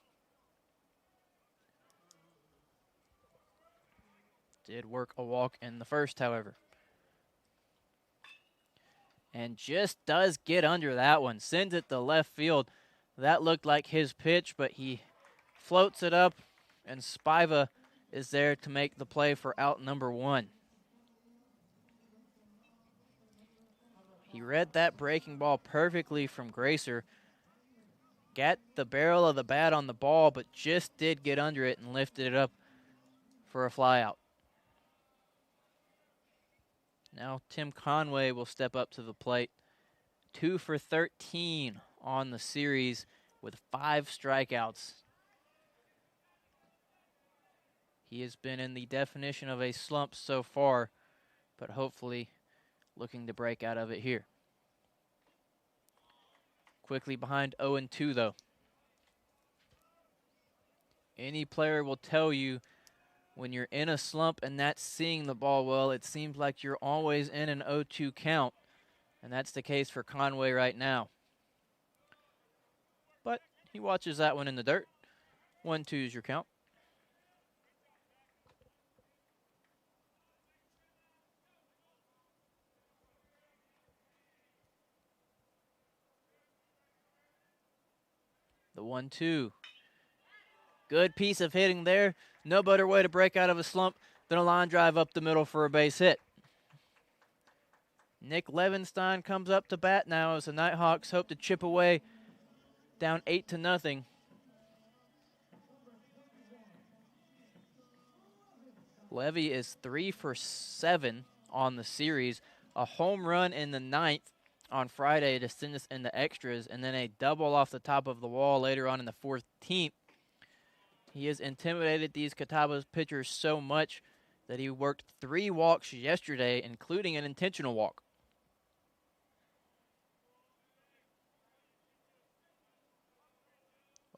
Did work a walk in the first, however. And just does get under that one. Sends it to left field. That looked like his pitch, but he floats it up, and Spiva is there to make the play for out number 1. He read that breaking ball perfectly from Gracer. Got the barrel of the bat on the ball, but just did get under it and lifted it up for a fly out. Now Tim Conway will step up to the plate. 2 for 13 on the series with 5 strikeouts. He has been in the definition of a slump so far, but hopefully looking to break out of it here. Quickly behind 0-2 though. Any player will tell you when you're in a slump and not seeing the ball well, it seems like you're always in an 0-2 count, and that's the case for Conway right now. But he watches that one in the dirt. 1-2 is your count. The 1-2. Good piece of hitting there. No better way to break out of a slump than a line drive up the middle for a base hit. Nick Levenstein comes up to bat now as the Nighthawks hope to chip away down 8-0. Levy is 3 for 7 on the series. A home run in the 9th on Friday to send us into extras, and then a double off the top of the wall later on in the 14th. He has intimidated these Catawba pitchers so much that he worked 3 walks yesterday, including an intentional walk.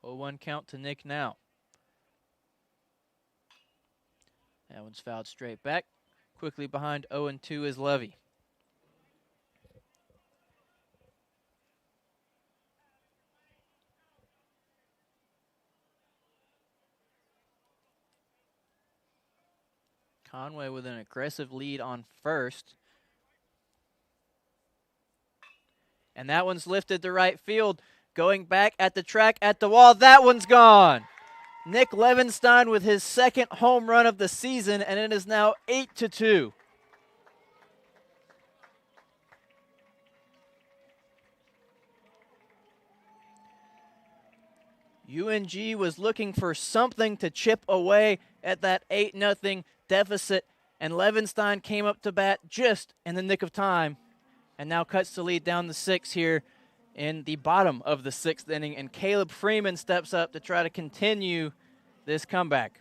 0-1 count to Nick now. That one's fouled straight back. Quickly behind 0-2 is Levy. Conway with an aggressive lead on first. And that one's lifted to right field. Going back at the track at the wall. That one's gone. Nick Levenstein with his second home run of the season, and it is now 8-2. UNG was looking for something to chip away at that 8-0 deficit, and Levenstein came up to bat just in the nick of time and now cuts the lead down to 6 here in the bottom of the 6th inning, and Caleb Freeman steps up to try to continue this comeback.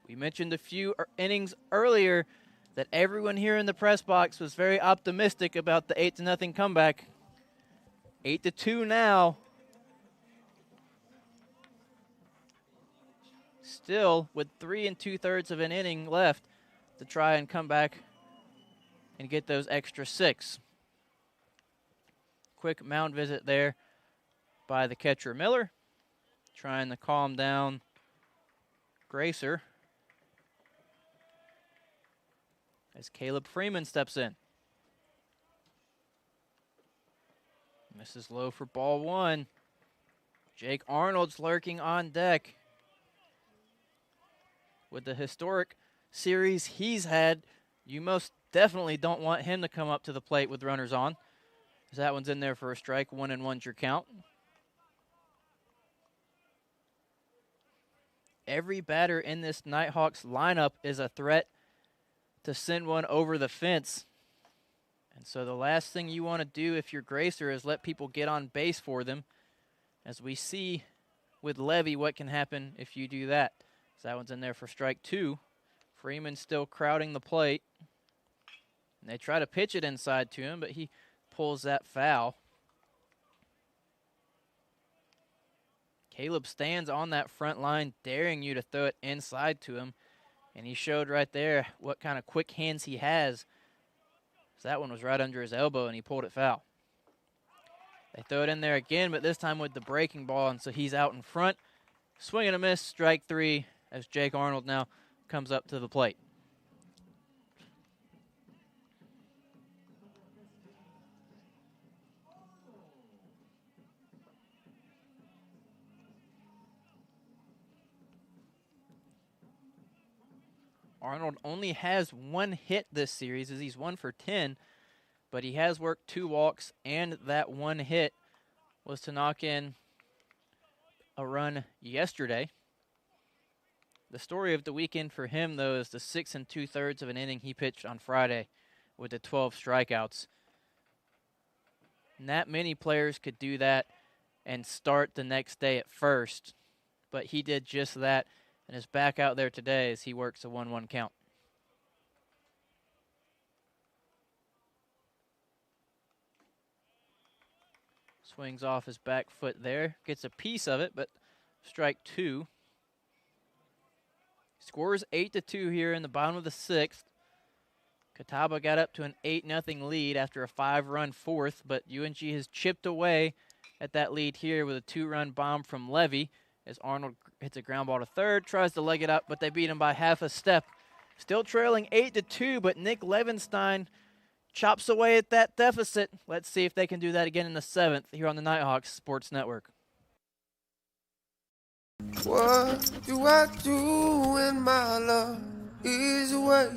We mentioned a few innings earlier that everyone here in the press box was very optimistic about the 8-0 comeback. 8-2 now. Still with 3 2/3 of an inning left to try and come back and get those extra 6. Quick mound visit there by the catcher Miller, trying to calm down Gracer as Caleb Freeman steps in. Misses low for ball 1. Jake Arnold's lurking on deck. With the historic series he's had, you most definitely don't want him to come up to the plate with runners on. As that one's in there for a strike. 1-1's your count. Every batter in this Nighthawks lineup is a threat to send one over the fence. And so the last thing you want to do if you're Gracer is let people get on base for them. As we see with Levy what can happen if you do that. So that one's in there for strike 2. Freeman still crowding the plate. And they try to pitch it inside to him, but he pulls that foul. Caleb stands on that front line, daring you to throw it inside to him. And he showed right there what kind of quick hands he has. So that one was right under his elbow, and he pulled it foul. They throw it in there again, but this time with the breaking ball, and so he's out in front. Swing and a miss, strike 3, as Jake Arnold now comes up to the plate. Arnold only has 1 hit this series as he's 1 for 10, but he has worked 2 walks, and that 1 hit was to knock in a run yesterday. The story of the weekend for him, though, is the 6 2/3 of an inning he pitched on Friday with the 12 strikeouts. Not many players could do that and start the next day at first, but he did just that and is back out there today as he works a 1-1 count. Swings off his back foot there. Gets a piece of it, but strike 2. Scores 8-2 here in the bottom of the 6th. Catawba got up to an 8-0 lead after a 5-run 4th, but UNG has chipped away at that lead here with a 2-run bomb from Levy as Arnold hits a ground ball to third, tries to leg it up, but they beat him by half a step. Still trailing 8-2, but Nick Levenstein chops away at that deficit. Let's see if they can do that again in the 7th here on the Nighthawks Sports Network. What do I do when my love is away?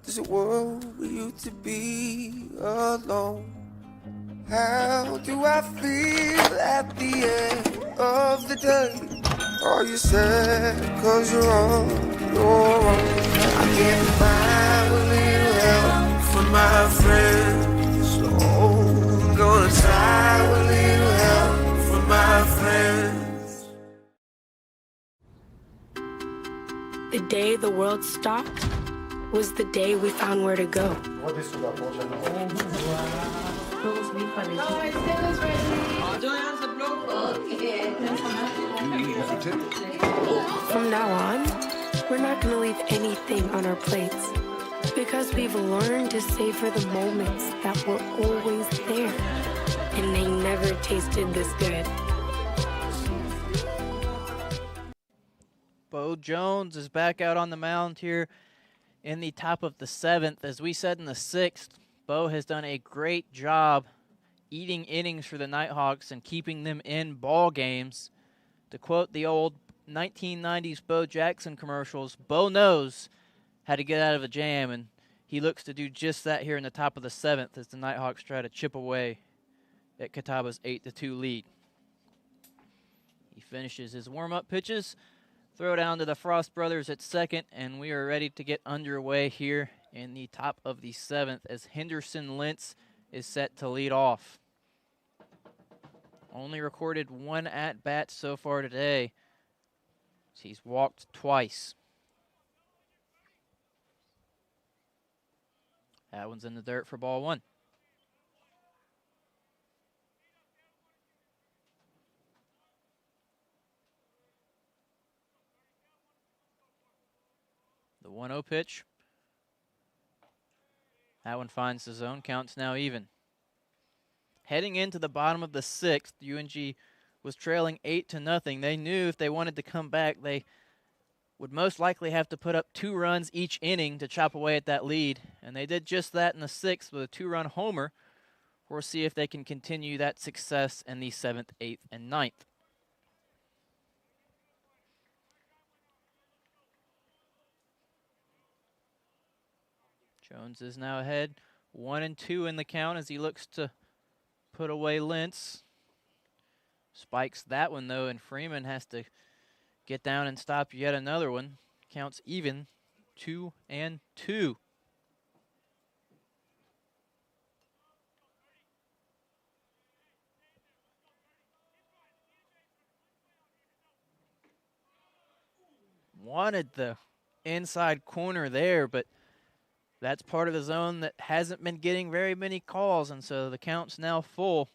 Does it worry you to be alone? How do I feel at the end of the day? Are you sad cause you're on your own? I can't find a little help from my friends. Oh, I'm gonna try a little help from my friends. The day the world stopped was the day we found where to go. From now on, we're not going to leave anything on our plates because we've learned to savor the moments that were always there, and they never tasted this good. Bo Jones is back out on the mound here in the top of the 7th. As we said in the 6th, Bo has done a great job eating innings for the Nighthawks and keeping them in ball games. To quote the old 1990s Bo Jackson commercials, Bo knows how to get out of a jam, and he looks to do just that here in the top of the 7th as the Nighthawks try to chip away at Catawba's 8-2 lead. He finishes his warm-up pitches. Throw down to the Frost brothers at second, and we are ready to get underway here in the top of the 7th as Henderson Lentz is set to lead off. Only recorded one at-bat so far today. He's walked twice. That one's in the dirt for ball 1. The 1-0 pitch. That one finds the zone. Count's now even. Heading into the bottom of the 6th, UNG was trailing 8-0. They knew if they wanted to come back, they would most likely have to put up 2 runs each inning to chop away at that lead. And they did just that in the 6th with a 2-run homer. We'll see if they can continue that success in the 7th, 8th, and 9th. Jones is now ahead 1-2 in the count as he looks to put away Lentz. Spikes that one though, and Freeman has to get down and stop yet another one. Counts even 2-2. Wanted the inside corner there, but that's part of the zone that hasn't been getting very many calls, and so the count's now full.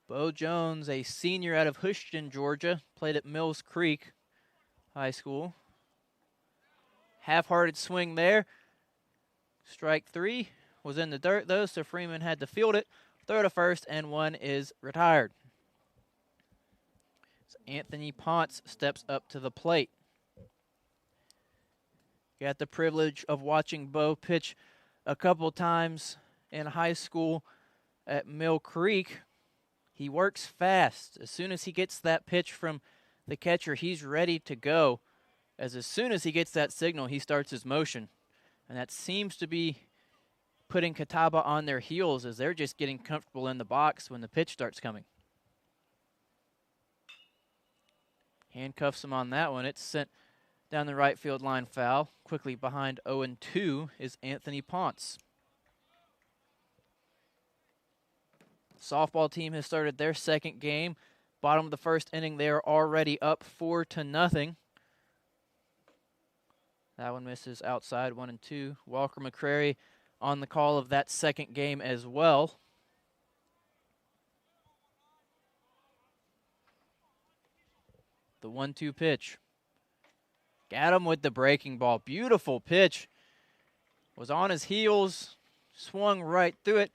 Bo Jones, a senior out of Houston, Georgia, played at Mills Creek High School. Half-hearted swing there. Strike 3 was in the dirt, though, so Freeman had to field it. Throw to first, and 1 is retired. So Anthony Ponce steps up to the plate. Got the privilege of watching Bo pitch a couple times in high school at Mill Creek. He works fast. As soon as he gets that pitch from the catcher, he's ready to go. As soon as he gets that signal, he starts his motion. And that seems to be putting Catawba on their heels as they're just getting comfortable in the box when the pitch starts coming. Handcuffs him on that one. It's sent down the right field line foul. Quickly behind 0-2 is Anthony Ponce. Softball team has started their second game. Bottom of the first inning, they are already up 4-0. That one misses outside, 1-2. Walker McCrary on the call of that second game as well. The 1-2 pitch. Got him with the breaking ball. Beautiful pitch. Was on his heels. Swung right through it.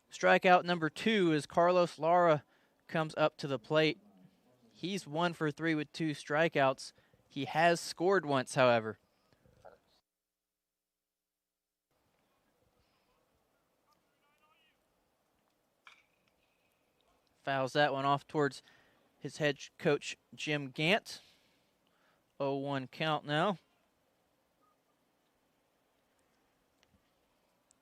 Strikeout number 2 as Carlos Lara comes up to the plate. He's 1 for 3 with 2 strikeouts. He has scored once, however. Fouls that one off towards his head coach, Jim Gant. 0-1 count now.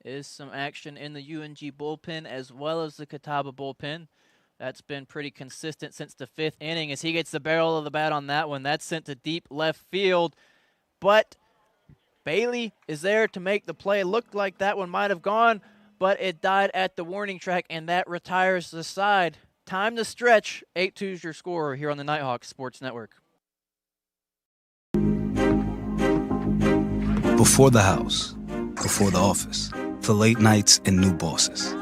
Is some action in the UNG bullpen as well as the Catawba bullpen. That's been pretty consistent since the 5th inning as he gets the barrel of the bat on that one. That's sent to deep left field. But Bailey is there to make the play. Looked like that one might have gone, but it died at the warning track, and that retires the side. Time to stretch. 8-2 is your score here on the Nighthawks Sports Network. Before the house, before the office, the late nights and new bosses.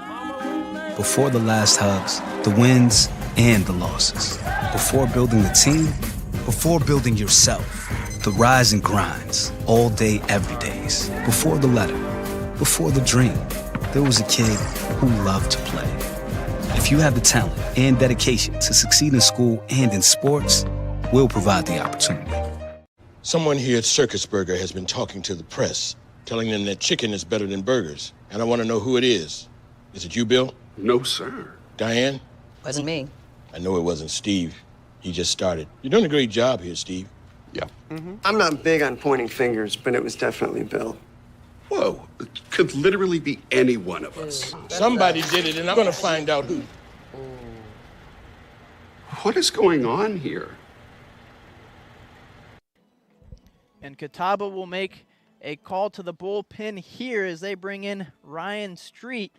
Before the last hugs, the wins and the losses. Before building the team, before building yourself. The rise and grinds, all day, every days. Before the letter, before the dream, there was a kid who loved to play. If you have the talent and dedication to succeed in school and in sports, we'll provide the opportunity. Someone here at Circus Burger has been talking to the press, telling them that chicken is better than burgers. And I want to know who it is. Is it you, Bill? No, sir. Diane? Wasn't me. I know it wasn't Steve. He just started. You're doing a great job here, Steve. Yeah. I'm not big on pointing fingers, but it was definitely Bill. Whoa, it could literally be any one of us. Somebody did it, and I'm going to find out who. What is going on here? And Catawba will make a call to the bullpen here as they bring in Ryan Street.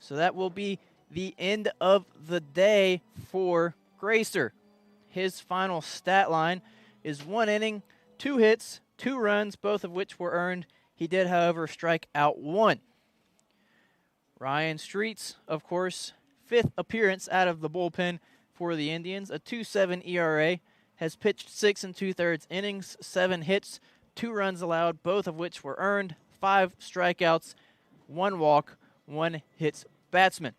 So that will be the end of the day for Gracer. His final stat line is 1 inning, 2 hits, 2 runs, both of which were earned. He did, however, strike out 1. Ryan Street's, of course, 5th appearance out of the bullpen for the Indians, a 2.7 ERA, has pitched 6 2/3 innings, 7 hits, 2 runs allowed, both of which were earned, 5 strikeouts, 1 walk, 1 hits batsman.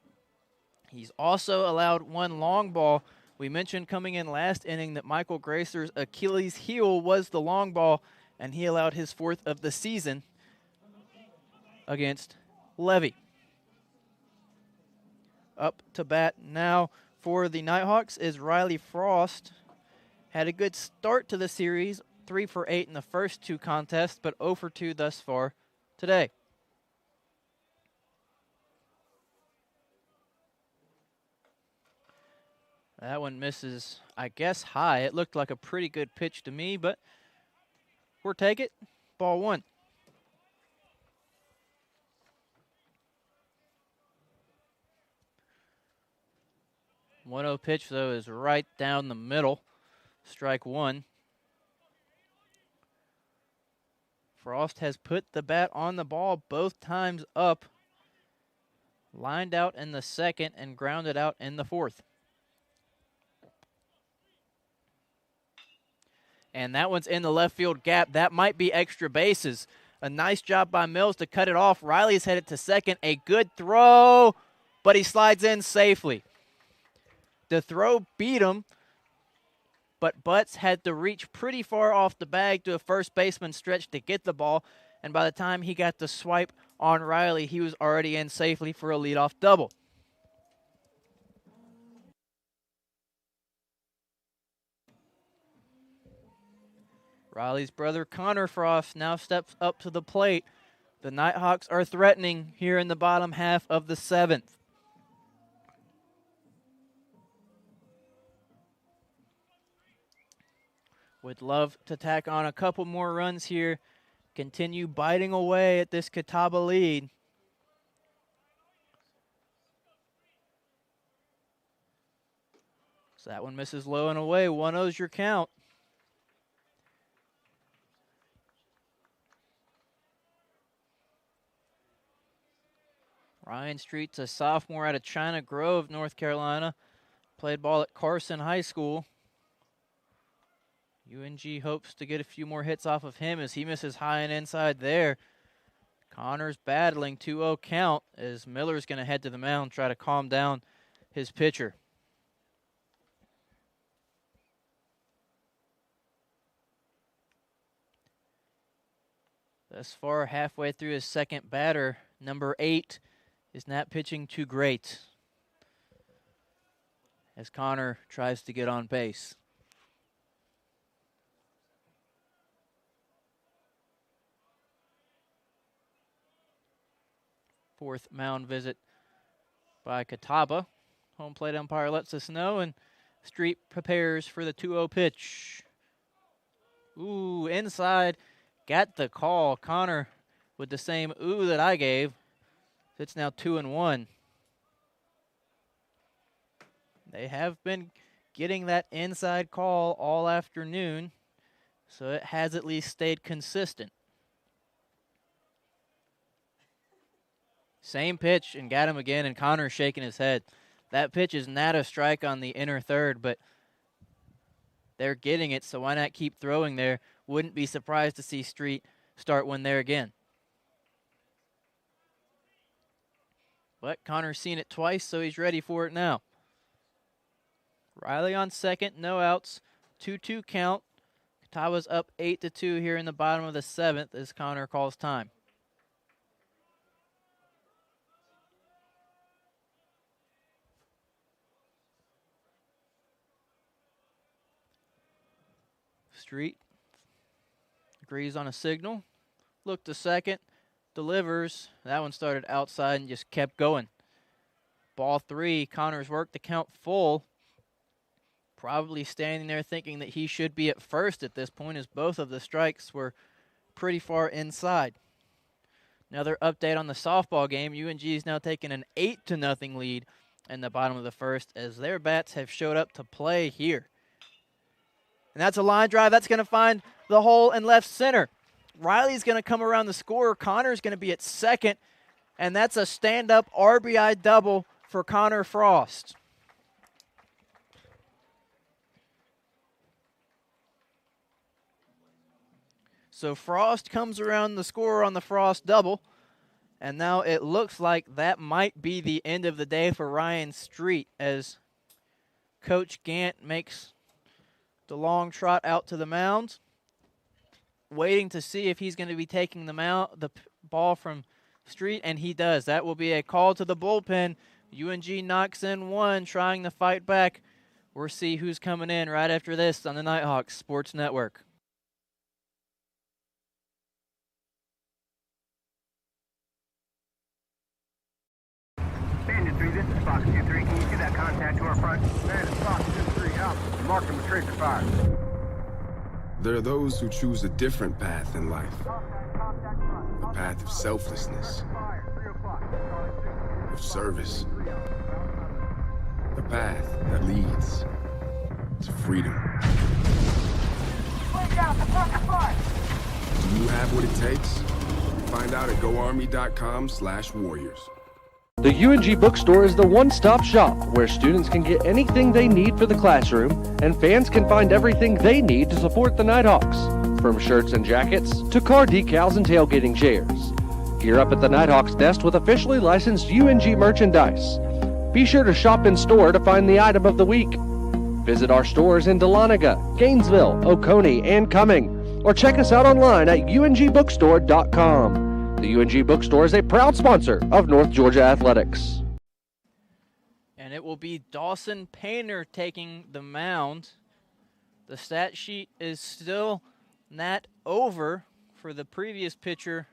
He's also allowed 1 long ball. We mentioned coming in last inning that Michael Gracer's Achilles heel was the long ball, and he allowed his 4th of the season against Levy. Up to bat now for the Nighthawks is Riley Frost. Had a good start to the series, 3 for 8 in the first 2 contests, but 0 for 2 thus far today. That one misses, I guess, high. It looked like a pretty good pitch to me, but we'll take it. Ball 1. 1-0 pitch, though, is right down the middle. Strike 1. Frost has put the bat on the ball both times up. Lined out in the 2nd and grounded out in the 4th. And that one's in the left field gap. That might be extra bases. A nice job by Mills to cut it off. Riley's headed to 2nd. A good throw, but he slides in safely. The throw beat him, but Butts had to reach pretty far off the bag to a first baseman stretch to get the ball, and by the time he got the swipe on Riley, he was already in safely for a leadoff double. Riley's brother Connor Frost now steps up to the plate. The Nighthawks are threatening here in the bottom half of the 7th. Would love to tack on a couple more runs here, continue biting away at this Catawba lead. So that one misses low and away. 1-0's your count. Ryan Street's a sophomore out of China Grove, North Carolina. Played ball at Carson High School. UNG hopes to get a few more hits off of him as he misses high and inside there. Connor's battling 2-0 count as Miller's going to head to the mound, try to calm down his pitcher. Thus far, halfway through his 2nd batter, number 8 is not pitching too great. as Connor tries to get on base. Fourth mound visit by Catawba. Home plate umpire lets us know, and Street prepares for the 2-0 pitch. Ooh, inside, got the call. Connor with the same ooh that I gave. It's now 2-1. They have been getting that inside call all afternoon, so it has at least stayed consistent. Same pitch and got him again, and Connor's shaking his head. That pitch is not a strike on the inner third, but they're getting it, so why not keep throwing there? Wouldn't be surprised to see Street start one there again. But Connor's seen it twice, so he's ready for it now. Riley on second, no outs, 2-2 count. Catawba's up 8-2 here in the bottom of the 7th as Connor calls time. Street agrees on a signal. Look to second, delivers. That one started outside and just kept going. Ball 3, Connor's worked the count full. Probably standing there thinking that he should be at first at this point, as both of the strikes were pretty far inside. Another update on the softball game. UNG is now taking an 8-0 lead in the bottom of the first as their bats have showed up to play here. And that's a line drive. That's going to find the hole in left center. Riley's going to come around the score. Connor's going to be at second. And that's a stand-up RBI double for Connor Frost. So Frost comes around the score on the Frost double. And now it looks like that might be the end of the day for Ryan Street as Coach Gant makes the long trot out to the mound, waiting to see if he's going to be taking the ball from Street, and he does. That will be a call to the bullpen. UNG knocks in one, trying to fight back. We'll see who's coming in right after this on the Nighthawks Sports Network. Bandit 3, this is Fox 2-3. Can you see that contact to our front? Man, it's Fox 2-3 out. Mark him with tracer fire. There are those who choose a different path in life. A path of selflessness, of service. A path that leads to freedom. Do you have what it takes? Find out at goarmy.com/warriors. The UNG Bookstore is the one-stop shop where students can get anything they need for the classroom and fans can find everything they need to support the Nighthawks, from shirts and jackets to car decals and tailgating chairs. Gear up at the Nighthawks desk with officially licensed UNG merchandise. Be sure to shop in store to find the item of the week. Visit our stores in Dahlonega, Gainesville, Oconee, and Cumming, or check us out online at ungbookstore.com. The UNG Bookstore is a proud sponsor of North Georgia Athletics. And it will be Dawson Painter taking the mound. The stat sheet is still not over for the previous pitcher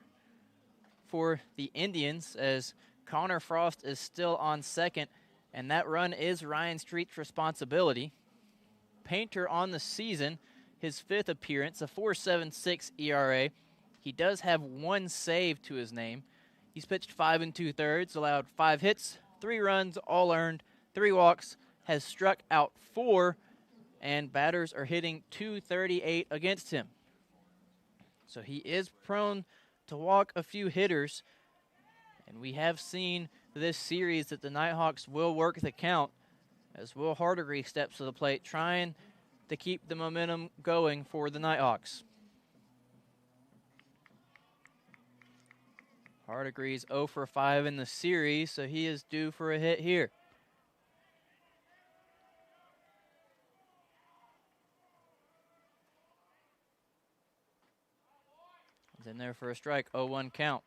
for the Indians, as Connor Frost is still on second, and that run is Ryan Street's responsibility. Painter on the season, his 5th appearance, a 4.76 ERA. He does have one save to his name. He's pitched 5 2/3, allowed 5 hits, 3 runs, all earned, 3 walks, has struck out 4, and batters are hitting .238 against him. So he is prone to walk a few hitters, and we have seen this series that the Nighthawks will work the count as Will Hardigree steps to the plate, trying to keep the momentum going for the Nighthawks. Hardigree's 0 for 5 in the series, so he is due for a hit here. He's in there for a strike, 0-1 count.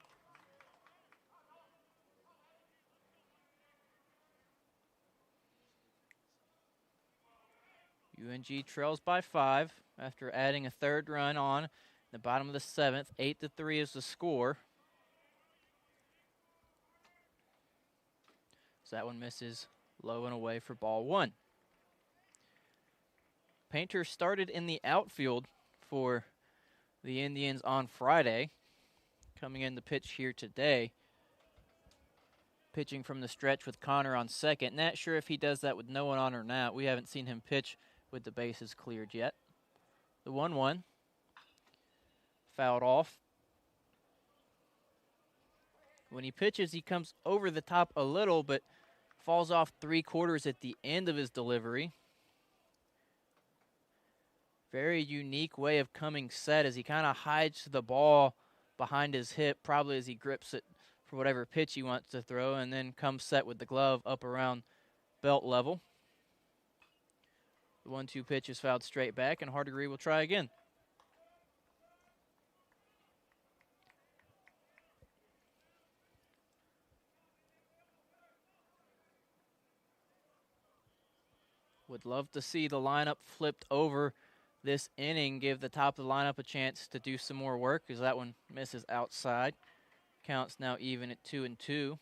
UNG trails by 5 after adding a third run on the bottom of the 7th. 8-3 is the score. So that one misses low and away for ball 1. Painter started in the outfield for the Indians on Friday, coming in the pitch here today. Pitching from the stretch with Connor on second. Not sure if he does that with no one on or not. We haven't seen him pitch with the bases cleared yet. The 1-1. Fouled off. When he pitches, he comes over the top a little, but falls off 3/4 at the end of his delivery. Very unique way of coming set as he kind of hides the ball behind his hip, probably as he grips it for whatever pitch he wants to throw, and then comes set with the glove up around belt level. The 1-2 pitch is fouled straight back, and Hardigree will try again. Would love to see the lineup flipped over this inning, give the top of the lineup a chance to do some more work, because that one misses outside. Counts now even at 2-2.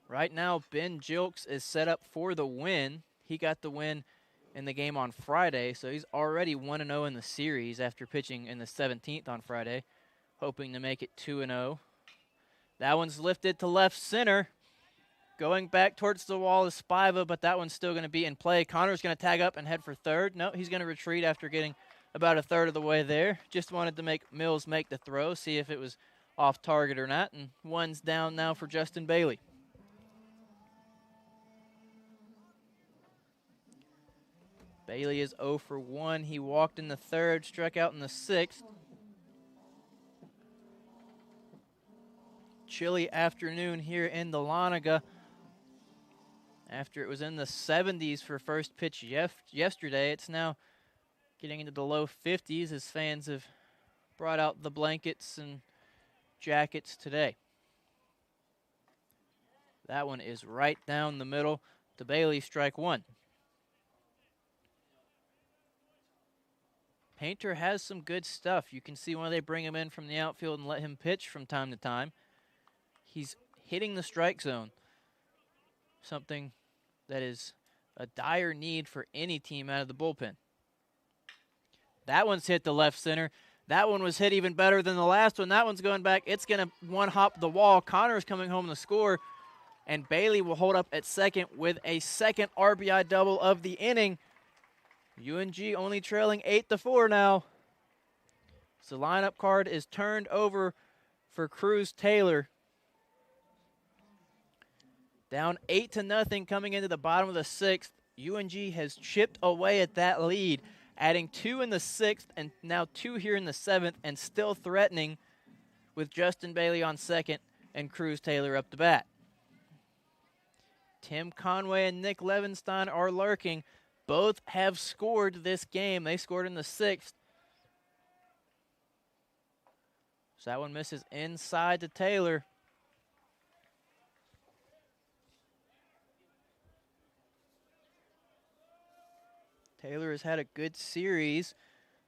Right now, Ben Jilks is set up for the win. He got the win in the game on Friday, so he's already 1-0 in the series after pitching in the 17th on Friday, hoping to make it 2-0. That one's lifted to left center. Going back towards the wall is Spiva, but that one's still going to be in play. Connor's going to tag up and head for third. No, he's going to retreat after getting about a third of the way there. Just wanted to make Mills make the throw, see if it was off target or not. And one's down now for Justin Bailey. Bailey is 0 for 1. He walked in the 3rd, struck out in the 6th. Chilly afternoon here in the Dahlonega. After it was in the 70s for first pitch yesterday, it's now getting into the low 50s as fans have brought out the blankets and jackets today. That one is right down the middle to Bailey, strike 1. Painter has some good stuff. You can see why they bring him in from the outfield and let him pitch from time to time. He's hitting the strike zone, something that is a dire need for any team out of the bullpen. That one's hit the left center. That one was hit even better than the last one. That one's going back. It's going to one-hop the wall. Connor's coming home to score, and Bailey will hold up at second with a second RBI double of the inning. UNG only trailing 8-4 now. So the lineup card is turned over for Cruz Taylor. Down 8-0 coming into the bottom of the 6th. UNG has chipped away at that lead, adding 2 in the 6th and now 2 here in the 7th, and still threatening with Justin Bailey on second and Cruz Taylor up to bat. Tim Conway and Nick Levenstein are lurking. Both have scored this game. They scored in the 6th. So that one misses inside to Taylor. Taylor has had a good series.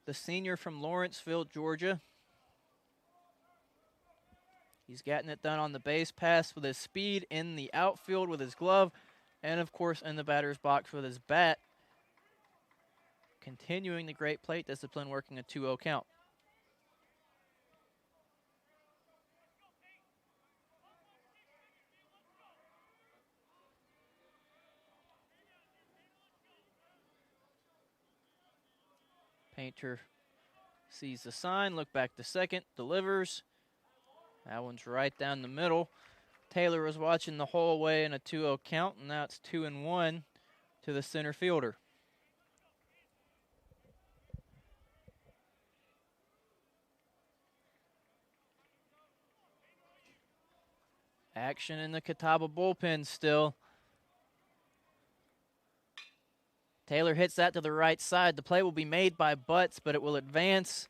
The senior from Lawrenceville, Georgia. He's gotten it done on the base pass with his speed, in the outfield with his glove, and of course in the batter's box with his bat. Continuing the great plate discipline, working a 2-0 count. Painter sees the sign, look back to second, delivers. That one's right down the middle. Taylor was watching the whole way in a 2-0 count, and now it's 2-1 to the center fielder. Action in the Catawba bullpen still. Taylor hits that to the right side. The play will be made by Butts, but it will advance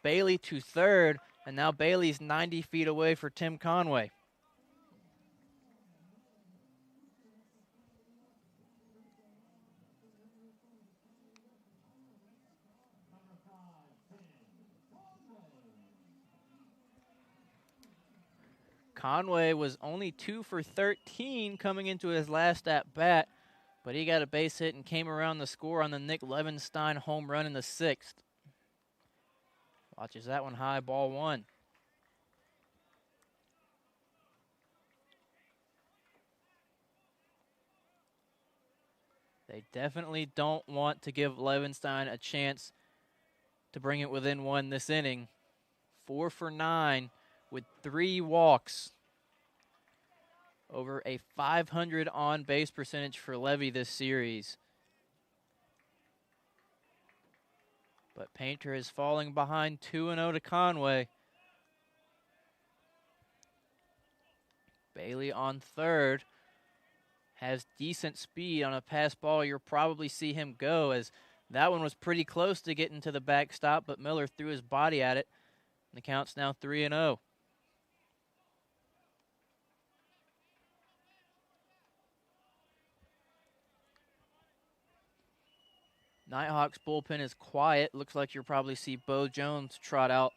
Bailey to third, and now Bailey's 90 feet away for Tim Conway. Conway was only 2 for 13 coming into his last at-bat, but he got a base hit and came around the score on the Nick Levenstein home run in the 6th. Watches that one high, ball 1. They definitely don't want to give Levenstein a chance to bring it within 1 this inning. 4 for 9 with 3 walks. Over a 500 on-base percentage for Levy this series. But Painter is falling behind 2-0 to Conway. Bailey on third. Has decent speed on a pass ball. You'll probably see him go, as that one was pretty close to getting to the backstop, but Miller threw his body at it. And the count's now 3-0. Nighthawks bullpen is quiet. Looks like you'll probably see Bo Jones trot out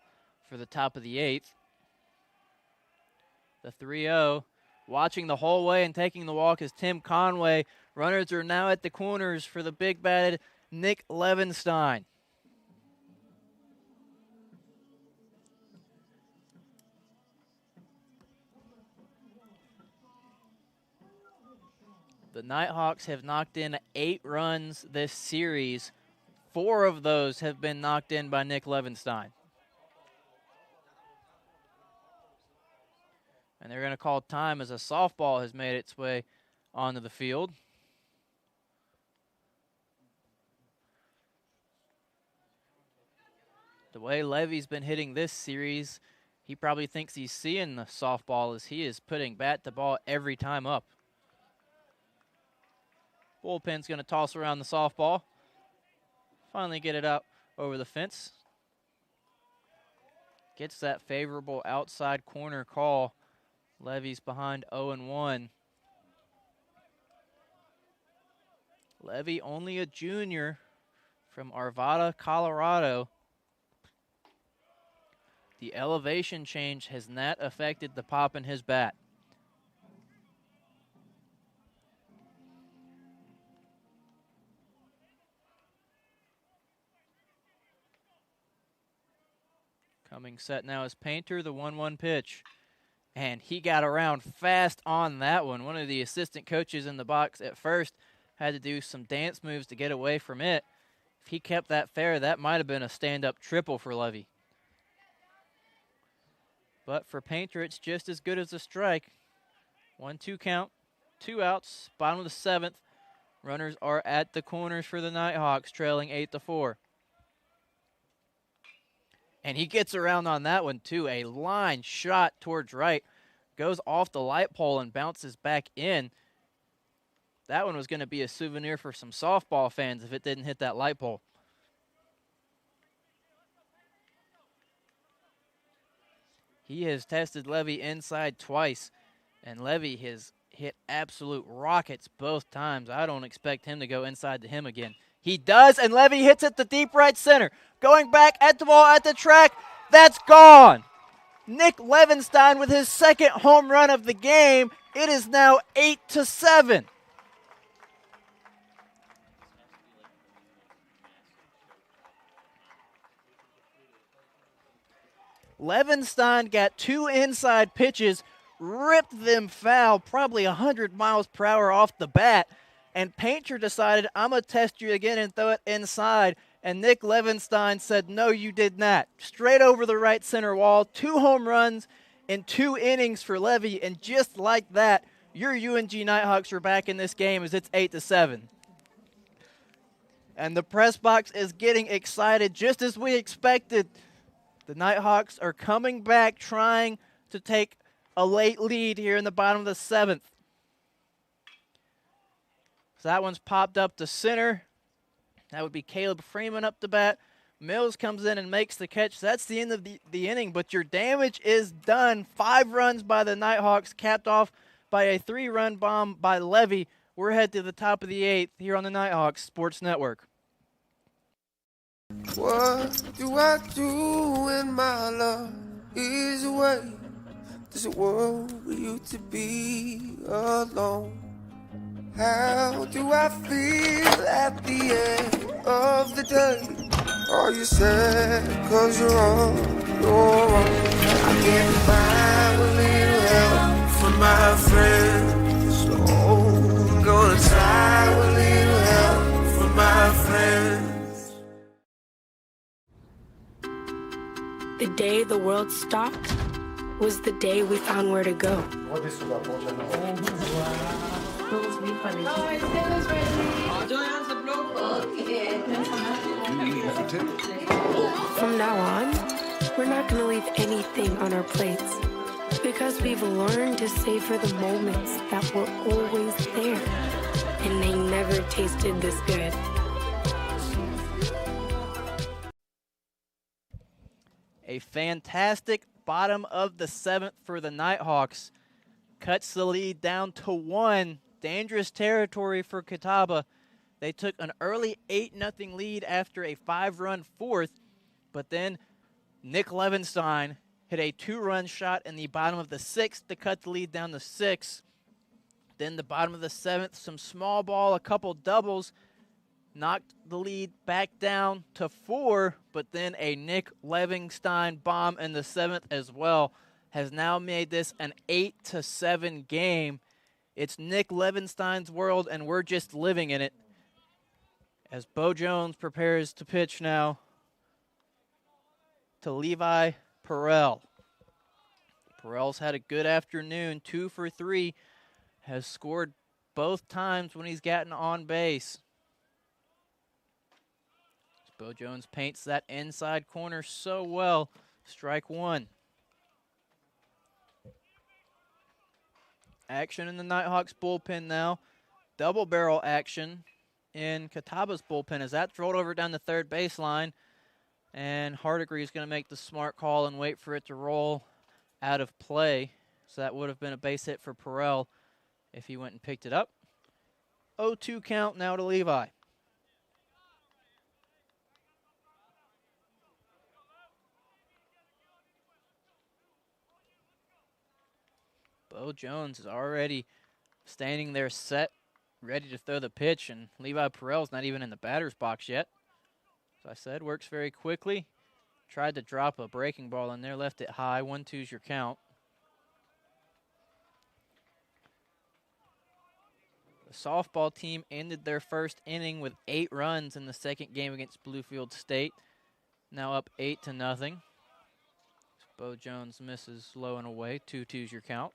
for the top of the 8th. The 3-0. Watching the whole way and taking the walk is Tim Conway. Runners are now at the corners for the big batted Nick Levenstein. The Nighthawks have knocked in 8 runs this series. 4 of those have been knocked in by Nick Levenstein. And they're going to call time as a softball has made its way onto the field. The way Levy's been hitting this series, he probably thinks he's seeing the softball as he is putting bat to ball every time up. Bullpen's going to toss around the softball. Finally get it out over the fence. Gets that favorable outside corner call. Levy's behind 0-1. Levy, only a junior from Arvada, Colorado. The elevation change has not affected the pop in his bat. Coming set now is Painter, the 1-1 pitch. And he got around fast on that one. One of the assistant coaches in the box at first had to do some dance moves to get away from it. If he kept that fair, that might have been a stand-up triple for Levy. But for Painter, it's just as good as a strike. 1-2 count, 2 outs, bottom of the 7th. Runners are at the corners for the Nighthawks, trailing 8-4. And he gets around on that one, too. A line shot towards right. Goes off the light pole and bounces back in. That one was going to be a souvenir for some softball fans if it didn't hit that light pole. He has tested Levy inside twice, and Levy has hit absolute rockets both times. I don't expect him to go inside to him again. He does, and Levy hits it to deep right center. Going back at the ball at the track. That's gone. Nick Levenstein with his 2nd home run of the game. It is now 8-7. Levenstein got 2 inside pitches, ripped them foul, probably 100 miles per hour off the bat. And Painter decided, I'm going to test you again and throw it inside. And Nick Levenstein said, no, you did not. Straight over the right center wall. 2 home runs in 2 innings for Levy. And just like that, your UNG Nighthawks are back in this game as it's 8-7. And the press box is getting excited just as we expected. The Nighthawks are coming back, trying to take a late lead here in the bottom of the 7th. So that one's popped up to center. That would be Caleb Freeman up to bat. Mills comes in and makes the catch. That's the end of the inning, but your damage is done. 5 runs by the Nighthawks, capped off by a 3-run bomb by Levy. We're headed to the top of the 8th here on the Nighthawks Sports Network. What do I do when my love is away? There's a world where you to be alone. How do I feel at the end of the day? Are you sad cause you're on your own? I can't find a little help from my friends. So I'm gonna try a little help from my friends. The day the world stopped was the day we found where to go. From now on, we're not going to leave anything on our plates because we've learned to savor the moments that were always there, and they never tasted this good. A fantastic bottom of the 7th for the Nighthawks. Cuts the lead down to 1. Dangerous territory for Catawba. They took an early 8-0 lead after a 5-run 4th, but then Nick Levenstein hit a 2-run shot in the bottom of the 6th to cut the lead down to 6. Then the bottom of the 7th, some small ball, a couple doubles, knocked the lead back down to 4, but then a Nick Levenstein bomb in the 7th as well has now made this an 8-7 game. It's Nick Levenstein's world, and we're just living in it. As Bo Jones prepares to pitch now to Levi Perrell. Perrell's had a good afternoon, 2 for 3, has scored both times when he's gotten on base. Bo Jones paints that inside corner so well. Strike 1. Action in the Nighthawks bullpen now. Double barrel action in Catawba's bullpen as that's rolled over down the third baseline. And Hardigree is going to make the smart call and wait for it to roll out of play. So that would have been a base hit for Perrell if he went and picked it up. 0-2 count now to Levi. Bo Jones is already standing there set, ready to throw the pitch, and Levi Perrell's not even in the batter's box yet. As I said, works very quickly. Tried to drop a breaking ball in there, left it high. 1-2's your count. The softball team ended their first inning with 8 runs in the second game against Bluefield State. Now up 8-0. Bo Jones misses low and away. 2-2's your count.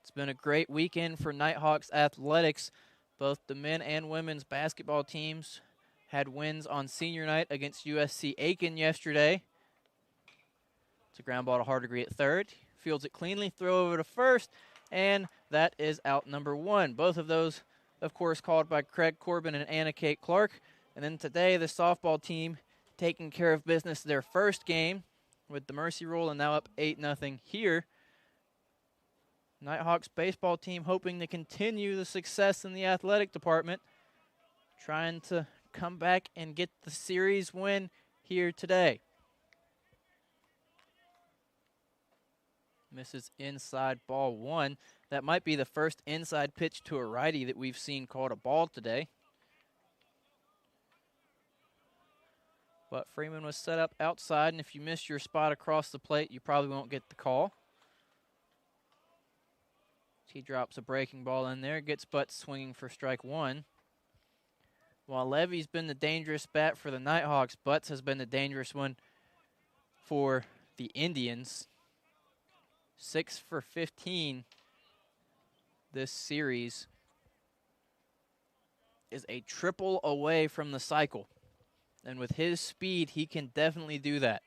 It's been a great weekend for Nighthawks athletics. Both the men and women's basketball teams had wins on senior night against USC Aiken yesterday. It's a ground ball to Hardigree at third. Fields it cleanly, throw over to first, and that is out number 1. Both of those, of course, called by Craig Corbin and Anna Kate Clark. And then today, the softball team taking care of business their first game with the mercy rule, and now up 8-0 here. Nighthawks baseball team hoping to continue the success in the athletic department, trying to come back and get the series win here today. Misses inside ball 1. That might be the first inside pitch to a righty that we've seen called a ball today. But Freeman was set up outside, and if you miss your spot across the plate, you probably won't get the call. He drops a breaking ball in there, gets Butts swinging for strike 1. While Levy's been the dangerous bat for the Nighthawks, Butts has been the dangerous one for the Indians. 6 for 15 this series is a triple away from the cycle. And with his speed, he can definitely do that.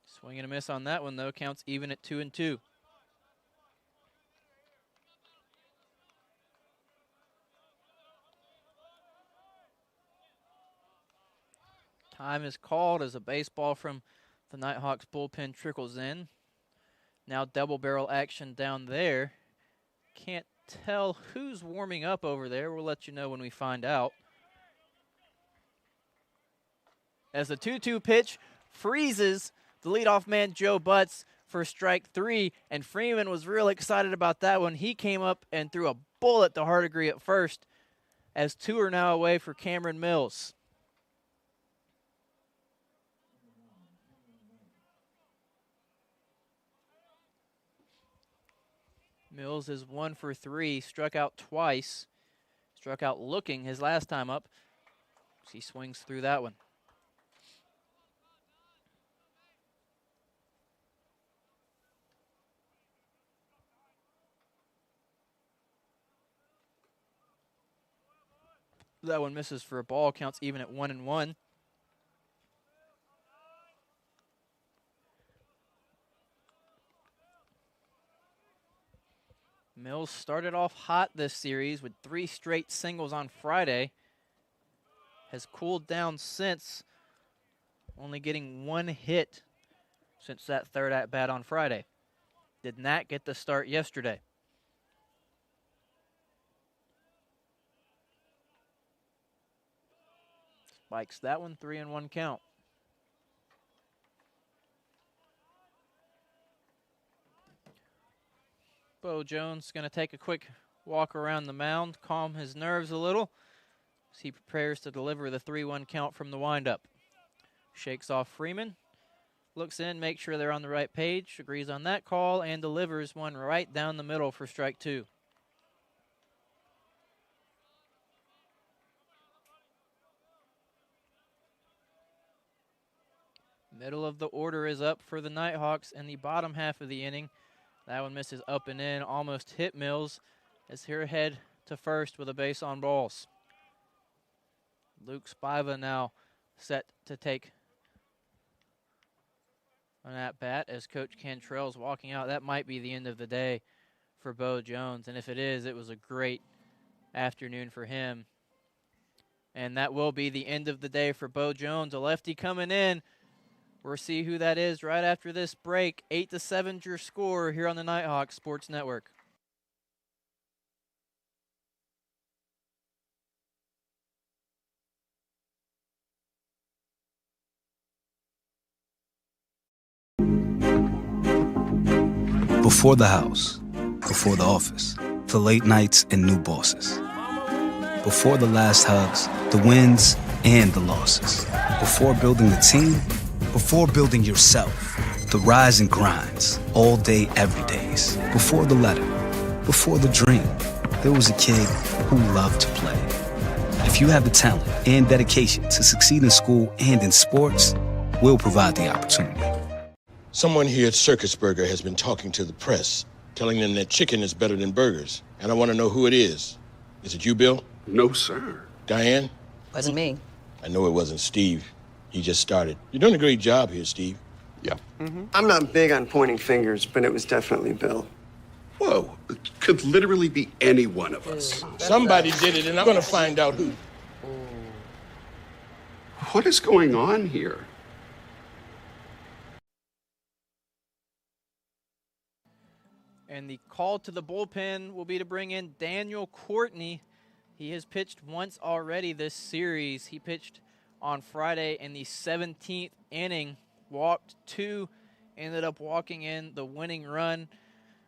Swing and a miss on that one, though. Counts even at 2-2. Time is called as a baseball from the Nighthawks bullpen trickles in. Now double barrel action down there. Can't tell who's warming up over there. We'll let you know when we find out. As the 2-2 pitch freezes the leadoff man, Joe Butts, for strike 3, and Freeman was real excited about that one. He came up and threw a bullet to Hardigree at first, as 2 are now away for Cameron Mills. Mills is 1 for 3, struck out twice, struck out looking his last time up. He swings through that one. That one misses for a ball, counts even at 1-1. Mills started off hot this series with 3 straight singles on Friday. Has cooled down since, only getting 1 hit since that third at-bat on Friday. Did not get the start yesterday. Spikes that one, 3-1 count. Bo Jones going to take a quick walk around the mound, calm his nerves a little as he prepares to deliver the 3-1 count from the windup. Shakes off Freeman, looks in, makes sure they're on the right page, agrees on that call, and delivers one right down the middle for strike 2. Middle of the order is up for the Nighthawks in the bottom half of the inning. That one misses up and in, almost hit Mills as he'll head to first with a base on balls. Luke Spiva now set to take an at-bat as Coach Cantrell's walking out. That might be the end of the day for Bo Jones, and if it is, it was a great afternoon for him. And that will be the end of the day for Bo Jones, a lefty coming in. We'll see who that is right after this break. 8-7 your score here on the Nighthawks Sports Network. Before the house, before the office, the late nights and new bosses. Before the last hugs, the wins and the losses. Before building the team, before building yourself, the rise and grinds, all day, every days. Before the letter, before the dream, there was a kid who loved to play. If you have the talent and dedication to succeed in school and in sports, we'll provide the opportunity. Someone here at Circus Burger has been talking to the press, telling them that chicken is better than burgers, and I want to know who it is. Is it you, Bill? No, sir. Diane? Wasn't me. I know it wasn't Steve. He just started. You're doing a great job here, Steve. Yeah. I'm not big on pointing fingers, but it was definitely Bill. Whoa, it could literally be any one of us. Somebody did it, and I'm going to find out who. What is going on here? And the call to the bullpen will be to bring in Daniel Courtney. He has pitched once already this series. He pitched on Friday in the 17th inning, walked 2, ended up walking in the winning run,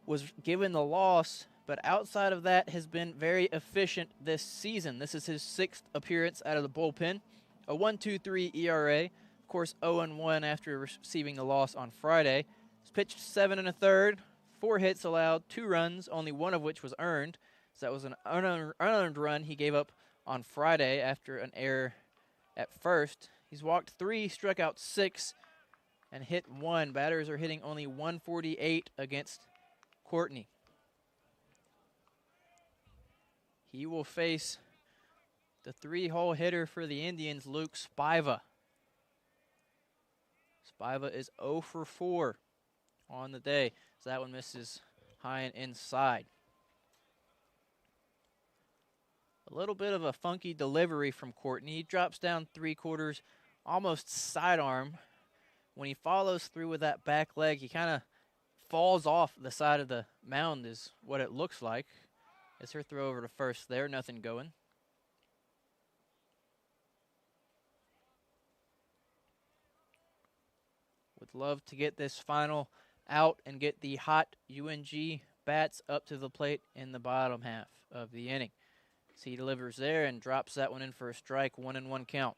was given the loss, but outside of that has been very efficient this season. This is his 6th appearance out of the bullpen, a 1.23 ERA, of course 0-1 after receiving the loss on Friday. He's pitched 7 1/3, 4 hits allowed, 2 runs, only one of which was earned. So that was an unearned run he gave up on Friday after an error at first. He's walked 3, struck out 6, and hit 1. Batters are hitting only 148 against Courtney. He will face the 3-hole hitter for the Indians, Luke Spiva. Spiva is 0 for 4 on the day. So that one misses high and inside. A little bit of a funky delivery from Courtney. He drops down 3/4, almost sidearm. When he follows through with that back leg, he kind of falls off the side of the mound is what it looks like. As her throw over to first there, nothing going. With love to get this final out and get the hot UNG bats up to the plate in the bottom half of the inning. So he delivers there and drops that one in for a strike, 1-1 count.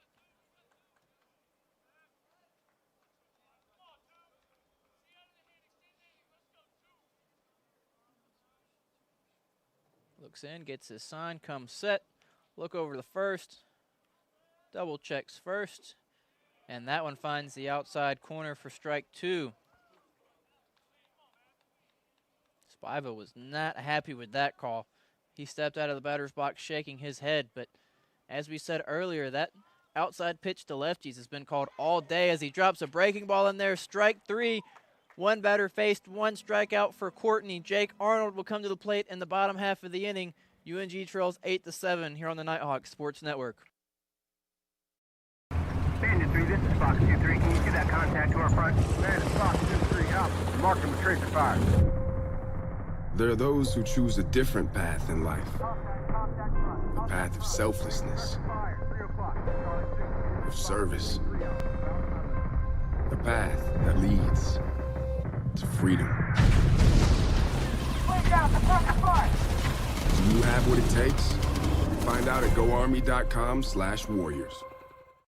Looks in, gets his sign, comes set, look over the first, double checks first, and that one finds the outside corner for strike 2. Spiva was not happy with that call. He stepped out of the batter's box shaking his head, but as we said earlier, that outside pitch to lefties has been called all day as he drops a breaking ball in there. Strike 3. One batter faced, one strikeout for Courtney. Jake Arnold will come to the plate in the bottom half of the inning. UNG trails 8-7 here on the Nighthawk Sports Network. Bandit 3, this is Fox 2-3. Can you see that contact to our front? Man, it's Fox 2-3 out. Mark him with tracer fire. There are those who choose a different path in life. A path of selflessness, of service. A path that leads to freedom. Do you have what it takes? Find out at goarmy.com/warriors.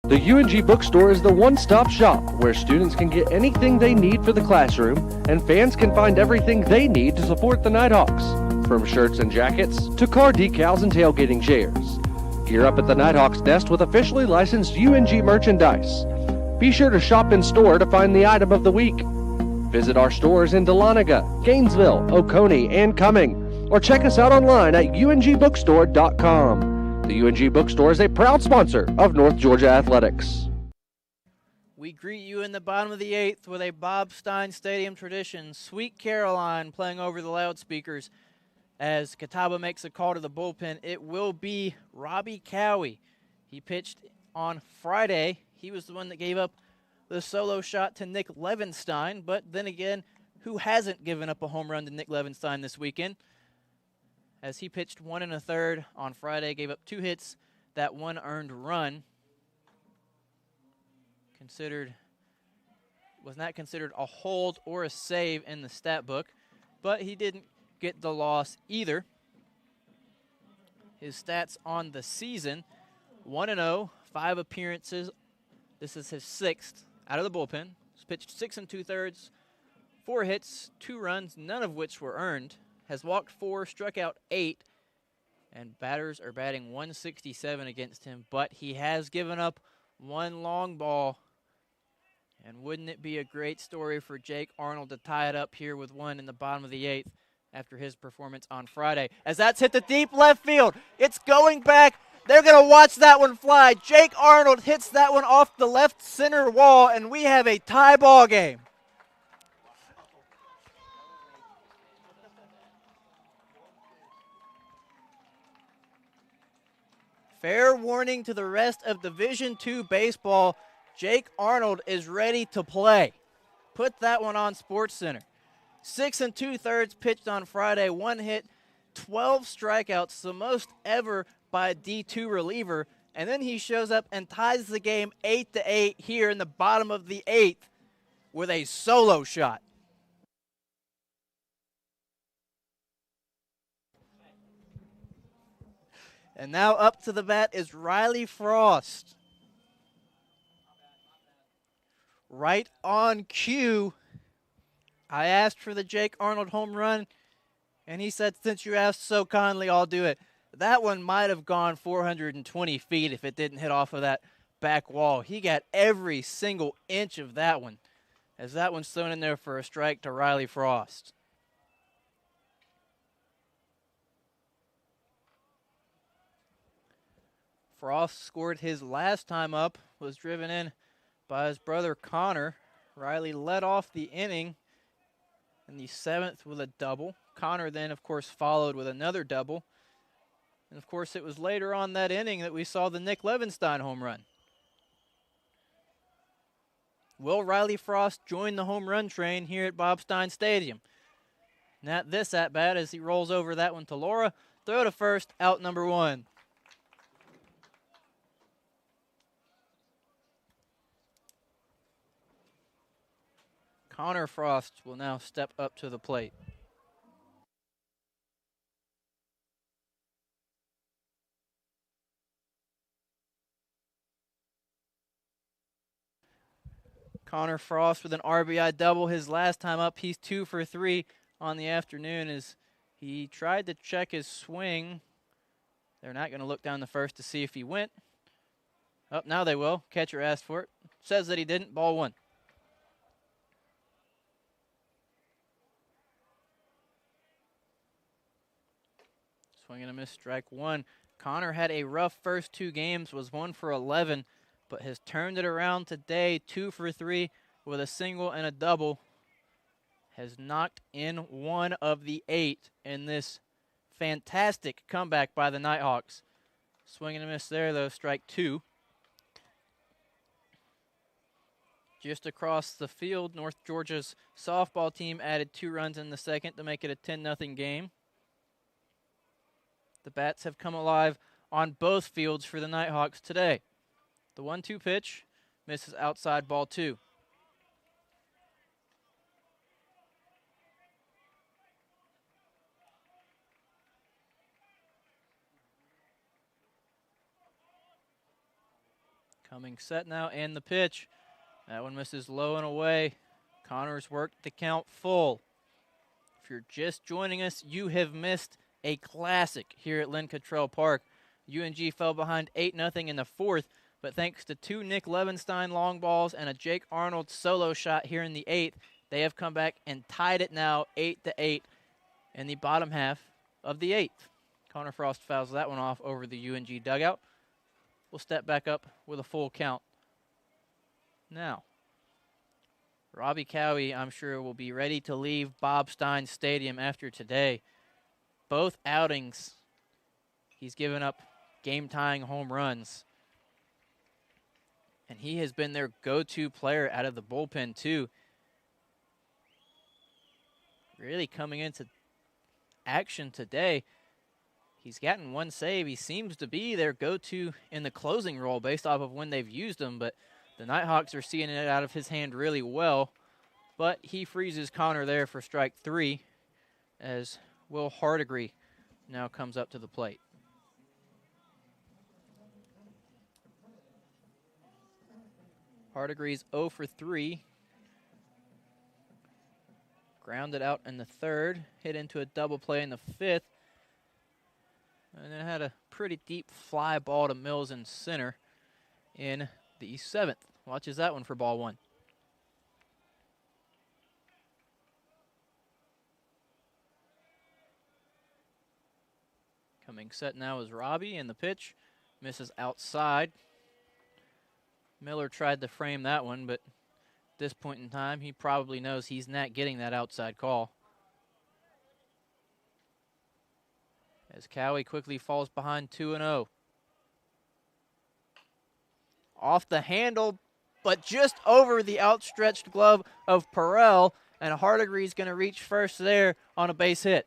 The UNG Bookstore is the one-stop shop where students can get anything they need for the classroom and fans can find everything they need to support the Nighthawks, from shirts and jackets to car decals and tailgating chairs. Gear up at the Nighthawks Nest with officially licensed UNG merchandise. Be sure to shop in store to find the item of the week. Visit our stores in Dahlonega, Gainesville, Oconee, and Cumming, or check us out online at ungbookstore.com. The UNG Bookstore is a proud sponsor of North Georgia Athletics. We greet you in the bottom of the 8th with a Bob Stein Stadium tradition. Sweet Caroline playing over the loudspeakers as Catawba makes a call to the bullpen. It will be Robbie Cowie. He pitched on Friday. He was the one that gave up the solo shot to Nick Levenstein, but then again, who hasn't given up a home run to Nick Levenstein this weekend? As he pitched 1 1/3 on Friday, gave up 2 hits, that 1 earned run. Was not considered a hold or a save in the stat book, but he didn't get the loss either. His stats on the season, 1-0, 5 appearances. This is his 6th out of the bullpen. He's pitched 6 2/3, 4 hits, 2 runs, none of which were earned. Has walked 4, struck out 8, and batters are batting 167 against him, but he has given up 1 long ball. And wouldn't it be a great story for Jake Arnold to tie it up here with 1 in the bottom of the 8th after his performance on Friday? As that's hit the deep left field. It's going back. They're going to watch that one fly. Jake Arnold hits that one off the left center wall, and we have a tie ball game. Fair warning to the rest of Division II baseball. Jake Arnold is ready to play. Put that one on SportsCenter. 6 2/3 pitched on Friday, 1 hit, 12 strikeouts, the most ever by a D2 reliever. And then he shows up and ties the game 8-8 here in the bottom of the 8th with a solo shot. And now up to the bat is Riley Frost. Right on cue. I asked for the Jake Arnold home run, and he said, since you asked so kindly, I'll do it. That one might have gone 420 feet if it didn't hit off of that back wall. He got every single inch of that one, as that one's thrown in there for a strike to Riley Frost. Frost scored his last time up, was driven in by his brother Connor. Riley led off the inning in the 7th with a double. Connor then, of course, followed with another double. And, of course, it was later on that inning that we saw the Nick Levenstein home run. Will Riley Frost join the home run train here at Bob Stein Stadium? Not this at-bat as he rolls over that one to Laura. Throw to first, out number 1. Connor Frost will now step up to the plate. Connor Frost with an RBI double. His last time up, he's 2 for 3 on the afternoon as he tried to check his swing. They're not going to look down the first to see if he went. Oh, now they will. Catcher asked for it. Says that he didn't. Ball 1. Swing and a miss, strike 1. Connor had a rough first 2 games, was 1 for 11, but has turned it around today, 2 for 3 with a single and a double. Has knocked in 1 of the 8 in this fantastic comeback by the Nighthawks. Swing and a miss there, though, strike 2. Just across the field, North Georgia's softball team added 2 runs in the second to make it a 10-0 game. The bats have come alive on both fields for the Nighthawks today. The 1-2 pitch misses outside, ball 2. Coming set now, and the pitch. That one misses low and away. Connor's worked the count full. If you're just joining us, you have missed a classic here at Lynn Cottrell Park. UNG fell behind 8-0 in the 4th, but thanks to 2 Nick Levenstein long balls and a Jake Arnold solo shot here in the 8th, they have come back and tied it now 8-8 in the bottom half of the 8th. Connor Frost fouls that one off over the UNG dugout. We'll step back up with a full count. Now, Robbie Cowie, I'm sure, will be ready to leave Bob Stein Stadium after today. Both outings, he's given up game-tying home runs. And he has been their go-to player out of the bullpen, too. Really coming into action today. He's gotten 1 save. He seems to be their go-to in the closing role based off of when they've used him, but the Nighthawks are seeing it out of his hand really well. But he freezes Connor there for strike 3 as Will Hardigree now comes up to the plate. Hardigree's 0 for 3. Grounded out in the 3rd, hit into a double play in the 5th. And then had a pretty deep fly ball to Mills in center in the 7th. Watches that one for ball 1. Coming set now is Robbie, and the pitch misses outside. Miller tried to frame that one, but at this point in time, he probably knows he's not getting that outside call. As Cowie quickly falls behind 2-0. Off the handle, but just over the outstretched glove of Perrell, and Hardigree's going to reach first there on a base hit.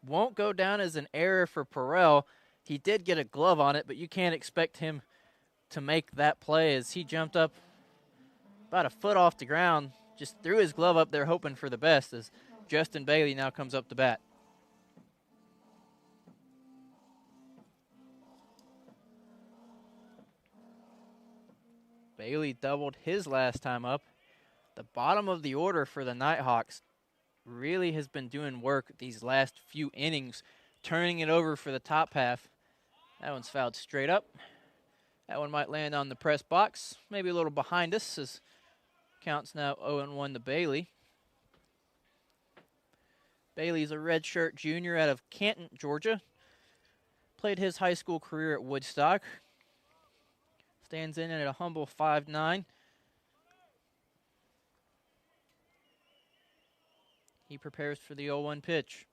Won't go down as an error for Perrell. He did get a glove on it, but you can't expect him to make that play as he jumped up about a foot off the ground, just threw his glove up there hoping for the best as Justin Bailey now comes up to bat. Bailey doubled his last time up. The bottom of the order for the Nighthawks really has been doing work these last few innings, turning it over for the top half. That one's fouled straight up. That one might land on the press box, maybe a little behind us as counts now 0-1 to Bailey. Bailey's a redshirt junior out of Canton, Georgia. Played his high school career at Woodstock. Stands in at a humble 5'9". He prepares for the 0-1 pitch.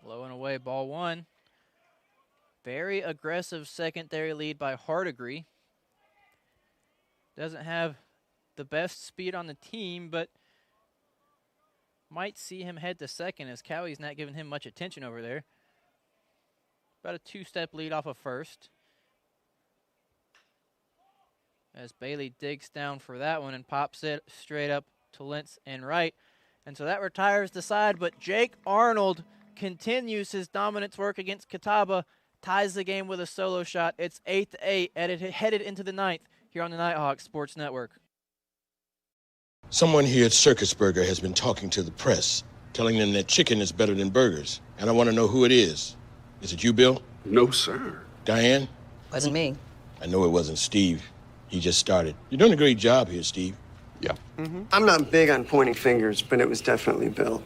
Low and away, ball 1. Very aggressive secondary lead by Hardigree. Doesn't have the best speed on the team, but might see him head to second as Cowie's not giving him much attention over there. About a 2-step lead off of first. as Bailey digs down for that one and pops it straight up to Lentz and right. And so that retires the side, but Jake Arnold continues his dominance work against Catawba, ties the game with a solo shot. It's 8-8, headed into the ninth here on the Nighthawks Sports Network. Someone here at Circus Burger has been talking to the press, telling them that chicken is better than burgers. And I want to know who it is. Is it you, Bill? No, sir. Diane? Wasn't me. I know it wasn't Steve. He just started. You're doing a great job here, Steve. Yeah. I'm not big on pointing fingers, but it was definitely Bill.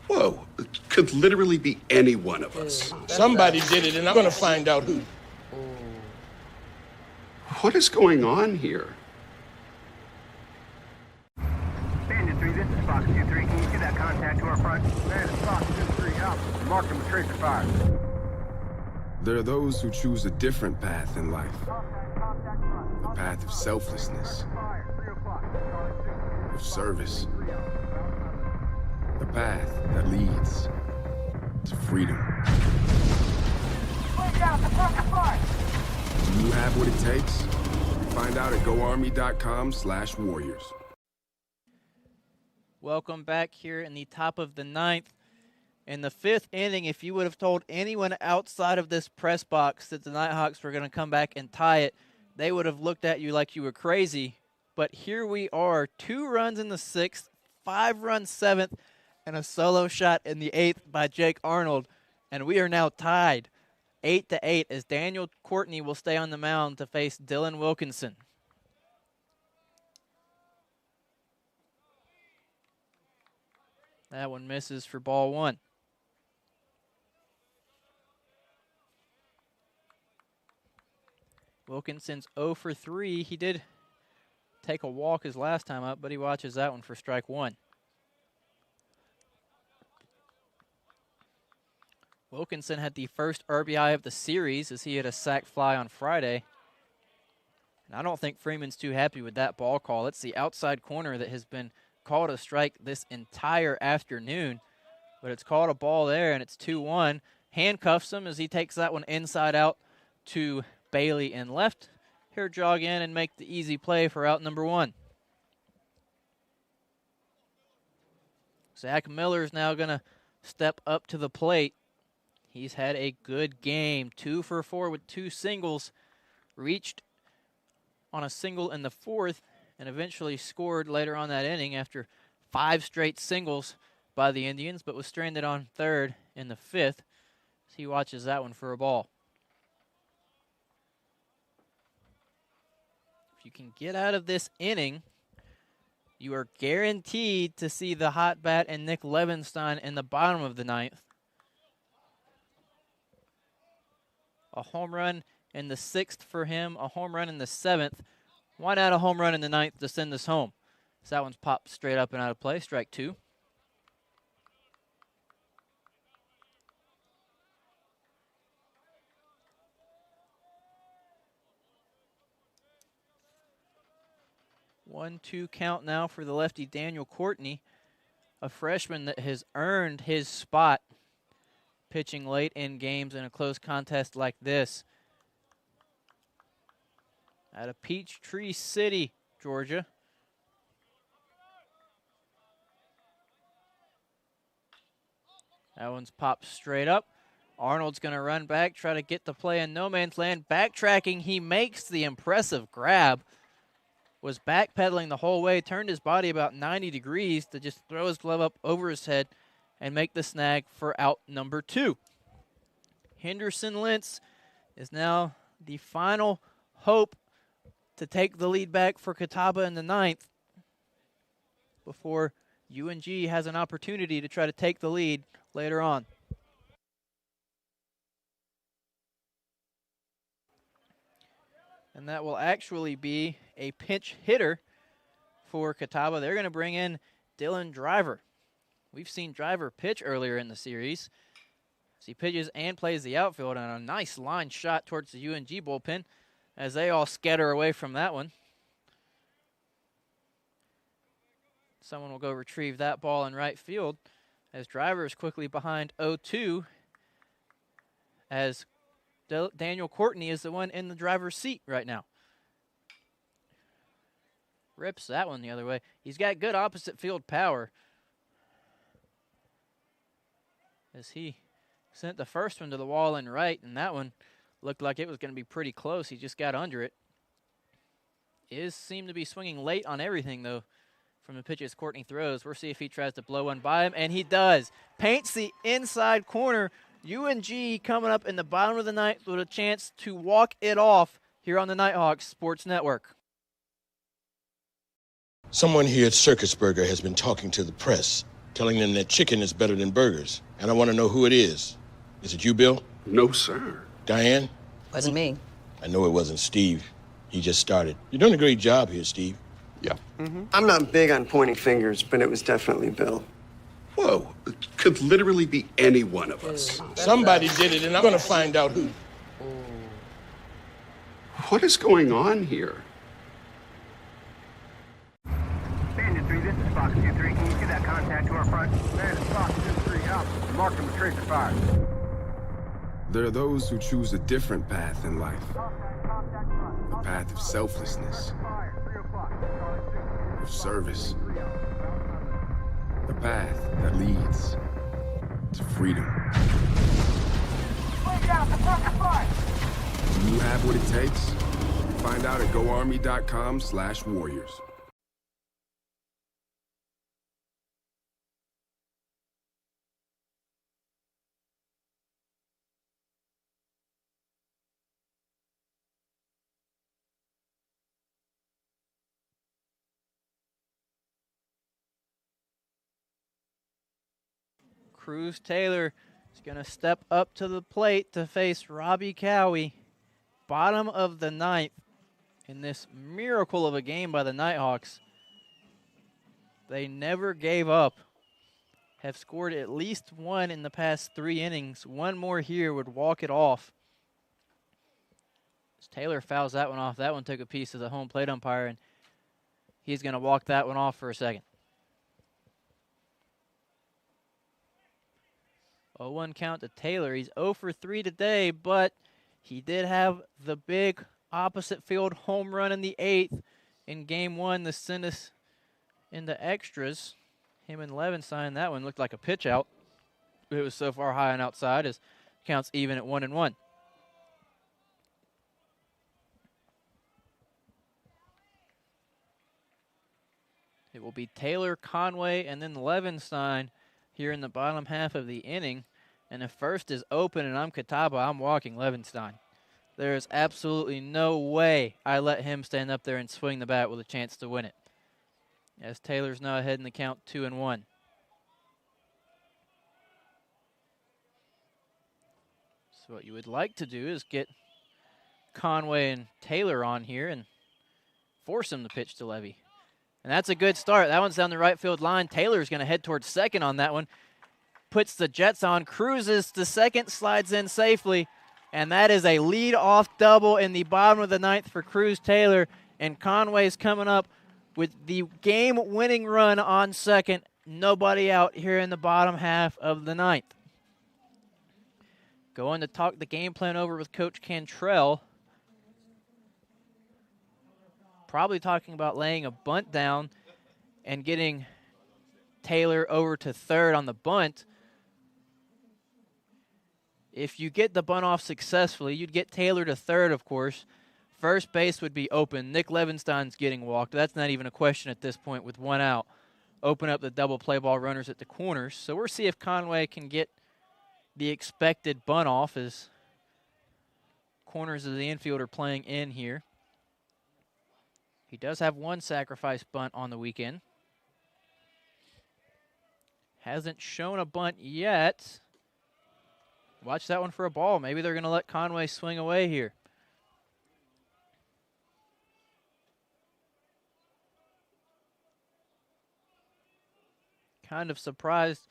Whoa, it could literally be any one of us. Somebody did it, and I'm going to find out who. What is going on here? Bandit 3, this is Fox 2-3. Can you see that contact to our front? Man, it's Fox 2-3 out. Mark him with tracer fire. There are those who choose a different path in life. A path of selflessness, of service. A path that leads to freedom. Do you have what it takes? Find out at goarmy.com/warriors. Welcome back here in the top of the ninth. In the fifth inning, if you would have told anyone outside of this press box that the Nighthawks were going to come back and tie it, they would have looked at you like you were crazy. But here we are, 2 runs in the 6th, 5 runs 7th, and a solo shot in the 8th by Jake Arnold. And we are now tied 8-8 as Daniel Courtney will stay on the mound to face Dylan Wilkinson. That one misses for ball 1. Wilkinson's 0 for 3. He did take a walk his last time up, but he watches that one for strike 1. Wilkinson had the first RBI of the series as he had a sac fly on Friday. And I don't think Freeman's too happy with that ball call. It's the outside corner that has been called a strike this entire afternoon. But it's called a ball there, and it's 2-1. Handcuffs him as he takes that one inside out to Bailey in left. Here jog in and make the easy play for out number 1. Zach Miller's now going to step up to the plate. He's had a good game, 2 for 4 with 2 singles. Reached on a single in the 4th and eventually scored later on that inning after 5 straight singles by the Indians, but was stranded on 3rd in the 5th. So he watches that one for a ball. If you can get out of this inning, you are guaranteed to see the hot bat and Nick Levenstein in the bottom of the 9th. A home run in the 6th for him, a home run in the 7th. Why not a home run in the 9th to send us home? So that one's popped straight up and out of play, strike 2. One-two count now for the lefty Daniel Courtney, a freshman that has earned his spot pitching late in games in a close contest like this. Out of Peachtree City, Georgia. That one's popped straight up. Arnold's going to run back, try to get the play in no man's land. Backtracking, he makes the impressive grab. Was backpedaling the whole way, turned his body about 90 degrees to just throw his glove up over his head and make the snag for out number 2. Henderson Lentz is now the final hope to take the lead back for Catawba in the 9th before UNG has an opportunity to try to take the lead later on. And that will actually be a pinch hitter for Catawba. They're going to bring in Dylan Driver. We've seen Driver pitch earlier in the series. So he pitches and plays the outfield, and a nice line shot towards the UNG bullpen as they all scatter away from that one. Someone will go retrieve that ball in right field as Driver is quickly behind 0-2 as Daniel Courtney is the one in the driver's seat right now. Rips that one the other way. He's got good opposite field power, as he sent the first one to the wall and right, and that one looked like it was going to be pretty close. He just got under it. Seemed to be swinging late on everything, though, from the pitches Courtney throws. We'll see if he tries to blow one by him, and he does. Paints the inside corner. UNG coming up in the bottom of the ninth with a chance to walk it off here on the Nighthawks Sports Network. Someone here at Circus Burger has been talking to the press, telling them that chicken is better than burgers, and I want to know who it is. Is it you, Bill? No, sir. Diane? Wasn't me. I know it wasn't Steve. He just started. You're doing a great job here, Steve. Yeah. I'm not big on pointing fingers, but it was definitely Bill. Whoa, it could literally be any one of us. Somebody did it, and I'm going to find out who. What is going on here? Bandit 3, this is Fox 2-3. Can you see that contact to our front? Man, it's Fox 2-3 out. Mark him with tracer fire. There are those who choose a different path in life. A path of selflessness, of service. A path that leads to freedom. Do you have what it takes? Find out at goarmy.com/warriors. Cruz Taylor is going to step up to the plate to face Robbie Cowie. Bottom of the ninth in this miracle of a game by the Nighthawks. They never gave up. Have scored at least one in the past 3 innings. One more here would walk it off. As Taylor fouls that one off. That one took a piece of the home plate umpire, and he's going to walk that one off for a second. 0-1 count to Taylor. He's 0 for 3 today, but he did have the big opposite field home run in the 8th in game 1 to send us into extras. Him and Levenstein, that one looked like a pitch out. It was so far high and outside as counts even at 1-1. It will be Taylor, Conway, and then Levenstein here in the bottom half of the inning. And if first is open and I'm Catawba, I'm walking Levenstein. There is absolutely no way I let him stand up there and swing the bat with a chance to win it. As Taylor's now ahead in the count 2-1. So what you would like to do is get Conway and Taylor on here and force him to pitch to Levy. And that's a good start. That one's down the right field line. Taylor's going to head towards second on that one. Puts the Jets on, cruises to second, slides in safely. And that is a lead-off double in the bottom of the ninth for Cruz Taylor. And Conway's coming up with the game-winning run on second. Nobody out here in the bottom half of the ninth. Going to talk the game plan over with Coach Cantrell. Probably talking about laying a bunt down and getting Taylor over to third on the bunt. If you get the bunt off successfully, you'd get Taylor to third, of course. First base would be open. Nick Levenstein's getting walked. That's not even a question at this point with one out. Open up the double play ball runners at the corners. So we'll see if Conway can get the expected bunt off as corners of the infield are playing in here. He does have one sacrifice bunt on the weekend. Hasn't shown a bunt yet. Watch that one for a ball. Maybe they're going to let Conway swing away here. Kind of surprised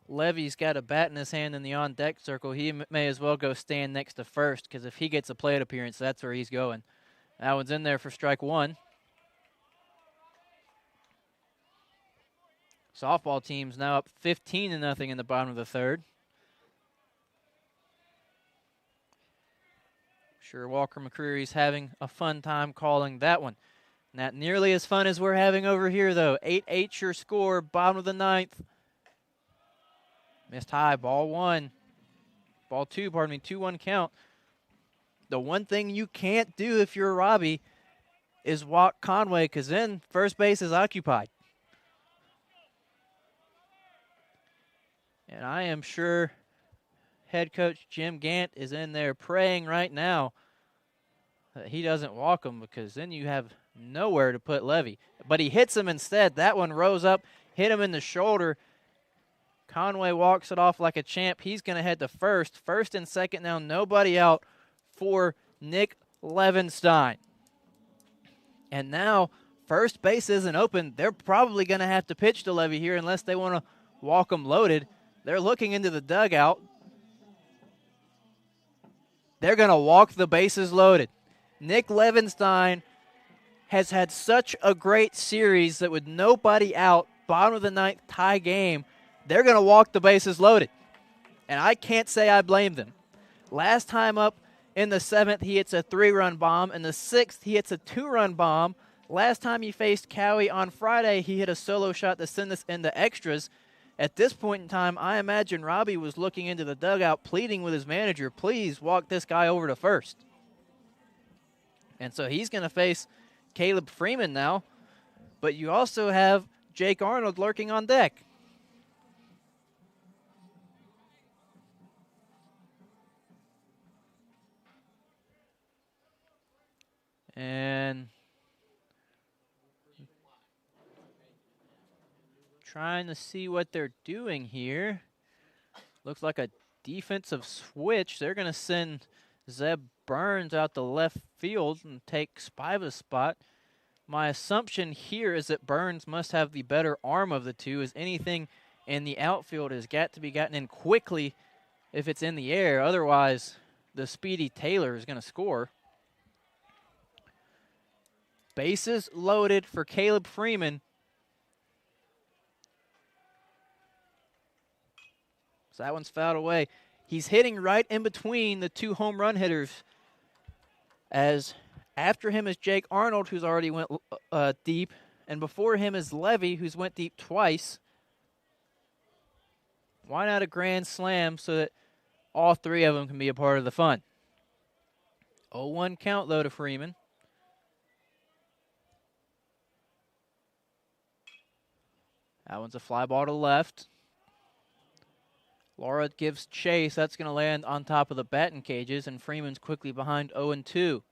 Levy's got a bat in his hand in the on-deck circle. He may as well go stand next to first, because if he gets a plate appearance, that's where he's going. That one's in there for strike one. Softball team's now up 15-0 in the bottom of the third. Sure, Walker McCreary's having a fun time calling that one. Not nearly as fun as we're having over here, though. 8-8 your score, bottom of the ninth. Missed high, ball two, 2-1 count. The one thing you can't do if you're Robbie is walk Conway, because then first base is occupied. And I am sure head coach Jim Gant is in there praying right now that he doesn't walk him, because then you have nowhere to put Levy. But he hits him instead. That one rose up, hit him in the shoulder. Conway walks it off like a champ. He's going to head to first. First and second now, nobody out for Nick Levenstein. And now first base isn't open. They're probably going to have to pitch to Levy here unless they want to walk him loaded. They're looking into the dugout. They're going to walk the bases loaded. Nick Levenstein has had such a great series that with nobody out, bottom of the ninth, tie game, they're going to walk the bases loaded. And I can't say I blame them. Last time up in the seventh, he hits a 3-run bomb. In the sixth, he hits a 2-run bomb. Last time he faced Cowie on Friday, he hit a solo shot to send us into extras. At this point in time, I imagine Robbie was looking into the dugout, pleading with his manager, please walk this guy over to first. And so he's going to face Caleb Freeman now. But you also have Jake Arnold lurking on deck. And trying to see what they're doing here. Looks like a defensive switch. They're going to send Zeb Burns out to left field and take Spiva's spot. My assumption here is that Burns must have the better arm of the two, as anything in the outfield has got to be gotten in quickly if it's in the air. Otherwise, the speedy Taylor is going to score. Bases loaded for Caleb Freeman. So that one's fouled away. He's hitting right in between the two home run hitters, as after him is Jake Arnold, who's already went deep, and before him is Levy, who's went deep twice. Why not a grand slam so that all three of them can be a part of the fun? 0-1 count, though, to Freeman. That one's a fly ball to left. Laura gives chase. That's going to land on top of the batting cages, and Freeman's quickly behind 0-2.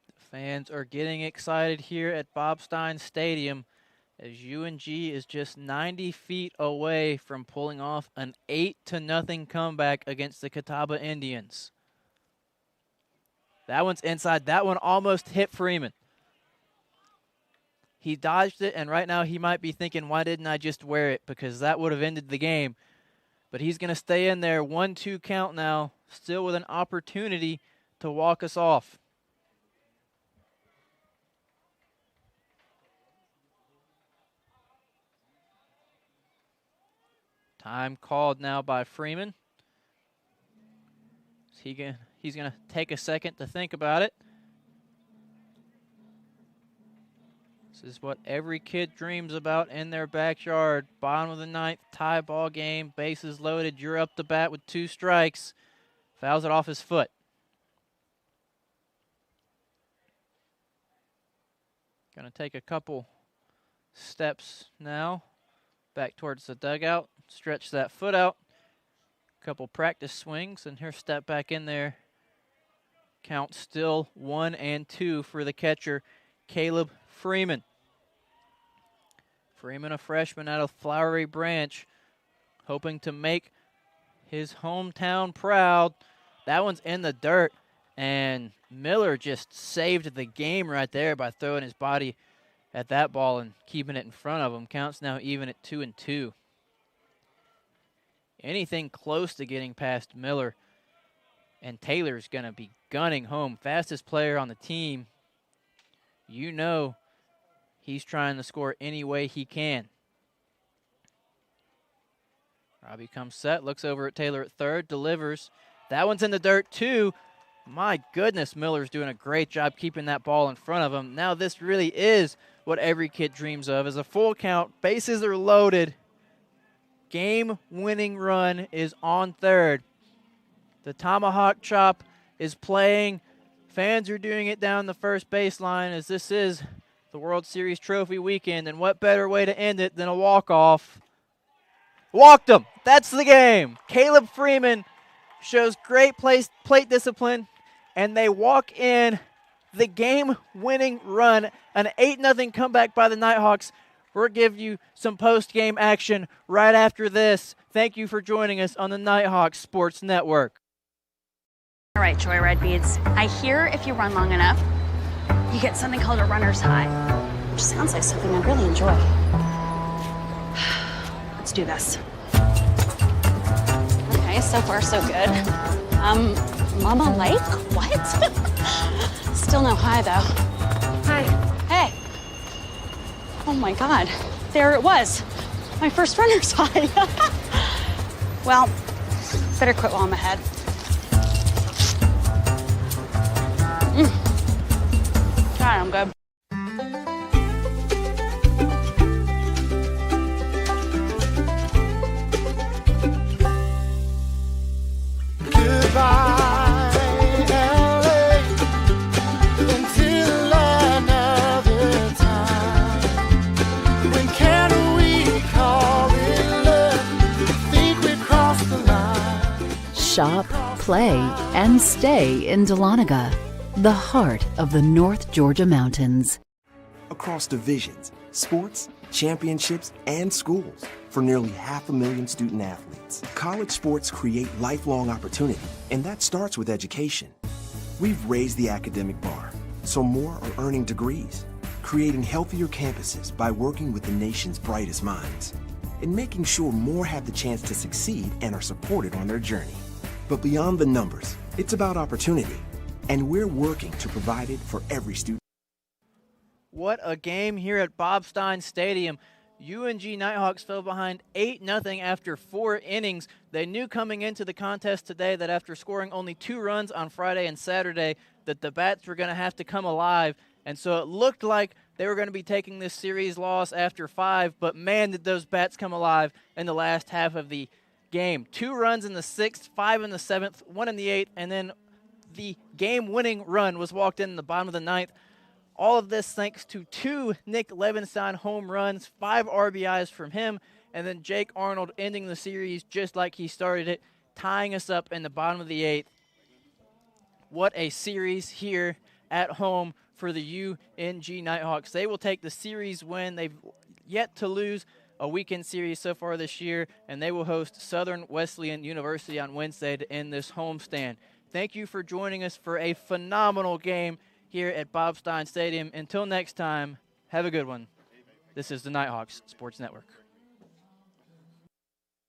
The fans are getting excited here at Bobstein Stadium, as UNG is just 90 feet away from pulling off an 8-0 comeback against the Catawba Indians. That one's inside. That one almost hit Freeman. He dodged it, and right now he might be thinking, why didn't I just wear it? Because that would have ended the game. But he's going to stay in there. 1-2 count now, still with an opportunity to walk us off. Time called now by Freeman. He's going to take a second to think about it. This is what every kid dreams about in their backyard. Bottom of the ninth, tie ball game, bases loaded. You're up to bat with 2 strikes. Fouls it off his foot. Going to take a couple steps now back towards the dugout. Stretch that foot out. Couple practice swings, and here step back in there. Count still 1-2 for the catcher, Caleb Freeman. Freeman, a freshman out of Flowery Branch, hoping to make his hometown proud. That one's in the dirt, and Miller just saved the game right there by throwing his body at that ball and keeping it in front of him. Counts now even at 2-2. Anything close to getting past Miller, and Taylor's going to be gunning home. Fastest player on the team. You know he's trying to score any way he can. Robbie comes set, looks over at Taylor at third, delivers. That one's in the dirt too. My goodness, Miller's doing a great job keeping that ball in front of him. Now this really is what every kid dreams of, is a full count, bases are loaded. Game-winning run is on third. The tomahawk chop is playing. Fans are doing it down the first baseline, as this is the World Series trophy weekend, and what better way to end it than a walk-off. Walked him. That's the game. Caleb Freeman shows great plate discipline, and they walk in the game-winning run, an 8-0 comeback by the Nighthawks. We'll give you some post-game action right after this. Thank you for joining us on the Nighthawks Sports Network. All right, Joyride Beads. I hear if you run long enough, you get something called a runner's high, which sounds like something I'd really enjoy. Let's do this. Okay, so far so good. Mama Lake? What? Still no high, though. Hi. Hey. Oh, my God. There it was. My first runner's high. Well, better quit while I'm ahead. God, I'm good. Goodbye, LA, until another time. When can we call it love? Think we've crossed the line. Shop, play, and stay in Dahlonega, the heart of the North Georgia mountains. Across divisions, sports, championships, and schools, for nearly 500,000 student athletes, college sports create lifelong opportunity, and that starts with education. We've raised the academic bar, so more are earning degrees, creating healthier campuses by working with the nation's brightest minds, and making sure more have the chance to succeed and are supported on their journey. But beyond the numbers, it's about opportunity, and we're working to provide it for every student. What a game here at Bobstein Stadium. UNG Nighthawks fell behind 8-0 after 4 innings. They knew coming into the contest today that after scoring only 2 runs on Friday and Saturday that the bats were going to have to come alive. And so it looked like they were going to be taking this series loss after 5, but man, did those bats come alive in the last half of the game. 2 runs in the 6th, 5 in the 7th, 1 in the 8th, and then the game-winning run was walked in the bottom of the 9th. All of this thanks to 2 Nick Levenstein home runs, 5 RBIs from him, and then Jake Arnold ending the series just like he started it, tying us up in the bottom of the 8th. What a series here at home for the UNG Nighthawks. They will take the series win. They've yet to lose a weekend series so far this year, and they will host Southern Wesleyan University on Wednesday to end this homestand. Thank you for joining us for a phenomenal game here at Bobstein Stadium. Until next time, have a good one. This is the Nighthawks Sports Network.